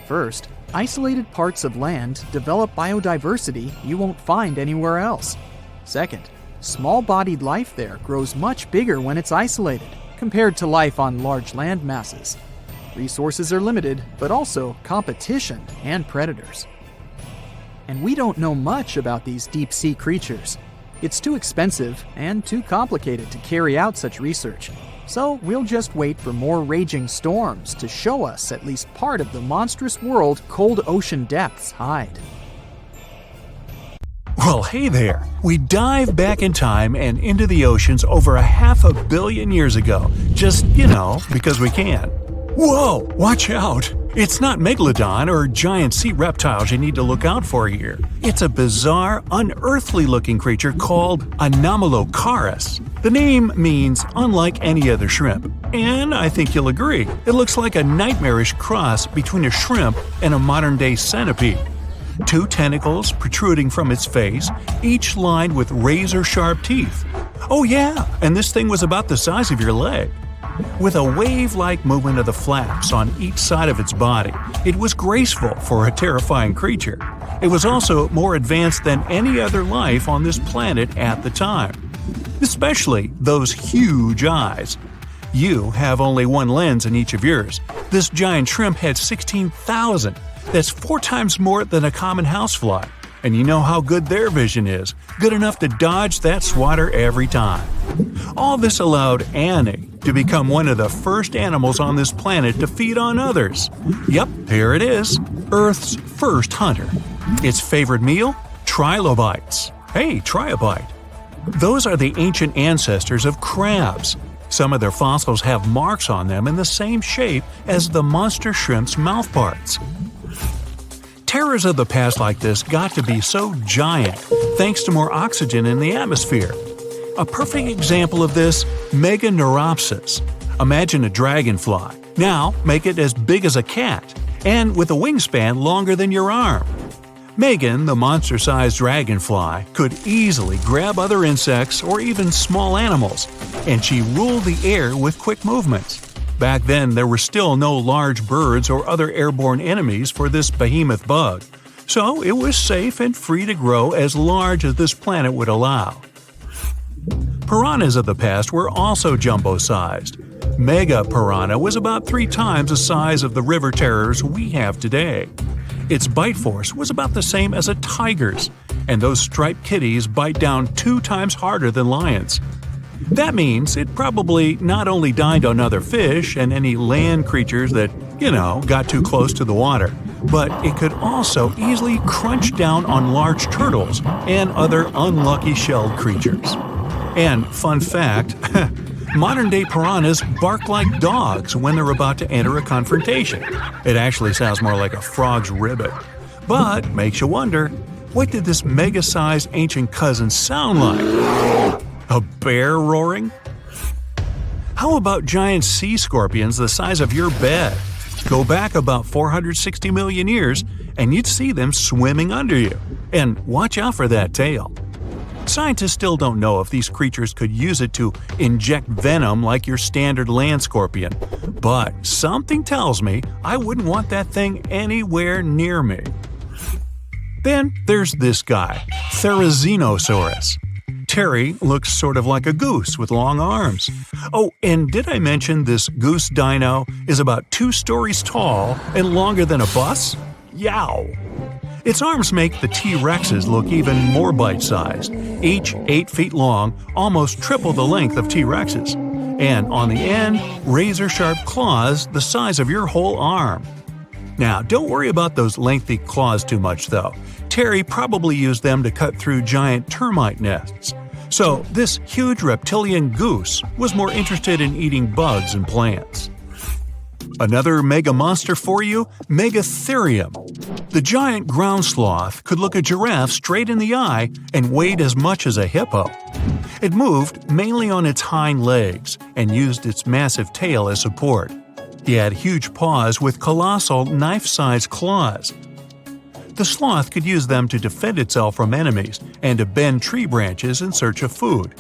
First, isolated parts of land develop biodiversity you won't find anywhere else. Second, small-bodied life there grows much bigger when it's isolated, compared to life on large land masses. Resources are limited, but also competition and predators. And we don't know much about these deep-sea creatures. It's too expensive and too complicated to carry out such research. So we'll just wait for more raging storms to show us at least part of the monstrous world cold ocean depths hide. Well, hey there. We dive back in time and into the oceans over 500 million years ago. Just, because we can. Whoa, watch out. It's not Megalodon or giant sea reptiles you need to look out for here. It's a bizarre, unearthly-looking creature called Anomalocaris. The name means unlike any other shrimp. And I think you'll agree, it looks like a nightmarish cross between a shrimp and a modern-day centipede. 2 tentacles protruding from its face, each lined with razor-sharp teeth. Oh yeah, and this thing was about the size of your leg. With a wave-like movement of the flaps on each side of its body, it was graceful for a terrifying creature. It was also more advanced than any other life on this planet at the time. Especially those huge eyes. You have only one lens in each of yours. This giant shrimp had 16,000. That's 4 times more than a common housefly. And you know how good their vision is, good enough to dodge that swatter every time. All this allowed Annie to become one of the first animals on this planet to feed on others. Yep, here it is, Earth's first hunter. Its favorite meal? Trilobites. Hey, try a bite. Those are the ancient ancestors of crabs. Some of their fossils have marks on them in the same shape as the monster shrimp's mouthparts. Terrors of the past like this got to be so giant thanks to more oxygen in the atmosphere. A perfect example of this, Meganeuropsis. Imagine a dragonfly. Now make it as big as a cat, and with a wingspan longer than your arm. Megan, the monster-sized dragonfly, could easily grab other insects or even small animals, and she ruled the air with quick movements. Back then, there were still no large birds or other airborne enemies for this behemoth bug, so it was safe and free to grow as large as this planet would allow. Piranhas of the past were also jumbo-sized. Mega piranha was about 3 times the size of the river terrors we have today. Its bite force was about the same as a tiger's, and those striped kitties bite down 2 times harder than lions. That means it probably not only dined on other fish and any land creatures that, got too close to the water, but it could also easily crunch down on large turtles and other unlucky shelled creatures. And fun fact, modern-day piranhas bark like dogs when they're about to enter a confrontation. It actually sounds more like a frog's ribbit. But makes you wonder, what did this mega-sized ancient cousin sound like? A bear roaring? How about giant sea scorpions the size of your bed? Go back about 460 million years and you'd see them swimming under you. And watch out for that tail. Scientists still don't know if these creatures could use it to inject venom like your standard land scorpion, but something tells me I wouldn't want that thing anywhere near me. Then there's this guy, Therizinosaurus. Terry looks sort of like a goose with long arms. Oh, and did I mention this goose dino is about 2 stories tall and longer than a bus? Yow! Its arms make the T-Rexes look even more bite-sized, each 8 feet long, almost triple the length of T-Rexes. And on the end, razor-sharp claws the size of your whole arm. Now, don't worry about those lengthy claws too much, though. Terry probably used them to cut through giant termite nests. So, this huge reptilian goose was more interested in eating bugs and plants. Another mega monster for you, Megatherium. The giant ground sloth could look a giraffe straight in the eye and weighed as much as a hippo. It moved mainly on its hind legs and used its massive tail as support. He had huge paws with colossal knife-sized claws. The sloth could use them to defend itself from enemies and to bend tree branches in search of food.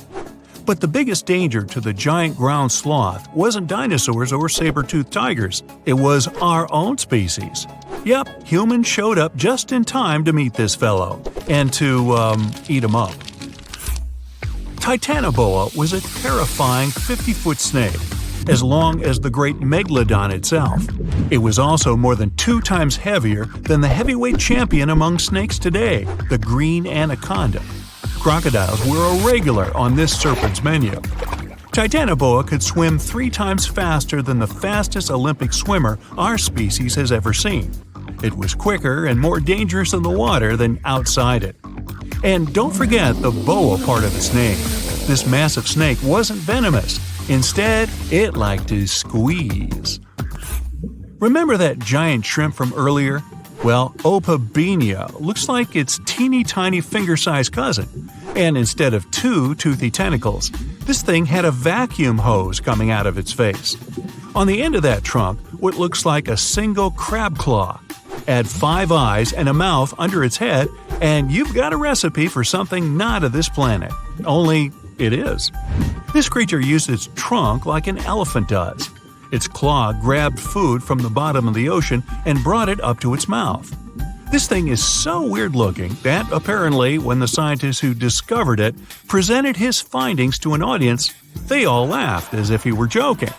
But the biggest danger to the giant ground sloth wasn't dinosaurs or saber-toothed tigers, it was our own species. Yep, humans showed up just in time to meet this fellow, and to, eat him up. Titanoboa was a terrifying 50-foot snake, as long as the great Megalodon itself. It was also more than 2 times heavier than the heavyweight champion among snakes today, the green anaconda. Crocodiles were a regular on this serpent's menu. Titanoboa could swim 3 times faster than the fastest Olympic swimmer our species has ever seen. It was quicker and more dangerous in the water than outside it. And don't forget the boa part of its name. This massive snake wasn't venomous. Instead, it liked to squeeze. Remember that giant shrimp from earlier? Well, Opabenia looks like its teeny-tiny finger-sized cousin. And instead of 2 toothy tentacles, this thing had a vacuum hose coming out of its face. On the end of that trunk, what looks like a single crab claw. Add 5 eyes and a mouth under its head, and you've got a recipe for something not of this planet. Only it is. This creature used its trunk like an elephant does. Its claw grabbed food from the bottom of the ocean and brought it up to its mouth. This thing is so weird-looking that, apparently, when the scientists who discovered it presented his findings to an audience, they all laughed as if he were joking.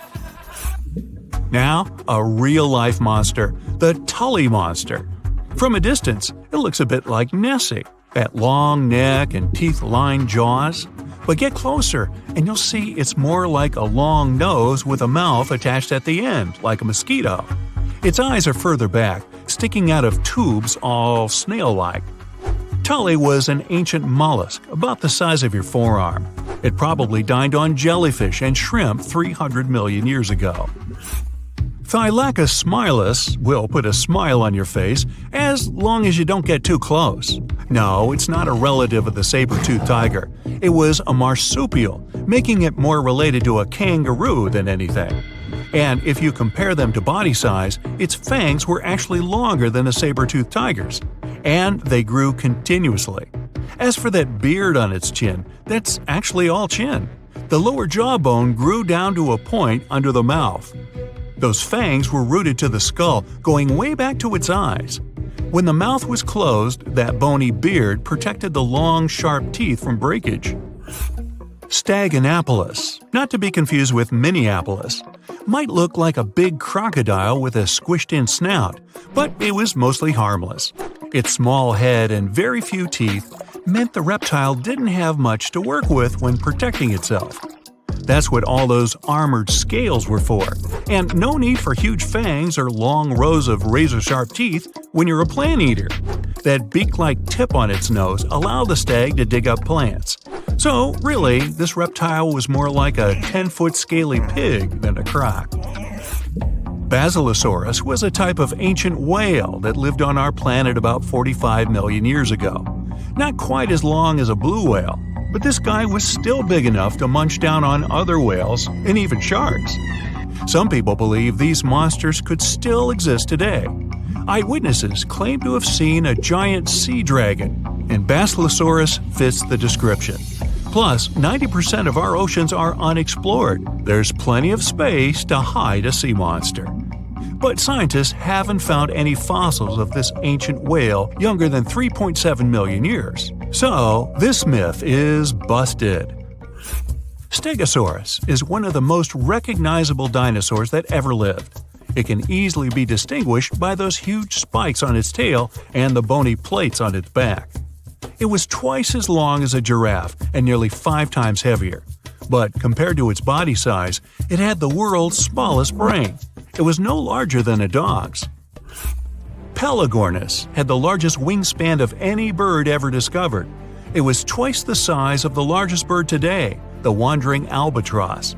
Now, a real-life monster, the Tully monster. From a distance, it looks a bit like Nessie, that long neck and teeth-lined jaws. But get closer, and you'll see it's more like a long nose with a mouth attached at the end, like a mosquito. Its eyes are further back, sticking out of tubes all snail-like. Tully was an ancient mollusk, about the size of your forearm. It probably dined on jellyfish and shrimp 300 million years ago. Thylacus smilus will put a smile on your face as long as you don't get too close. No, it's not a relative of the saber-toothed tiger. It was a marsupial, making it more related to a kangaroo than anything. And if you compare them to body size, its fangs were actually longer than a saber-toothed tiger's. And they grew continuously. As for that beard on its chin, that's actually all chin. The lower jawbone grew down to a point under the mouth. Those fangs were rooted to the skull, going way back to its eyes. When the mouth was closed, that bony beard protected the long, sharp teeth from breakage. Staganapolis, not to be confused with Minneapolis, might look like a big crocodile with a squished-in snout, but it was mostly harmless. Its small head and very few teeth meant the reptile didn't have much to work with when protecting itself. That's what all those armored scales were for, and no need for huge fangs or long rows of razor-sharp teeth when you're a plant eater. That beak-like tip on its nose allowed the stag to dig up plants. So, really, this reptile was more like a 10-foot scaly pig than a croc. Basilosaurus was a type of ancient whale that lived on our planet about 45 million years ago. Not quite as long as a blue whale, but this guy was still big enough to munch down on other whales and even sharks. Some people believe these monsters could still exist today. Eyewitnesses claim to have seen a giant sea dragon, and Basilosaurus fits the description. Plus, 90% of our oceans are unexplored. There's plenty of space to hide a sea monster. But scientists haven't found any fossils of this ancient whale younger than 3.7 million years. So, this myth is busted. Stegosaurus is one of the most recognizable dinosaurs that ever lived. It can easily be distinguished by those huge spikes on its tail and the bony plates on its back. It was twice as long as a giraffe and nearly 5 times heavier. But compared to its body size, it had the world's smallest brain. It was no larger than a dog's. Pelagornis had the largest wingspan of any bird ever discovered. It was twice the size of the largest bird today, the wandering albatross.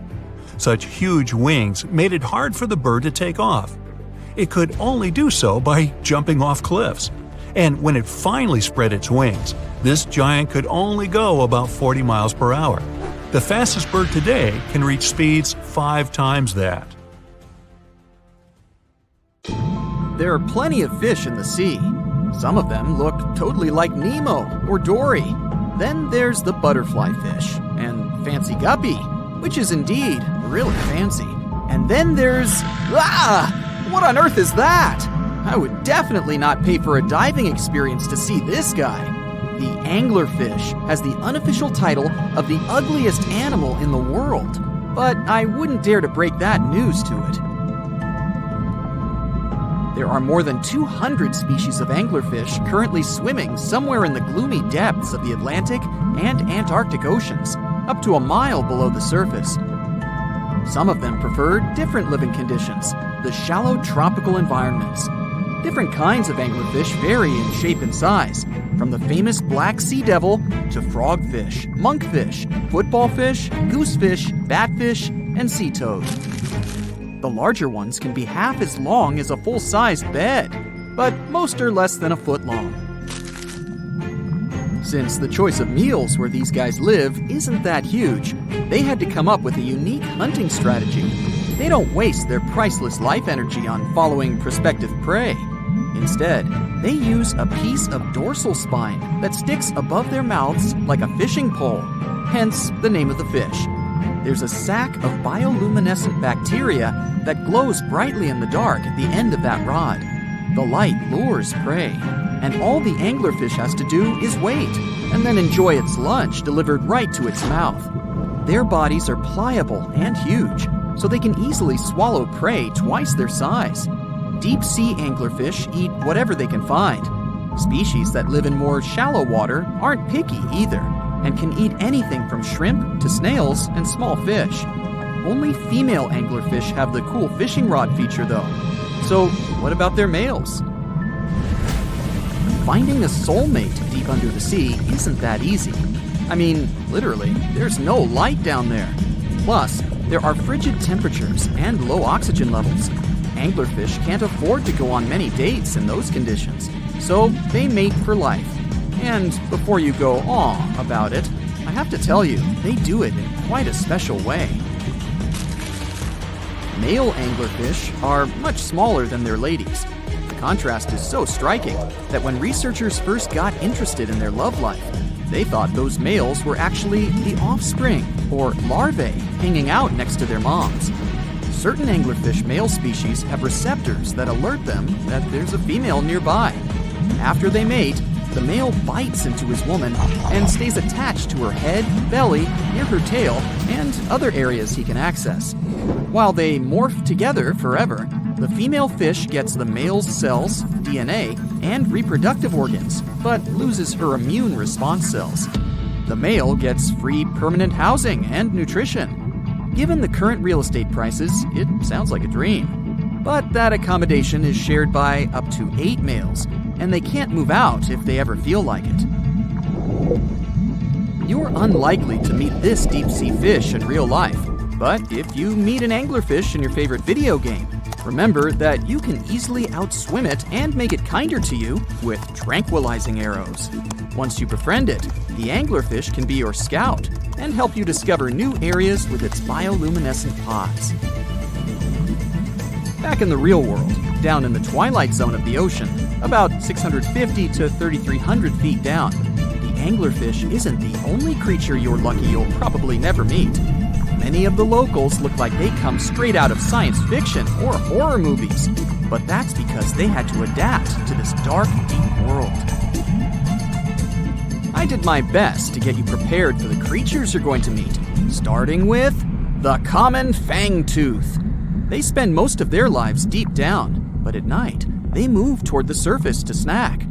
Such huge wings made it hard for the bird to take off. It could only do so by jumping off cliffs. And when it finally spread its wings, this giant could only go about 40 miles per hour. The fastest bird today can reach speeds 5 times that. There are plenty of fish in the sea. Some of them look totally like Nemo or Dory. Then there's the butterfly fish and fancy guppy, which is indeed really fancy. And then there's... What on earth is that? I would definitely not pay for a diving experience to see this guy. The anglerfish has the unofficial title of the ugliest animal in the world, but I wouldn't dare to break that news to it. There are more than 200 species of anglerfish currently swimming somewhere in the gloomy depths of the Atlantic and Antarctic Oceans, up to a mile below the surface. Some of them prefer different living conditions, the shallow tropical environments. Different kinds of anglerfish vary in shape and size, from the famous black sea devil to frogfish, monkfish, footballfish, goosefish, batfish, and sea toad. The larger ones can be half as long as a full-sized bed, but most are less than a foot long. Since the choice of meals where these guys live isn't that huge, they had to come up with a unique hunting strategy. They don't waste their priceless life energy on following prospective prey. Instead, they use a piece of dorsal spine that sticks above their mouths like a fishing pole, hence the name of the fish. There's a sac of bioluminescent bacteria that glows brightly in the dark at the end of that rod. The light lures prey, and all the anglerfish has to do is wait, and then enjoy its lunch delivered right to its mouth. Their bodies are pliable and huge, so they can easily swallow prey twice their size. Deep-sea anglerfish eat whatever they can find. Species that live in more shallow water aren't picky either, and can eat anything from shrimp to snails and small fish. Only female anglerfish have the cool fishing rod feature though. So what about their males? Finding a soulmate deep under the sea isn't that easy. I mean, literally, there's no light down there. Plus, there are frigid temperatures and low oxygen levels. Anglerfish can't afford to go on many dates in those conditions, so they mate for life. And before you go aw about it, I have to tell you, they do it in quite a special way. Male anglerfish are much smaller than their ladies. The contrast is so striking that when researchers first got interested in their love life, they thought those males were actually the offspring, or larvae, hanging out next to their moms. Certain anglerfish male species have receptors that alert them that there's a female nearby. After they mate, the male bites into his woman and stays attached to her head, belly, near her tail, and other areas he can access. While they morph together forever, the female fish gets the male's cells, DNA, and reproductive organs, but loses her immune response cells. The male gets free permanent housing and nutrition. Given the current real estate prices, it sounds like a dream. But that accommodation is shared by up to 8 males, and they can't move out if they ever feel like it. You're unlikely to meet this deep-sea fish in real life, but if you meet an anglerfish in your favorite video game, remember that you can easily outswim it and make it kinder to you with tranquilizing arrows. Once you befriend it, the anglerfish can be your scout and help you discover new areas with its bioluminescent pods. Back in the real world, down in the twilight zone of the ocean, about 650 to 3,300 feet down, the anglerfish isn't the only creature you're lucky you'll probably never meet. Many of the locals look like they come straight out of science fiction or horror movies, but that's because they had to adapt to this dark, deep world. I did my best to get you prepared for the creatures you're going to meet, starting with the common fangtooth. They spend most of their lives deep down, but at night, they move toward the surface to snack.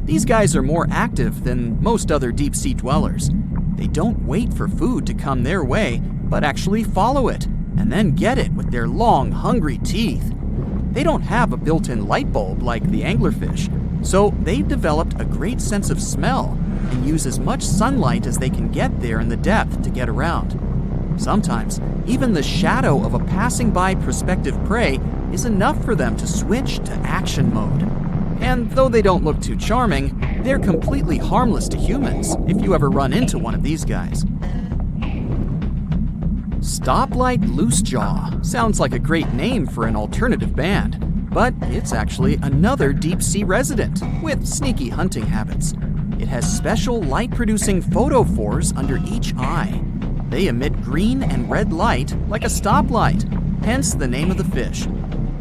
These guys are more active than most other deep-sea dwellers. They don't wait for food to come their way, but actually follow it, and then get it with their long, hungry teeth. They don't have a built-in light bulb like the anglerfish, so they've developed a great sense of smell and use as much sunlight as they can get there in the depth to get around. Sometimes, even the shadow of a passing by prospective prey is enough for them to switch to action mode. And though they don't look too charming, they're completely harmless to humans if you ever run into one of these guys. Stoplight Loosejaw sounds like a great name for an alternative band, but it's actually another deep-sea resident with sneaky hunting habits. It has special light-producing photophores under each eye. They emit green and red light like a stoplight, hence the name of the fish.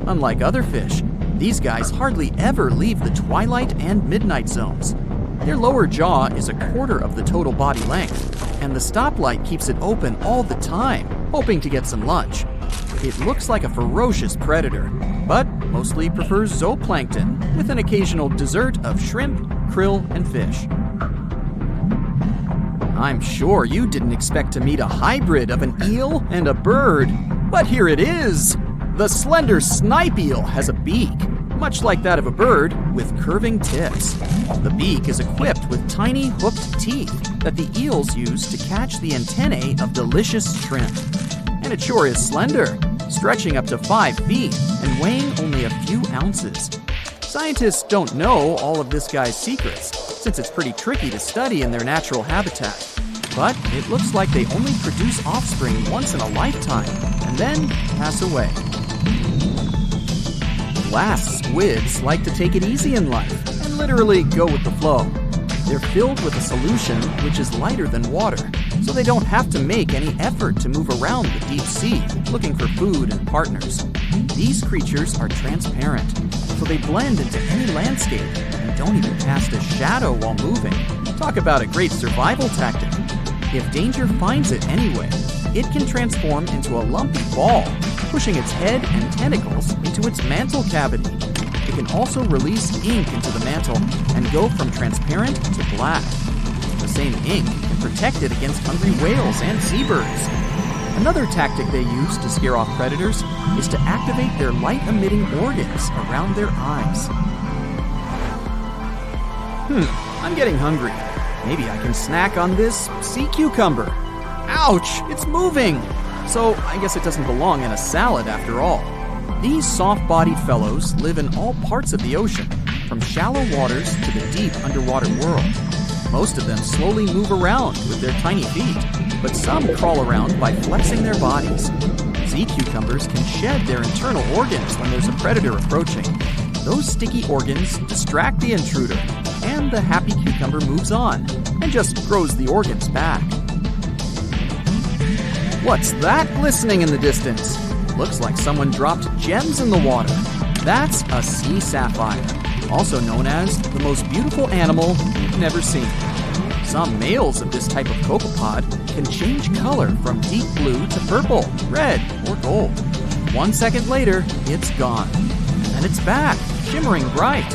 Unlike other fish, these guys hardly ever leave the twilight and midnight zones. Their lower jaw is a quarter of the total body length, and the stoplight keeps it open all the time, hoping to get some lunch. It looks like a ferocious predator, but mostly prefers zooplankton, with an occasional dessert of shrimp, krill, and fish. I'm sure you didn't expect to meet a hybrid of an eel and a bird, but here it is! The slender snipe eel has a beak, much like that of a bird, with curving tips. The beak is equipped with tiny hooked teeth that the eels use to catch the antennae of delicious shrimp. And it sure is slender, stretching up to 5 feet and weighing only a few ounces. Scientists don't know all of this guy's secrets, since it's pretty tricky to study in their natural habitat. But it looks like they only produce offspring once in a lifetime, and then pass away. Glass squids like to take it easy in life and literally go with the flow. They're filled with a solution which is lighter than water, so they don't have to make any effort to move around the deep sea looking for food and partners. These creatures are transparent, so they blend into any landscape and don't even cast a shadow while moving. Talk about a great survival tactic. If danger finds it anyway, it can transform into a lumpy ball, pushing its head and tentacles into its mantle cavity. it can also release ink into the mantle and go from transparent to black. The same ink can protect it against hungry whales and seabirds. Another tactic they use to scare off predators is to activate their light-emitting organs around their eyes. I'm getting hungry. Maybe I can snack on this sea cucumber. Ouch, it's moving! So I guess it doesn't belong in a salad after all. These soft-bodied fellows live in all parts of the ocean, from shallow waters to the deep underwater world. Most of them slowly move around with their tiny feet, but some crawl around by flexing their bodies. Sea cucumbers can shed their internal organs when there's a predator approaching. Those sticky organs distract the intruder, and the happy cucumber moves on and just grows the organs back. What's that glistening in the distance? Looks like someone dropped gems in the water. That's a sea sapphire, also known as the most beautiful animal you've never seen. Some males of this type of copepod can change color from deep blue to purple, red, or gold. 1 second later, it's gone. And it's back, shimmering bright.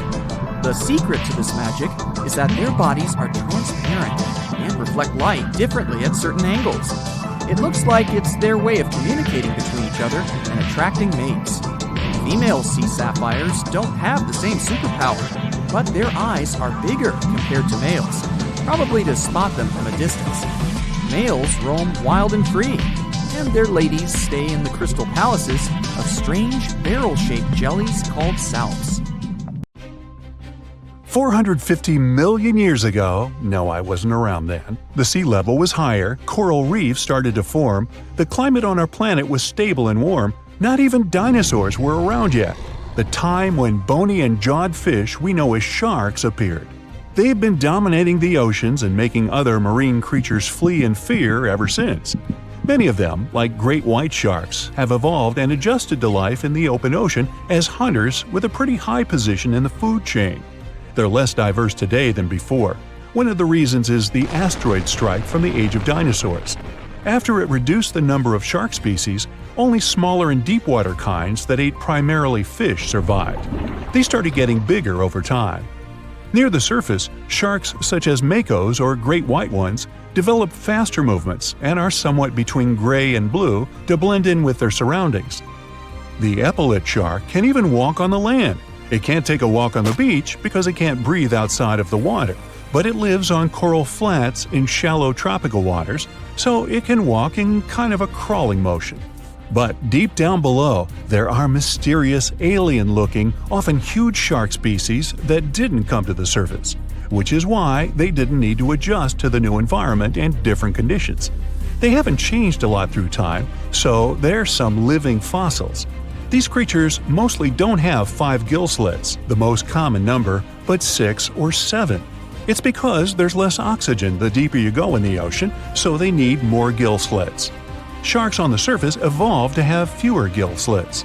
The secret to this magic is that their bodies are transparent and reflect light differently at certain angles. It looks like it's their way of communicating between each other and attracting mates. Female sea sapphires don't have the same superpower, but their eyes are bigger compared to males, probably to spot them from a distance. Males roam wild and free, and their ladies stay in the crystal palaces of strange barrel-shaped jellies called salps. 450 million years ago, no, I wasn't around then, the sea level was higher, coral reefs started to form, the climate on our planet was stable and warm, not even dinosaurs were around yet. The time when bony and jawed fish we know as sharks appeared. They've been dominating the oceans and making other marine creatures flee in fear ever since. Many of them, like great white sharks, have evolved and adjusted to life in the open ocean as hunters with a pretty high position in the food chain. They're less diverse today than before. One of the reasons is the asteroid strike from the age of dinosaurs. After it reduced the number of shark species, only smaller and deep-water kinds that ate primarily fish survived. They started getting bigger over time. Near the surface, sharks such as makos or great white ones develop faster movements and are somewhat between gray and blue to blend in with their surroundings. The epaulet shark can even walk on the land. It can't take a walk on the beach because it can't breathe outside of the water, but it lives on coral flats in shallow tropical waters, so it can walk in kind of a crawling motion. But deep down below, there are mysterious, alien-looking, often huge shark species that didn't come to the surface, which is why they didn't need to adjust to the new environment and different conditions. They haven't changed a lot through time, so they're some living fossils. These creatures mostly don't have 5 gill slits, the most common number, but 6 or 7. It's because there's less oxygen the deeper you go in the ocean, so they need more gill slits. Sharks on the surface evolved to have fewer gill slits.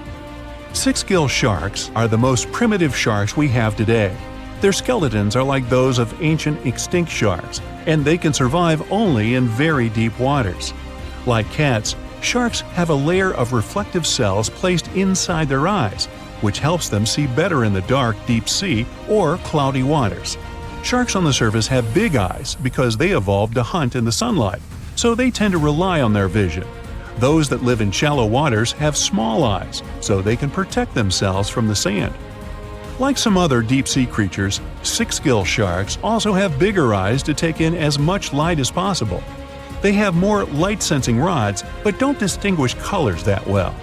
6-gill sharks are the most primitive sharks we have today. Their skeletons are like those of ancient extinct sharks, and they can survive only in very deep waters. Like cats, sharks have a layer of reflective cells placed inside their eyes, which helps them see better in the dark, deep sea or cloudy waters. Sharks on the surface have big eyes because they evolved to hunt in the sunlight, so they tend to rely on their vision. Those that live in shallow waters have small eyes, so they can protect themselves from the sand. Like some other deep-sea creatures, 6-gill sharks also have bigger eyes to take in as much light as possible. They have more light-sensing rods, but don't distinguish colors that well.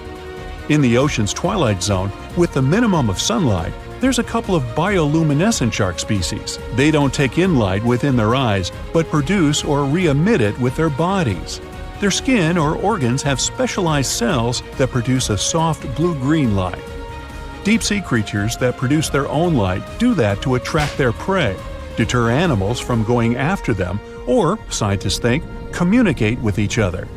In the ocean's twilight zone, with the minimum of sunlight, there's a couple of bioluminescent shark species. They don't take in light within their eyes, but produce or re-emit it with their bodies. Their skin or organs have specialized cells that produce a soft blue-green light. Deep-sea creatures that produce their own light do that to attract their prey, deter animals from going after them, or, scientists think, communicate with each other.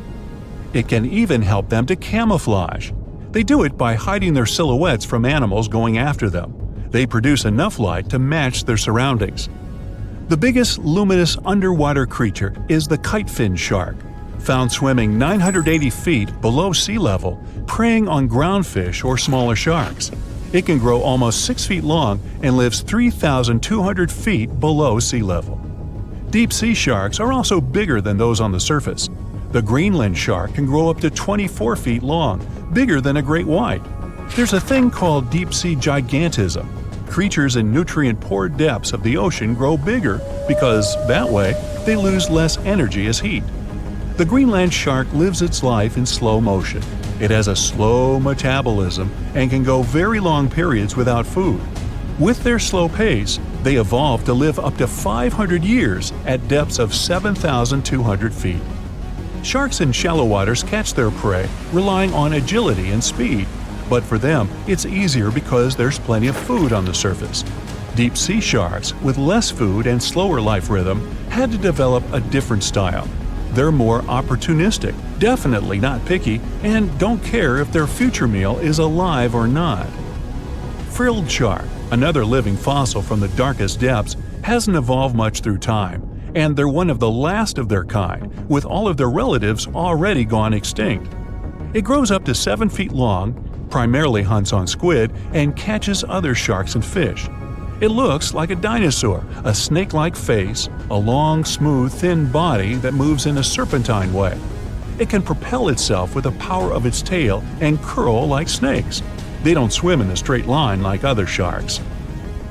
It can even help them to camouflage. They do it by hiding their silhouettes from animals going after them. They produce enough light to match their surroundings. The biggest luminous underwater creature is the kitefin shark, found swimming 980 feet below sea level, preying on groundfish or smaller sharks. It can grow almost 6 feet long and lives 3,200 feet below sea level. Deep-sea sharks are also bigger than those on the surface. The Greenland shark can grow up to 24 feet long, bigger than a great white. There's a thing called deep-sea gigantism. Creatures in nutrient-poor depths of the ocean grow bigger because, that way, they lose less energy as heat. The Greenland shark lives its life in slow motion. It has a slow metabolism and can go very long periods without food. With their slow pace, they evolved to live up to 500 years at depths of 7,200 feet. Sharks in shallow waters catch their prey relying on agility and speed, but for them it's easier because there's plenty of food on the surface. Deep-sea sharks, with less food and slower life rhythm, had to develop a different style. They're more opportunistic, definitely not picky, and don't care if their future meal is alive or not. Frilled shark, another living fossil from the darkest depths, hasn't evolved much through time, and they're one of the last of their kind, with all of their relatives already gone extinct. It grows up to 7 feet long, primarily hunts on squid, and catches other sharks and fish. It looks like a dinosaur, a snake-like face, a long, smooth, thin body that moves in a serpentine way. It can propel itself with the power of its tail and curl like snakes. They don't swim in a straight line like other sharks.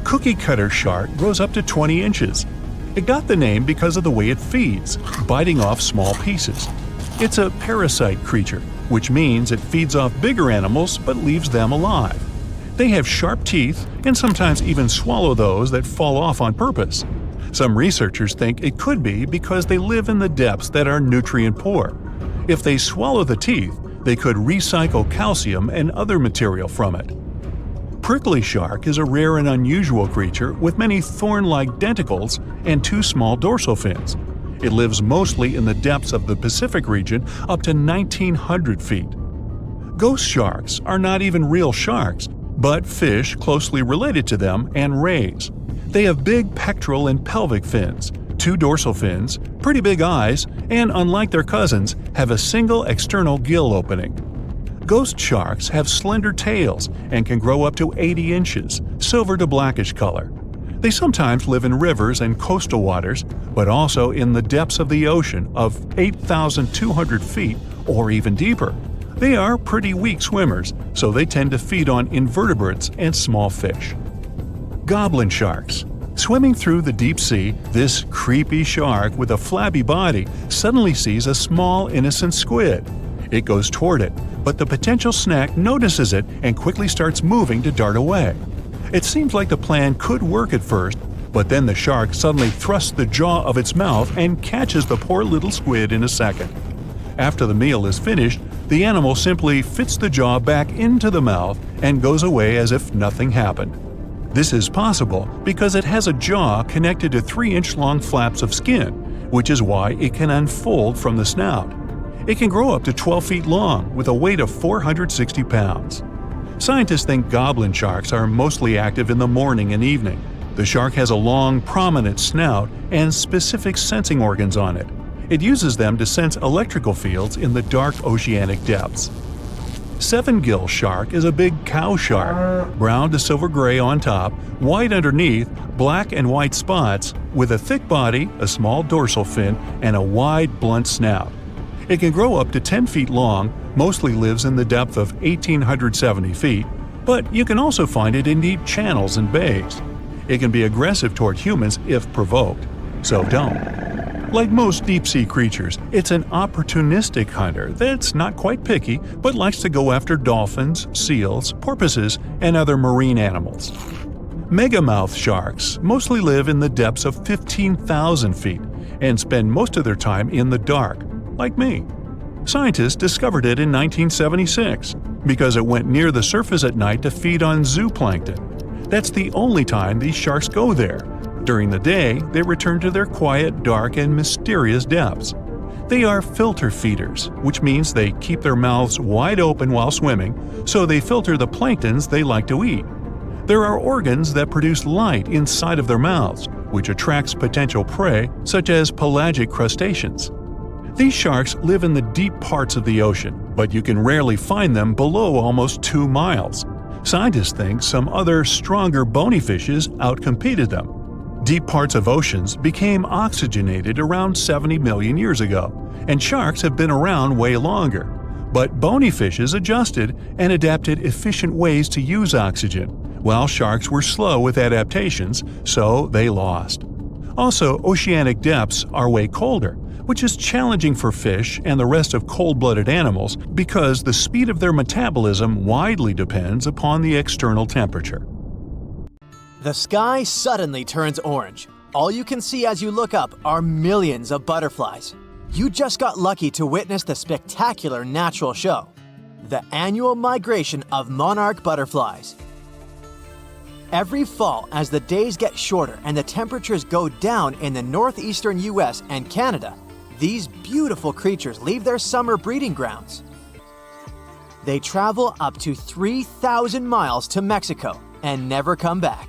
Cookie cutter shark grows up to 20 inches. It got the name because of the way it feeds, biting off small pieces. It's a parasite creature, which means it feeds off bigger animals but leaves them alive. They have sharp teeth and sometimes even swallow those that fall off on purpose. Some researchers think it could be because they live in the depths that are nutrient poor. If they swallow the teeth, they could recycle calcium and other material from it. Prickly shark is a rare and unusual creature with many thorn-like denticles and 2 small dorsal fins. It lives mostly in the depths of the Pacific region up to 1,900 feet. Ghost sharks are not even real sharks, but fish closely related to them and rays. They have big pectoral and pelvic fins, 2 dorsal fins, pretty big eyes, and unlike their cousins, have a single external gill opening. Ghost sharks have slender tails and can grow up to 80 inches, silver to blackish color. They sometimes live in rivers and coastal waters, but also in the depths of the ocean of 8,200 feet or even deeper. They are pretty weak swimmers, so they tend to feed on invertebrates and small fish. Goblin sharks. Swimming through the deep sea, this creepy shark with a flabby body suddenly sees a small, innocent squid. It goes toward it, but the potential snack notices it and quickly starts moving to dart away. It seems like the plan could work at first, but then the shark suddenly thrusts the jaw of its mouth and catches the poor little squid in a second. After the meal is finished, the animal simply fits the jaw back into the mouth and goes away as if nothing happened. This is possible because it has a jaw connected to 3-inch-long flaps of skin, which is why it can unfold from the snout. It can grow up to 12 feet long with a weight of 460 pounds. Scientists think goblin sharks are mostly active in the morning and evening. The shark has a long, prominent snout and specific sensing organs on it. It uses them to sense electrical fields in the dark oceanic depths. Seven-gill shark is a big cow shark, brown to silver-gray on top, white underneath, black and white spots, with a thick body, a small dorsal fin, and a wide, blunt snout. It can grow up to 10 feet long, mostly lives in the depth of 1,870 feet, but you can also find it in deep channels and bays. It can be aggressive toward humans if provoked, so don't. Like most deep-sea creatures, it's an opportunistic hunter that's not quite picky but likes to go after dolphins, seals, porpoises, and other marine animals. Megamouth sharks mostly live in the depths of 15,000 feet and spend most of their time in the dark, like me. Scientists discovered it in 1976 because it went near the surface at night to feed on zooplankton. That's the only time these sharks go there. During the day, they return to their quiet, dark, and mysterious depths. They are filter feeders, which means they keep their mouths wide open while swimming, so they filter the planktons they like to eat. There are organs that produce light inside of their mouths, which attracts potential prey, such as pelagic crustaceans. These sharks live in the deep parts of the ocean, but you can rarely find them below almost 2 miles. Scientists think some other stronger bony fishes outcompeted them. Deep parts of oceans became oxygenated around 70 million years ago, and sharks have been around way longer. But bony fishes adjusted and adapted efficient ways to use oxygen, while sharks were slow with adaptations, so they lost. Also, oceanic depths are way colder, which is challenging for fish and the rest of cold-blooded animals because the speed of their metabolism widely depends upon the external temperature. The sky suddenly turns orange. All you can see as you look up are millions of butterflies. You just got lucky to witness the spectacular natural show, the annual migration of monarch butterflies. Every fall, as the days get shorter and the temperatures go down in the northeastern US and Canada, these beautiful creatures leave their summer breeding grounds. They travel up to 3,000 miles to Mexico and never come back.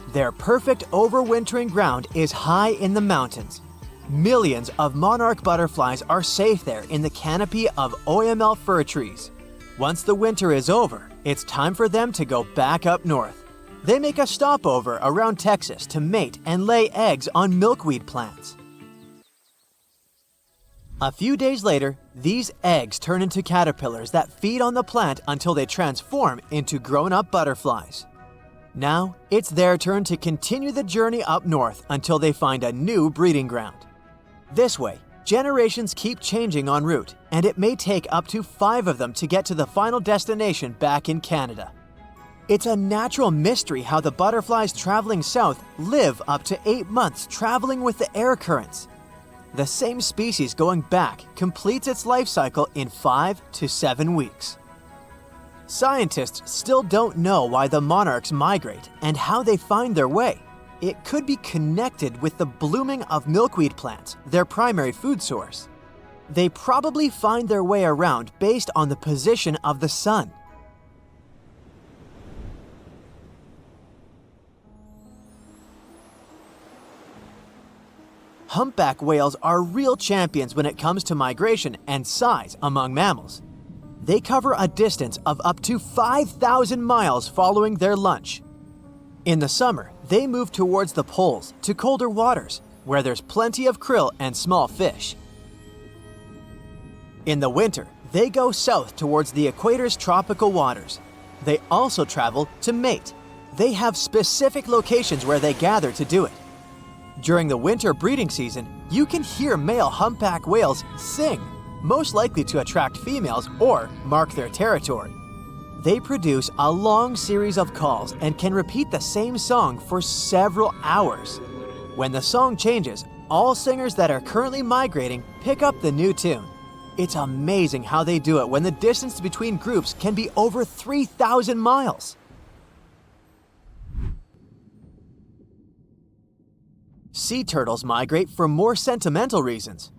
Their perfect overwintering ground is high in the mountains. Millions of monarch butterflies are safe there in the canopy of OML fir trees. Once the winter is over, it's time for them to go back up north. They make a stopover around Texas to mate and lay eggs on milkweed plants. A few days later, these eggs turn into caterpillars that feed on the plant until they transform into grown-up butterflies. Now, it's their turn to continue the journey up north until they find a new breeding ground. This way, generations keep changing en route, and it may take up to 5 of them to get to the final destination back in Canada. It's a natural mystery how the butterflies traveling south live up to 8 months traveling with the air currents. The same species going back completes its life cycle in 5 to 7 weeks. Scientists still don't know why the monarchs migrate and how they find their way. It could be connected with the blooming of milkweed plants, their primary food source. They probably find their way around based on the position of the sun. Humpback whales are real champions when it comes to migration and size among mammals. They cover a distance of up to 5,000 miles following their lunch. In the summer, they move towards the poles to colder waters, where there's plenty of krill and small fish. In the winter, they go south towards the equator's tropical waters. They also travel to mate. They have specific locations where they gather to do it. During the winter breeding season, you can hear male humpback whales sing, most likely to attract females or mark their territory. They produce a long series of calls and can repeat the same song for several hours. When the song changes, all singers that are currently migrating pick up the new tune. It's amazing how they do it when the distance between groups can be over 3,000 miles. Sea turtles migrate for more sentimental reasons.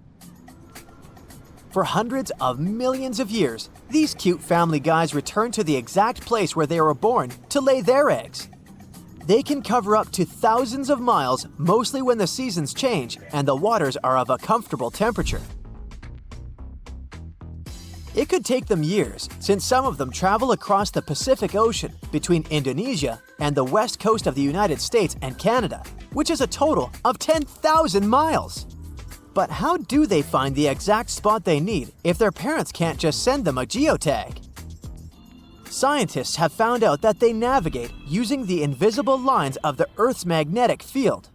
For hundreds of millions of years, these cute family guys return to the exact place where they were born to lay their eggs. They can cover up to thousands of miles, mostly when the seasons change and the waters are of a comfortable temperature. It could take them years, since some of them travel across the Pacific Ocean between Indonesia and the west coast of the United States and Canada, which is a total of 10,000 miles. But how do they find the exact spot they need if their parents can't just send them a geotag? Scientists have found out that they navigate using the invisible lines of the Earth's magnetic field.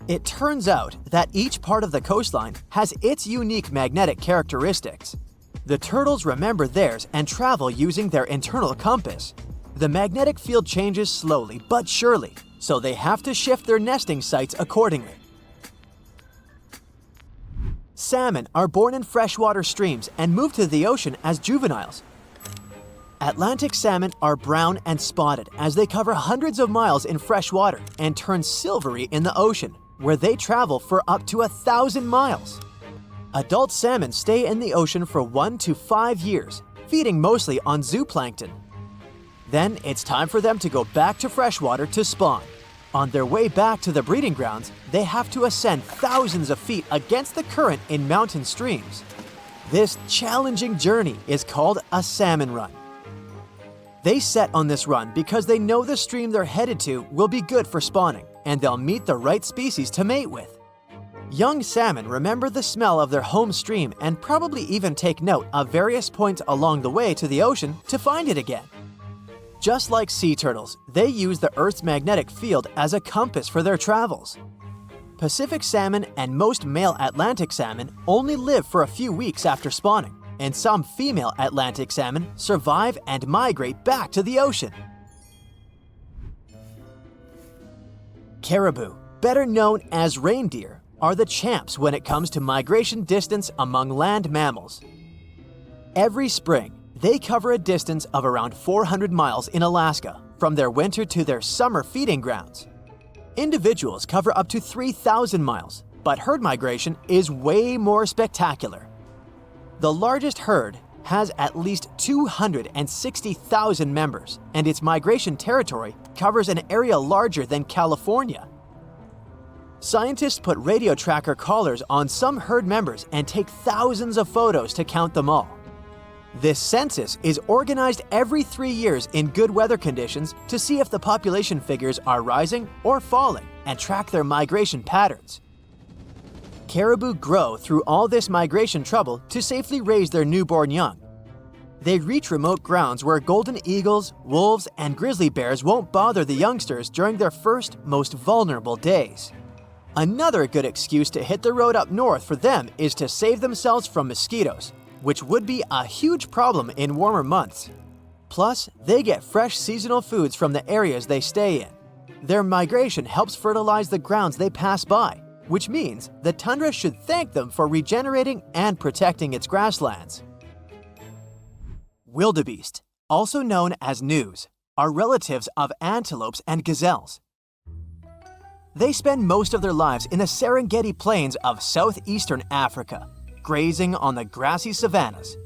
It turns out that each part of the coastline has its unique magnetic characteristics. The turtles remember theirs and travel using their internal compass. The magnetic field changes slowly but surely, so they have to shift their nesting sites accordingly. Salmon are born in freshwater streams and move to the ocean as juveniles. Atlantic salmon are brown and spotted as they cover hundreds of miles in fresh water and turn silvery in the ocean, where they travel for up to 1,000 miles. Adult salmon stay in the ocean for 1 to 5 years, feeding mostly on zooplankton. Then it's time for them to go back to freshwater to spawn. On their way back to the breeding grounds, they have to ascend thousands of feet against the current in mountain streams. This challenging journey is called a salmon run. They set on this run because they know the stream they're headed to will be good for spawning, and they'll meet the right species to mate with. Young salmon remember the smell of their home stream and probably even take note of various points along the way to the ocean to find it again. Just like sea turtles, they use the Earth's magnetic field as a compass for their travels. Pacific salmon and most male Atlantic salmon only live for a few weeks after spawning, and some female Atlantic salmon survive and migrate back to the ocean. Caribou, better known as reindeer, are the champs when it comes to migration distance among land mammals. Every spring, they cover a distance of around 400 miles in Alaska, from their winter to their summer feeding grounds. Individuals cover up to 3,000 miles, but herd migration is way more spectacular. The largest herd has at least 260,000 members, and its migration territory covers an area larger than California. Scientists put radio tracker collars on some herd members and take thousands of photos to count them all. This census is organized every 3 years in good weather conditions to see if the population figures are rising or falling and track their migration patterns. Caribou grow through all this migration trouble to safely raise their newborn young. They reach remote grounds where golden eagles, wolves, and grizzly bears won't bother the youngsters during their first, most vulnerable days. Another good excuse to hit the road up north for them is to save themselves from mosquitoes, which would be a huge problem in warmer months. Plus, they get fresh seasonal foods from the areas they stay in. Their migration helps fertilize the grounds they pass by, which means the tundra should thank them for regenerating and protecting its grasslands. Wildebeest, also known as gnus, are relatives of antelopes and gazelles. They spend most of their lives in the Serengeti plains of southeastern Africa, grazing on the grassy savannas.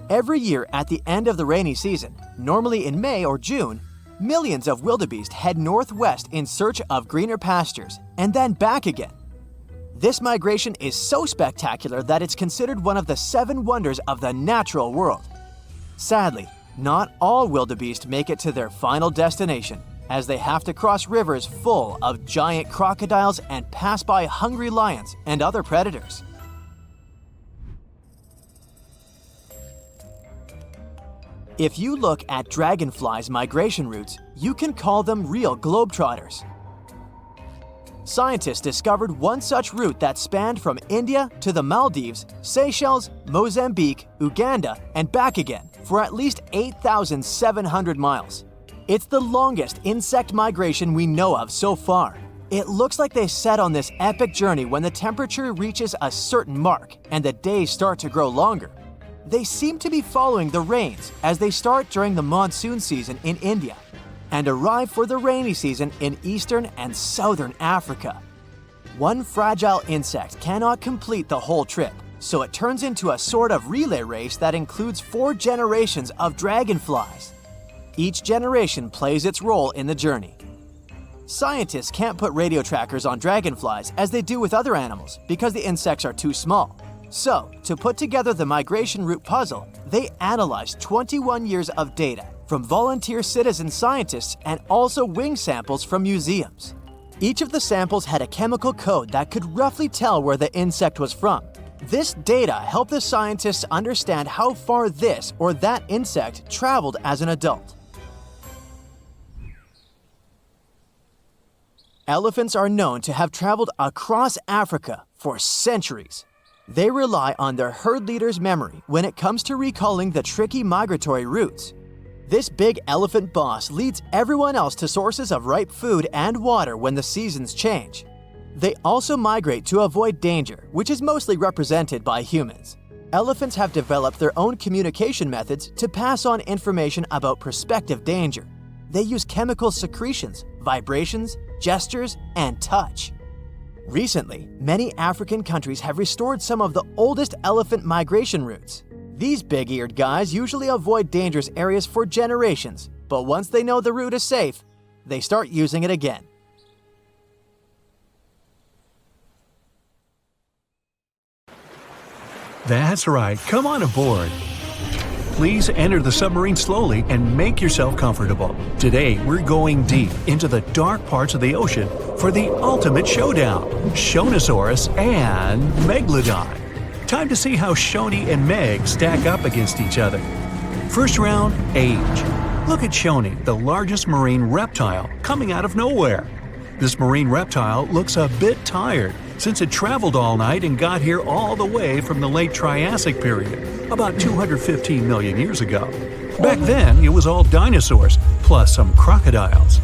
Every year at the end of the rainy season, normally in May or June, millions of wildebeest head northwest in search of greener pastures and then back again. This migration is so spectacular that it's considered one of the 7 wonders of the natural world. Sadly, not all wildebeest make it to their final destination, as they have to cross rivers full of giant crocodiles and pass by hungry lions and other predators. If you look at dragonflies' migration routes, you can call them real globetrotters. Scientists discovered one such route that spanned from India to the Maldives, Seychelles, Mozambique, Uganda, and back again for at least 8,700 miles. It's the longest insect migration we know of so far. It looks like they set on this epic journey when the temperature reaches a certain mark and the days start to grow longer. They seem to be following the rains as they start during the monsoon season in India and arrive for the rainy season in eastern and southern Africa. One fragile insect cannot complete the whole trip, so it turns into a sort of relay race that includes 4 generations of dragonflies. Each generation plays its role in the journey. Scientists can't put radio trackers on dragonflies as they do with other animals because the insects are too small. So, to put together the migration route puzzle, they analyzed 21 years of data from volunteer citizen scientists and also wing samples from museums. Each of the samples had a chemical code that could roughly tell where the insect was from. This data helped the scientists understand how far this or that insect traveled as an adult. Elephants are known to have traveled across Africa for centuries. They rely on their herd leader's memory when it comes to recalling the tricky migratory routes. This big elephant boss leads everyone else to sources of ripe food and water when the seasons change. They also migrate to avoid danger, which is mostly represented by humans. Elephants have developed their own communication methods to pass on information about prospective danger. They use chemical secretions, vibrations, gestures, and touch. Recently, many African countries have restored some of the oldest elephant migration routes. These big-eared guys usually avoid dangerous areas for generations, but once they know the route is safe, they start using it again. That's right, come on aboard. Please enter the submarine slowly and make yourself comfortable. Today, we're going deep into the dark parts of the ocean for the ultimate showdown, Shastasaurus and Megalodon. Time to see how Shoni and Meg stack up against each other. First round, age. Look at Shoni, the largest marine reptile, coming out of nowhere. This marine reptile looks a bit tired since it traveled all night and got here all the way from the late Triassic period, about 215 million years ago. Back then, it was all dinosaurs, plus some crocodiles.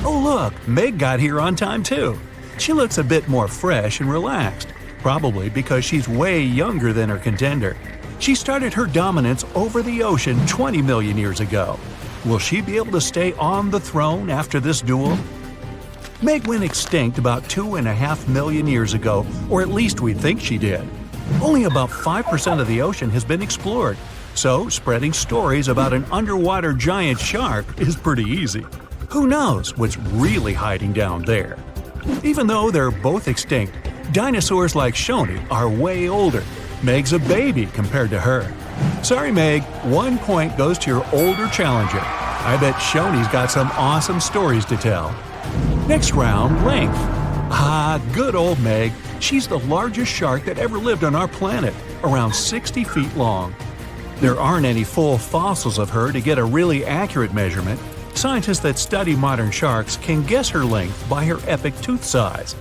Oh look, Meg got here on time too. She looks a bit more fresh and relaxed, probably because she's way younger than her contender. She started her dominance over the ocean 20 million years ago. Will she be able to stay on the throne after this duel? Meg went extinct about 2.5 million years ago, or at least we think she did. Only about 5% of the ocean has been explored, so spreading stories about an underwater giant shark is pretty easy. Who knows what's really hiding down there? Even though they're both extinct, dinosaurs like Shoni are way older. Meg's a baby compared to her. Sorry, Meg, 1 point goes to your older challenger. I bet Shoni's got some awesome stories to tell. Next round, length. Ah, good old Meg. She's the largest shark that ever lived on our planet, around 60 feet long. There aren't any full fossils of her to get a really accurate measurement. Scientists that study modern sharks can guess her length by her epic tooth size.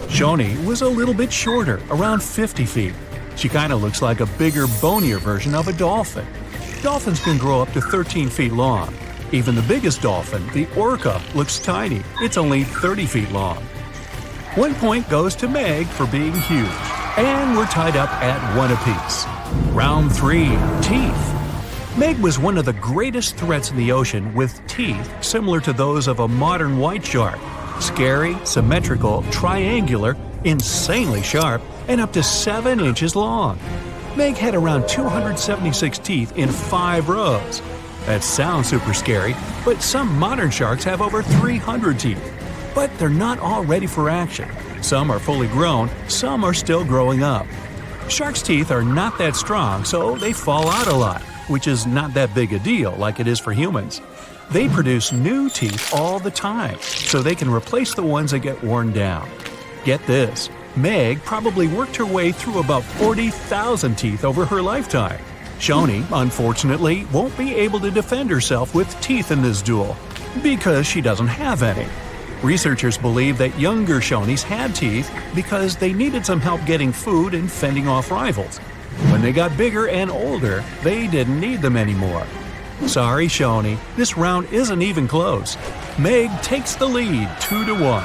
Shoni was a little bit shorter, around 50 feet. She kinda looks like a bigger, bonier version of a dolphin. Dolphins can grow up to 13 feet long. Even the biggest dolphin, the orca, looks tiny. It's only 30 feet long. 1 point goes to Meg for being huge. And we're tied up at 1 apiece. Round 3, teeth. Meg was one of the greatest threats in the ocean with teeth similar to those of a modern white shark. Scary, symmetrical, triangular, insanely sharp, and up to 7 inches long. Meg had around 276 teeth in 5 rows. That sounds super scary, but some modern sharks have over 300 teeth. But they're not all ready for action. Some are fully grown, some are still growing up. Sharks' teeth are not that strong, so they fall out a lot, which is not that big a deal like it is for humans. They produce new teeth all the time, so they can replace the ones that get worn down. Get this, Meg probably worked her way through about 40,000 teeth over her lifetime. Shoni, unfortunately, won't be able to defend herself with teeth in this duel, because she doesn't have any. Researchers believe that younger Shonis had teeth because they needed some help getting food and fending off rivals. When they got bigger and older, they didn't need them anymore. Sorry, Shoni, this round isn't even close. Meg takes the lead 2-1.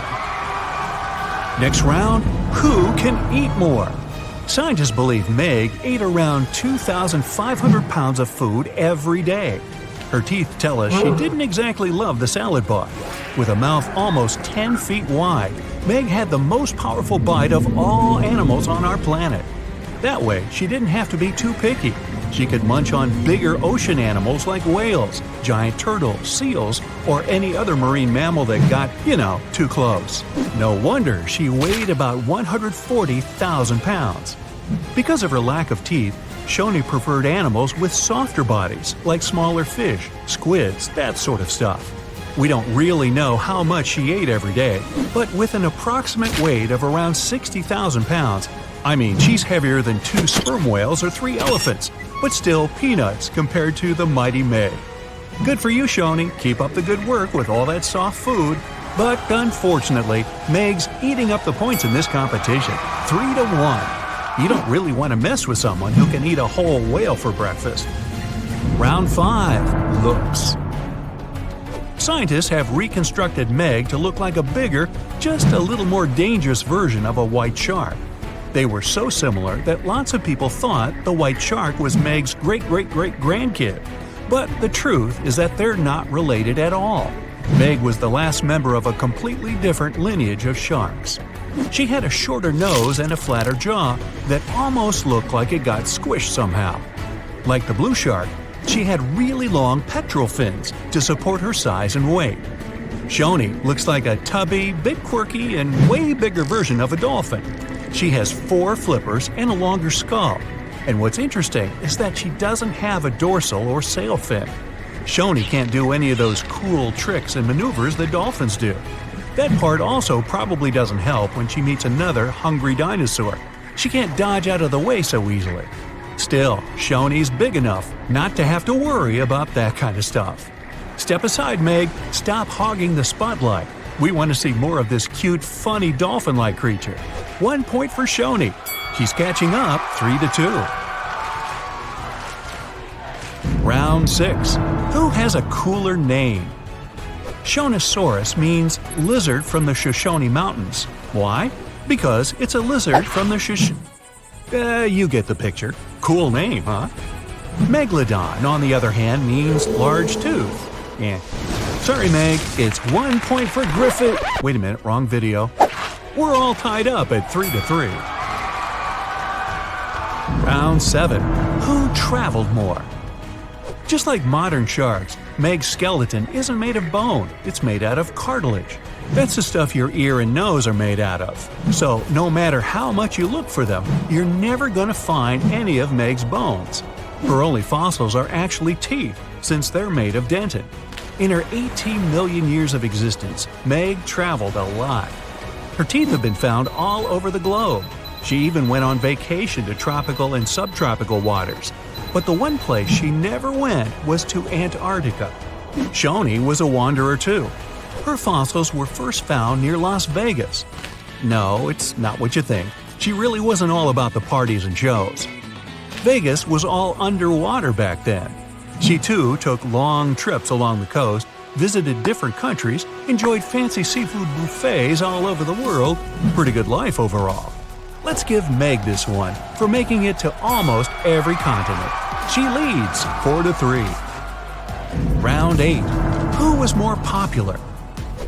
Next round, who can eat more? Scientists believe Meg ate around 2,500 pounds of food every day. Her teeth tell us she didn't exactly love the salad bar. With a mouth almost 10 feet wide, Meg had the most powerful bite of all animals on our planet. That way, she didn't have to be too picky. She could munch on bigger ocean animals like whales, giant turtles, seals, or any other marine mammal that got, too close. No wonder she weighed about 140,000 pounds. Because of her lack of teeth, Shoni preferred animals with softer bodies, like smaller fish, squids, that sort of stuff. We don't really know how much she ate every day, but with an approximate weight of around 60,000 pounds, she's heavier than 2 sperm whales or 3 elephants, but still peanuts compared to the mighty Meg. Good for you, Shoni. Keep up the good work with all that soft food. But unfortunately, Meg's eating up the points in this competition, 3-1. You don't really want to mess with someone who can eat a whole whale for breakfast. Round 5, looks. Scientists have reconstructed Meg to look like a bigger, just a little more dangerous version of a white shark. They were so similar that lots of people thought the white shark was Meg's great-great-great-grandkid. But the truth is that they're not related at all. Meg was the last member of a completely different lineage of sharks. She had a shorter nose and a flatter jaw that almost looked like it got squished somehow. Like the blue shark, she had really long pectoral fins to support her size and weight. Shoni looks like a tubby, bit quirky, and way bigger version of a dolphin. She has 4 flippers and a longer skull. And what's interesting is that she doesn't have a dorsal or sail fin. Shoni can't do any of those cool tricks and maneuvers that dolphins do. That part also probably doesn't help when she meets another hungry dinosaur. She can't dodge out of the way so easily. Still, Shoni's big enough not to have to worry about that kind of stuff. Step aside, Meg. Stop hogging the spotlight. We want to see more of this cute, funny dolphin-like creature. 1 point for Shoni. She's catching up 3-2. Round 6. Who has a cooler name? Shastasaurus means lizard from the Shoshone Mountains. Why? Because it's a lizard from the you get the picture. Cool name, huh? Megalodon, on the other hand, means large tooth. Yeah. Sorry, Meg, it's 1 point for Griffith. Wait a minute, wrong video. We're all tied up at 3-3. Round 7. Who traveled more? Just like modern sharks, Meg's skeleton isn't made of bone, it's made out of cartilage. That's the stuff your ear and nose are made out of. So, no matter how much you look for them, you're never going to find any of Meg's bones. Her only fossils are actually teeth, since they're made of dentin. In her 18 million years of existence, Meg traveled a lot. Her teeth have been found all over the globe. She even went on vacation to tropical and subtropical waters. But the one place she never went was to Antarctica. Shoni was a wanderer too. Her fossils were first found near Las Vegas. No, it's not what you think. She really wasn't all about the parties and shows. Vegas was all underwater back then. She too took long trips along the coast, visited different countries, enjoyed fancy seafood buffets all over the world. Pretty good life overall. Let's give Meg this one for making it to almost every continent. She leads 4-3. Round 8. Who was more popular?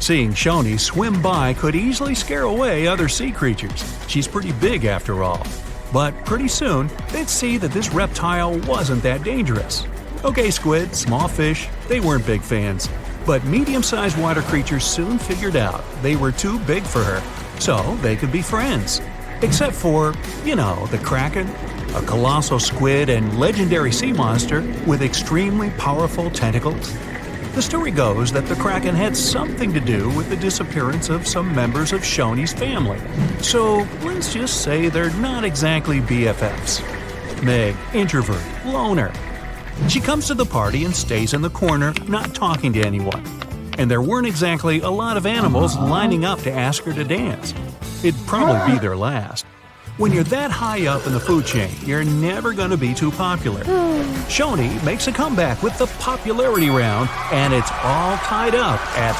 Seeing Shoni swim by could easily scare away other sea creatures. She's pretty big after all. But pretty soon, they'd see that this reptile wasn't that dangerous. Okay, squid, small fish, they weren't big fans. But medium-sized water creatures soon figured out they were too big for her, so they could be friends. Except for, the Kraken, a colossal squid and legendary sea monster with extremely powerful tentacles. The story goes that the Kraken had something to do with the disappearance of some members of Shoni's family. So let's just say they're not exactly BFFs. Meg, introvert, loner. She comes to the party and stays in the corner, not talking to anyone. And there weren't exactly a lot of animals lining up to ask her to dance. It'd probably be their last. When you're that high up in the food chain, you're never going to be too popular. Shoni makes a comeback with the popularity round, and it's all tied up at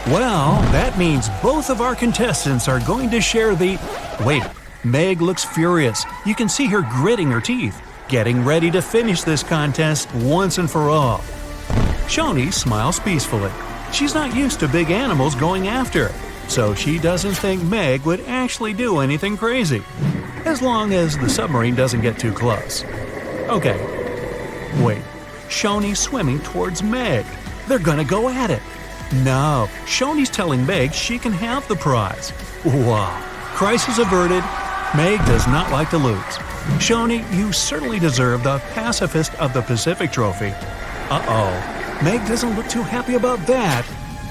4. Well, that means both of our contestants are going to share the... Wait, Meg looks furious. You can see her gritting her teeth, getting ready to finish this contest once and for all. Shoni smiles peacefully. She's not used to big animals going after her, so she doesn't think Meg would actually do anything crazy, as long as the submarine doesn't get too close. Okay, wait, Shoni's swimming towards Meg. They're gonna go at it. No, Shoni's telling Meg she can have the prize. Wow, crisis averted. Meg does not like to lose. Shoni, you certainly deserve the Pacifist of the Pacific trophy. Uh-oh, Meg doesn't look too happy about that.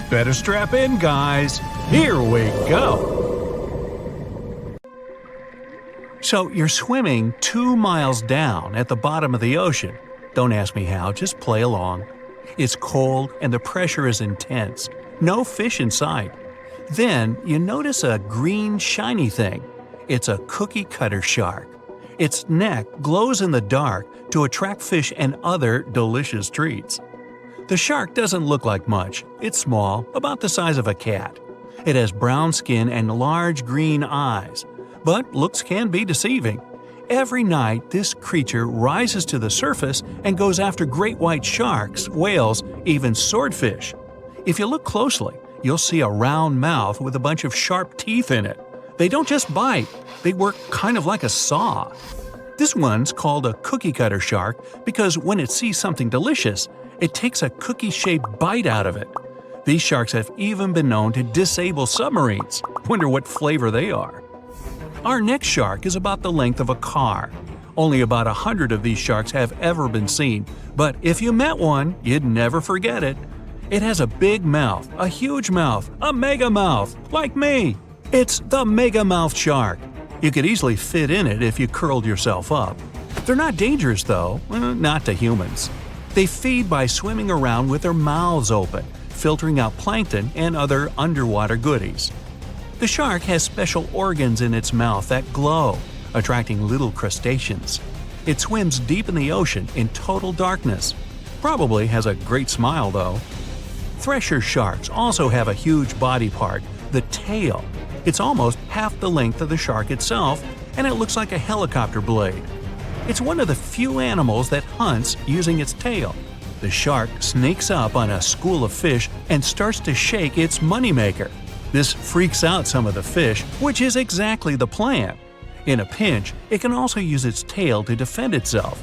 Better strap in, guys. Here we go. So you're swimming 2 miles down at the bottom of the ocean. Don't ask me how, just play along. It's cold and the pressure is intense. No fish in sight. Then you notice a green shiny thing. It's a cookie cutter shark. Its neck glows in the dark to attract fish and other delicious treats. The shark doesn't look like much. It's small, about the size of a cat. It has brown skin and large green eyes. But looks can be deceiving. Every night, this creature rises to the surface and goes after great white sharks, whales, even swordfish. If you look closely, you'll see a round mouth with a bunch of sharp teeth in it. They don't just bite, they work kind of like a saw. This one's called a cookie cutter shark because when it sees something delicious, it takes a cookie-shaped bite out of it. These sharks have even been known to disable submarines. Wonder what flavor they are. Our next shark is about the length of a car. Only about 100 of these sharks have ever been seen, but if you met one, you'd never forget it. It has a big mouth, a huge mouth, a mega mouth, like me. It's the mega mouth shark. You could easily fit in it if you curled yourself up. They're not dangerous though, not to humans. They feed by swimming around with their mouths open, filtering out plankton and other underwater goodies. The shark has special organs in its mouth that glow, attracting little crustaceans. It swims deep in the ocean in total darkness. Probably has a great smile though. Thresher sharks also have a huge body part, the tail. It's almost half the length of the shark itself, and it looks like a helicopter blade. It's one of the few animals that hunts using its tail. The shark sneaks up on a school of fish and starts to shake its moneymaker. This freaks out some of the fish, which is exactly the plan. In a pinch, it can also use its tail to defend itself.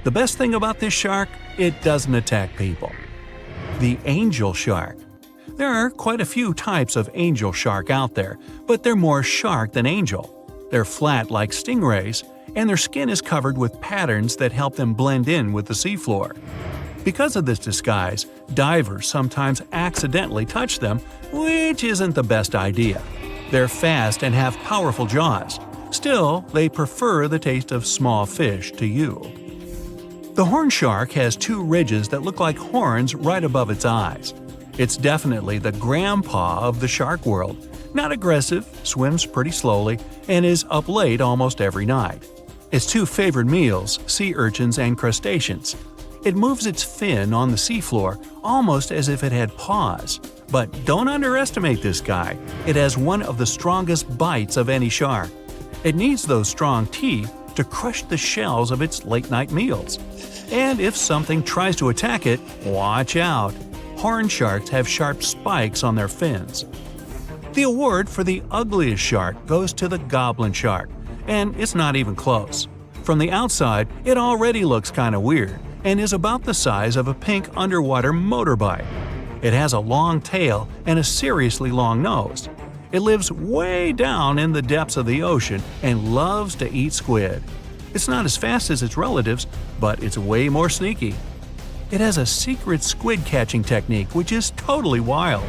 The best thing about this shark, it doesn't attack people. The angel shark. There are quite a few types of angel shark out there, but they're more shark than angel. They're flat like stingrays, and their skin is covered with patterns that help them blend in with the seafloor. Because of this disguise, divers sometimes accidentally touch them, which isn't the best idea. They're fast and have powerful jaws. Still, they prefer the taste of small fish to you. The horn shark has two ridges that look like horns right above its eyes. It's definitely the grandpa of the shark world. Not aggressive, swims pretty slowly, and is up late almost every night. Its two favorite meals, sea urchins and crustaceans. It moves its fin on the seafloor almost as if it had paws. But don't underestimate this guy. It has one of the strongest bites of any shark. It needs those strong teeth to crush the shells of its late-night meals. And if something tries to attack it, watch out. Horn sharks have sharp spikes on their fins. The award for the ugliest shark goes to the goblin shark, and it's not even close. From the outside, it already looks kinda weird and is about the size of a pink underwater motorbike. It has a long tail and a seriously long nose. It lives way down in the depths of the ocean and loves to eat squid. It's not as fast as its relatives, but it's way more sneaky. It has a secret squid catching technique which is totally wild.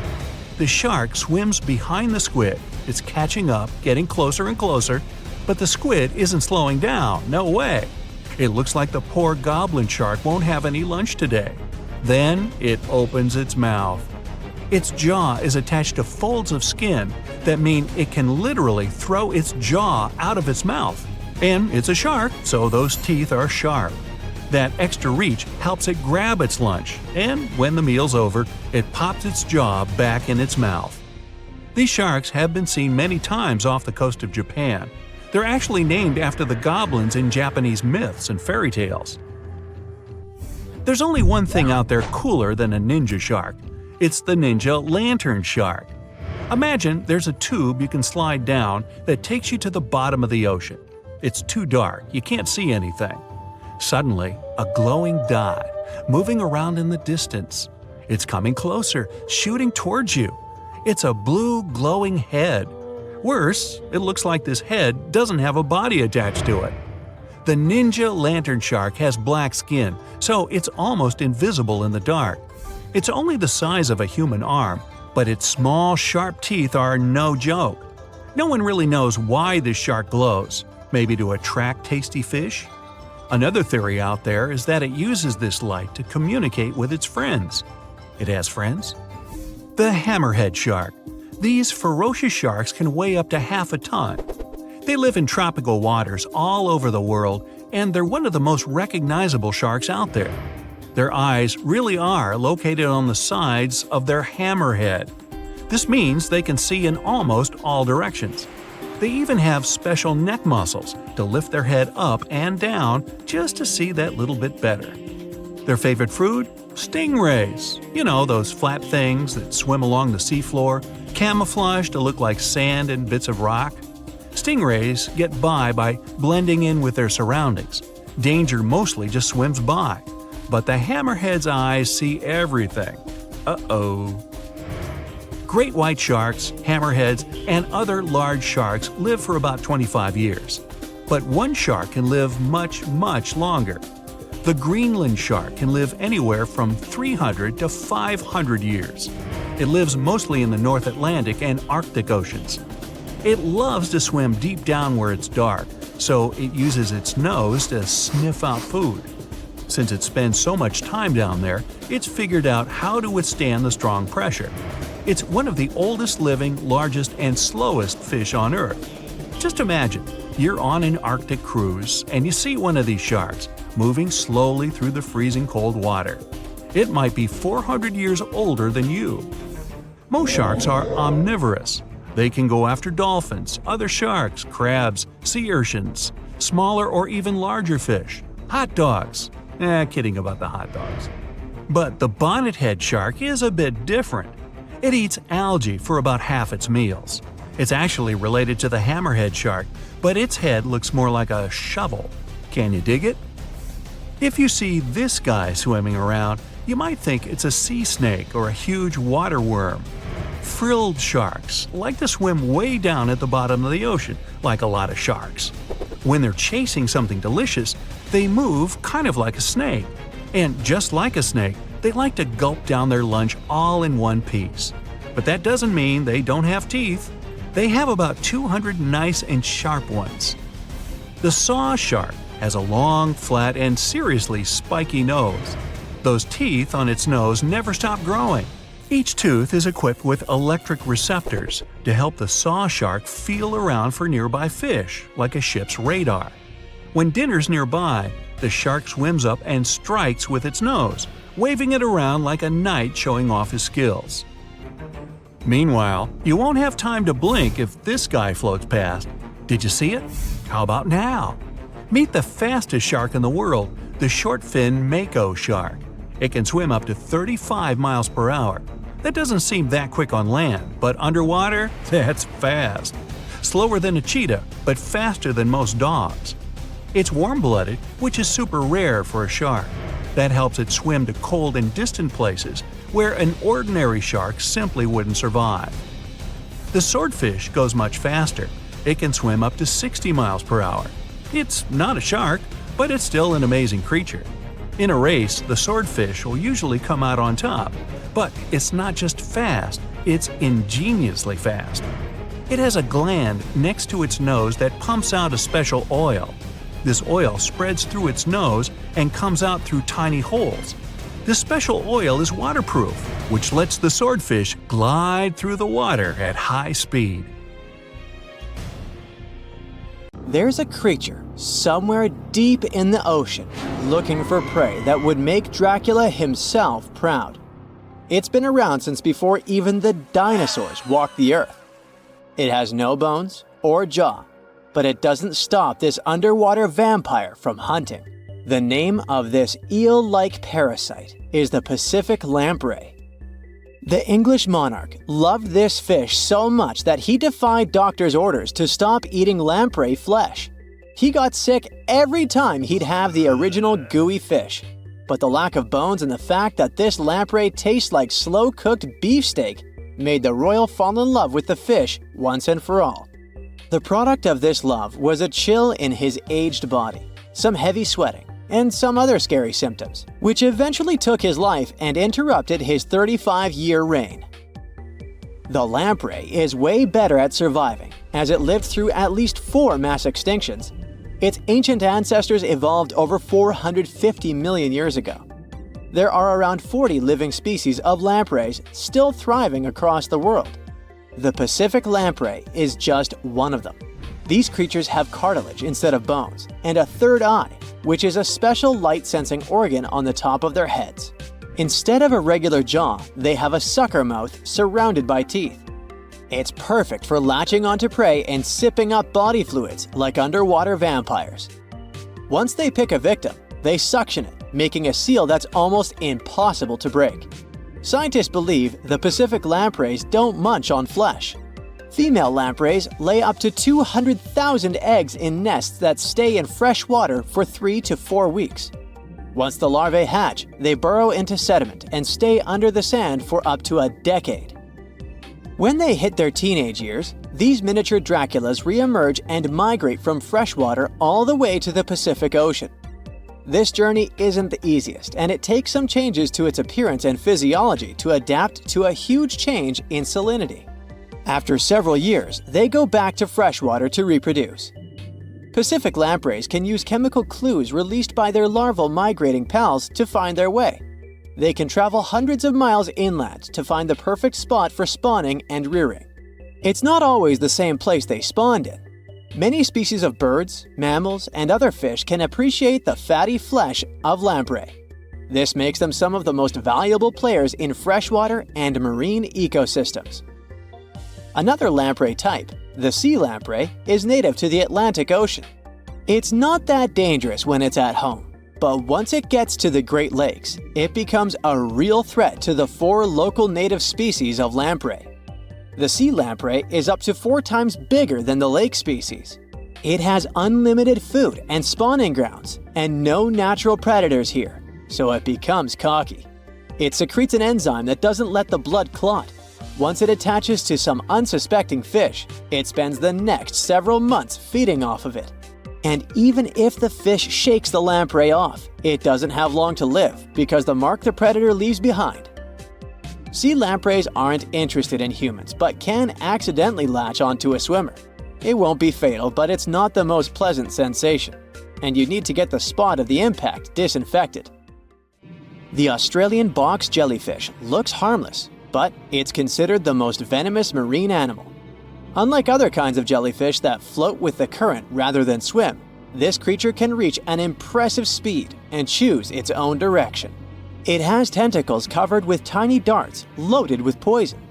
The shark swims behind the squid. It's catching up, getting closer and closer, but the squid isn't slowing down, no way. It looks like the poor goblin shark won't have any lunch today. Then it opens its mouth. Its jaw is attached to folds of skin that mean it can literally throw its jaw out of its mouth. And it's a shark, so those teeth are sharp. That extra reach helps it grab its lunch, and when the meal's over, it pops its jaw back in its mouth. These sharks have been seen many times off the coast of Japan. They're actually named after the goblins in Japanese myths and fairy tales. There's only one thing out there cooler than a ninja shark. It's the ninja lantern shark. Imagine there's a tube you can slide down that takes you to the bottom of the ocean. It's too dark, you can't see anything. Suddenly, a glowing dot, moving around in the distance. It's coming closer, shooting towards you. It's a blue glowing head. Worse, it looks like this head doesn't have a body attached to it. The ninja lantern shark has black skin, so it's almost invisible in the dark. It's only the size of a human arm, but its small, sharp teeth are no joke. No one really knows why this shark glows. Maybe to attract tasty fish? Another theory out there is that it uses this light to communicate with its friends. It has friends? The hammerhead shark. These ferocious sharks can weigh up to half a ton. They live in tropical waters all over the world, and they're one of the most recognizable sharks out there. Their eyes really are located on the sides of their hammerhead. This means they can see in almost all directions. They even have special neck muscles to lift their head up and down just to see that little bit better. Their favorite food? Stingrays. You know, those flat things that swim along the seafloor, camouflaged to look like sand and bits of rock. Stingrays get by blending in with their surroundings. Danger mostly just swims by. But the hammerhead's eyes see everything. Uh-oh. Great white sharks, hammerheads, and other large sharks live for about 25 years. But one shark can live much, much longer. The Greenland shark can live anywhere from 300 to 500 years. It lives mostly in the North Atlantic and Arctic oceans. It loves to swim deep down where it's dark, so it uses its nose to sniff out food. Since it spends so much time down there, it's figured out how to withstand the strong pressure. It's one of the oldest living, largest, and slowest fish on Earth. Just imagine, you're on an Arctic cruise and you see one of these sharks moving slowly through the freezing cold water. It might be 400 years older than you. Most sharks are omnivorous. They can go after dolphins, other sharks, crabs, sea urchins, smaller or even larger fish, hot dogs. Kidding about the hot dogs. But the bonnethead shark is a bit different. It eats algae for about half its meals. It's actually related to the hammerhead shark, but its head looks more like a shovel. Can you dig it? If you see this guy swimming around, you might think it's a sea snake or a huge water worm. Frilled sharks like to swim way down at the bottom of the ocean, like a lot of sharks. When they're chasing something delicious, they move kind of like a snake. And just like a snake, they like to gulp down their lunch all in one piece. But that doesn't mean they don't have teeth. They have about 200 nice and sharp ones. The saw shark has a long, flat, and seriously spiky nose. Those teeth on its nose never stop growing. Each tooth is equipped with electric receptors to help the saw shark feel around for nearby fish, like a ship's radar. When dinner's nearby, the shark swims up and strikes with its nose, waving it around like a knight showing off his skills. Meanwhile, you won't have time to blink if this guy floats past. Did you see it? How about now? Meet the fastest shark in the world, the short-fin mako shark. It can swim up to 35 miles per hour. That doesn't seem that quick on land, but underwater, that's fast. Slower than a cheetah, but faster than most dogs. It's warm-blooded, which is super rare for a shark. That helps it swim to cold and distant places where an ordinary shark simply wouldn't survive. The swordfish goes much faster. It can swim up to 60 miles per hour. It's not a shark, but it's still an amazing creature. In a race, the swordfish will usually come out on top. But it's not just fast, it's ingeniously fast. It has a gland next to its nose that pumps out a special oil. This oil spreads through its nose and comes out through tiny holes. This special oil is waterproof, which lets the swordfish glide through the water at high speed. There's a creature somewhere deep in the ocean looking for prey that would make Dracula himself proud. It's been around since before even the dinosaurs walked the earth. It has no bones or jaw, but it doesn't stop this underwater vampire from hunting. The name of this eel-like parasite is the Pacific lamprey. The English monarch loved this fish so much that he defied doctors' orders to stop eating lamprey flesh. He got sick every time he'd have the original gooey fish. But the lack of bones and the fact that this lamprey tastes like slow-cooked beefsteak made the royal fall in love with the fish once and for all. The product of this love was a chill in his aged body, some heavy sweating, and some other scary symptoms, which eventually took his life and interrupted his 35-year reign. The lamprey is way better at surviving, as it lived through at least 4 mass extinctions. Its ancient ancestors evolved over 450 million years ago. There are around 40 living species of lampreys still thriving across the world. The Pacific lamprey is just one of them. These creatures have cartilage instead of bones, and a third eye, which is a special light-sensing organ on the top of their heads. Instead of a regular jaw, they have a sucker mouth surrounded by teeth. It's perfect for latching onto prey and sipping up body fluids like underwater vampires. Once they pick a victim, they suction it, making a seal that's almost impossible to break. Scientists believe the Pacific lampreys don't munch on flesh. Female lampreys lay up to 200,000 eggs in nests that stay in fresh water for 3 to 4 weeks. Once the larvae hatch, they burrow into sediment and stay under the sand for up to a decade. When they hit their teenage years, these miniature Draculas re-emerge and migrate from freshwater all the way to the Pacific Ocean. This journey isn't the easiest, and it takes some changes to its appearance and physiology to adapt to a huge change in salinity. After several years, they go back to freshwater to reproduce. Pacific lampreys can use chemical clues released by their larval migrating pals to find their way. They can travel hundreds of miles inland to find the perfect spot for spawning and rearing. It's not always the same place they spawned in. Many species of birds, mammals, and other fish can appreciate the fatty flesh of lamprey. This makes them some of the most valuable players in freshwater and marine ecosystems. Another lamprey type, the sea lamprey, is native to the Atlantic Ocean. It's not that dangerous when it's at home. But once it gets to the Great Lakes, it becomes a real threat to the 4 local native species of lamprey. The sea lamprey is up to 4 times bigger than the lake species. It has unlimited food and spawning grounds, and no natural predators here, so it becomes cocky. It secretes an enzyme that doesn't let the blood clot. Once it attaches to some unsuspecting fish, it spends the next several months feeding off of it. And even if the fish shakes the lamprey off, it doesn't have long to live because the mark the predator leaves behind. Sea lampreys aren't interested in humans, but can accidentally latch onto a swimmer. It won't be fatal, but it's not the most pleasant sensation, and you need to get the spot of the impact disinfected. The Australian box jellyfish looks harmless, but it's considered the most venomous marine animal. Unlike other kinds of jellyfish that float with the current rather than swim, this creature can reach an impressive speed and choose its own direction. It has tentacles covered with tiny darts loaded with poison.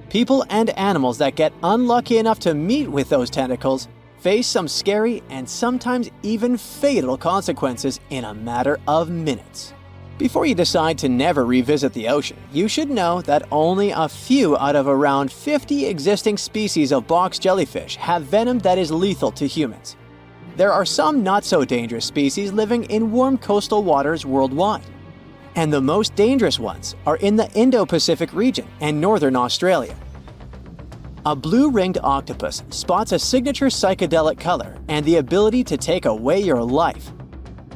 People and animals that get unlucky enough to meet with those tentacles face some scary and sometimes even fatal consequences in a matter of minutes. Before you decide to never revisit the ocean, you should know that only a few out of around 50 existing species of box jellyfish have venom that is lethal to humans. There are some not-so-dangerous species living in warm coastal waters worldwide. And the most dangerous ones are in the Indo-Pacific region and northern Australia. A blue-ringed octopus spots a signature psychedelic color and the ability to take away your life.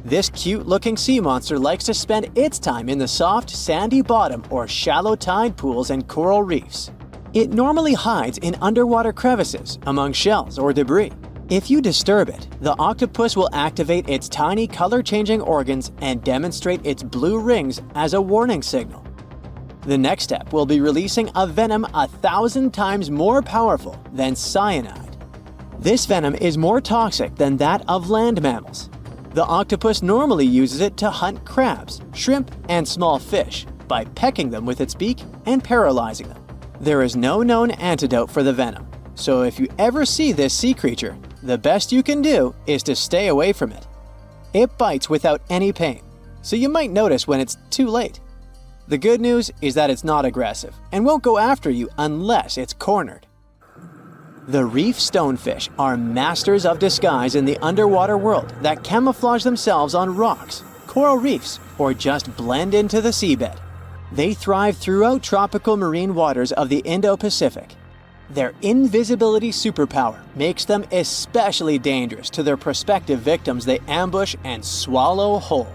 This cute-looking sea monster likes to spend its time in the soft, sandy bottom or shallow tide pools and coral reefs. It normally hides in underwater crevices, among shells or debris. If you disturb it, the octopus will activate its tiny color-changing organs and demonstrate its blue rings as a warning signal. The next step will be releasing a venom 1,000 times more powerful than cyanide. This venom is more toxic than that of land mammals. The octopus normally uses it to hunt crabs, shrimp, and small fish by pecking them with its beak and paralyzing them. There is no known antidote for the venom, so if you ever see this sea creature, the best you can do is to stay away from it. It bites without any pain, so you might notice when it's too late. The good news is that it's not aggressive and won't go after you unless it's cornered. The reef stonefish are masters of disguise in the underwater world that camouflage themselves on rocks, coral reefs, or just blend into the seabed. They thrive throughout tropical marine waters of the Indo-Pacific. Their invisibility superpower makes them especially dangerous to their prospective victims they ambush and swallow whole.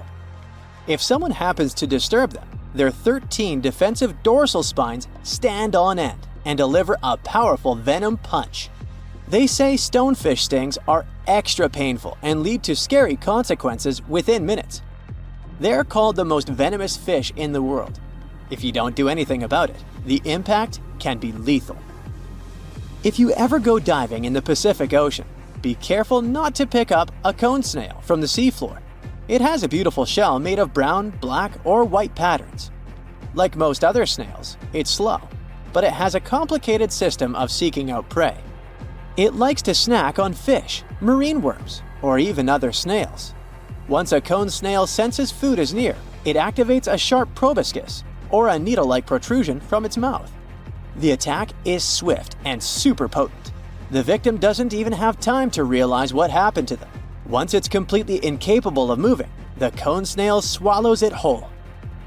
If someone happens to disturb them, their 13 defensive dorsal spines stand on end and deliver a powerful venom punch. They say stonefish stings are extra painful and lead to scary consequences within minutes. They're called the most venomous fish in the world. If you don't do anything about it, the impact can be lethal. If you ever go diving in the Pacific Ocean, be careful not to pick up a cone snail from the seafloor. It has a beautiful shell made of brown, black, or white patterns. Like most other snails, it's slow, but it has a complicated system of seeking out prey. It likes to snack on fish, marine worms, or even other snails. Once a cone snail senses food is near, it activates a sharp proboscis, or a needle-like protrusion from its mouth. The attack is swift and super potent. The victim doesn't even have time to realize what happened to them. Once it's completely incapable of moving, the cone snail swallows it whole.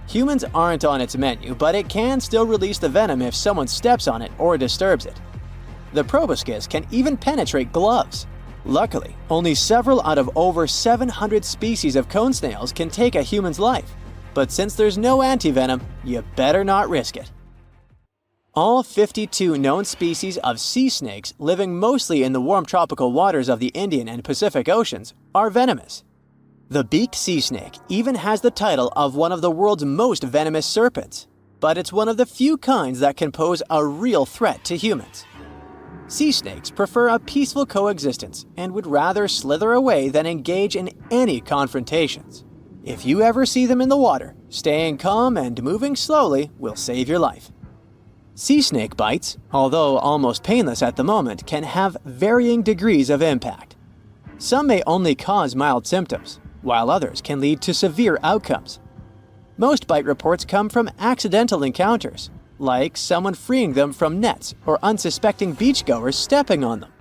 Humans aren't on its menu, but it can still release the venom if someone steps on it or disturbs it. The proboscis can even penetrate gloves. Luckily, only several out of over 700 species of cone snails can take a human's life. But since there's no antivenom, you better not risk it. All 52 known species of sea snakes living mostly in the warm tropical waters of the Indian and Pacific Oceans are venomous. The beaked sea snake even has the title of one of the world's most venomous serpents, but it's one of the few kinds that can pose a real threat to humans. Sea snakes prefer a peaceful coexistence and would rather slither away than engage in any confrontations. If you ever see them in the water, staying calm and moving slowly will save your life. Sea snake bites, although almost painless at the moment, can have varying degrees of impact. Some may only cause mild symptoms, while others can lead to severe outcomes. Most bite reports come from accidental encounters, like someone freeing them from nets or unsuspecting beachgoers stepping on them.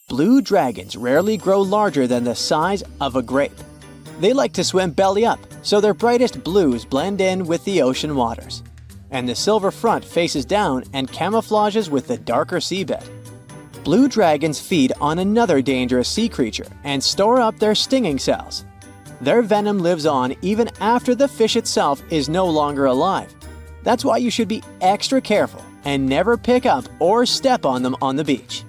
Blue dragons rarely grow larger than the size of a grape. They like to swim belly up, so their brightest blues blend in with the ocean waters. And the silver front faces down and camouflages with the darker seabed. Blue dragons feed on another dangerous sea creature and store up their stinging cells. Their venom lives on even after the fish itself is no longer alive. That's why you should be extra careful and never pick up or step on them on the beach.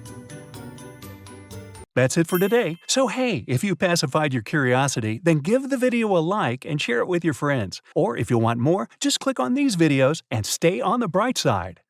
That's it for today. So hey, if you pacified your curiosity, then give the video a like and share it with your friends. Or if you want more, just click on these videos and stay on the bright side.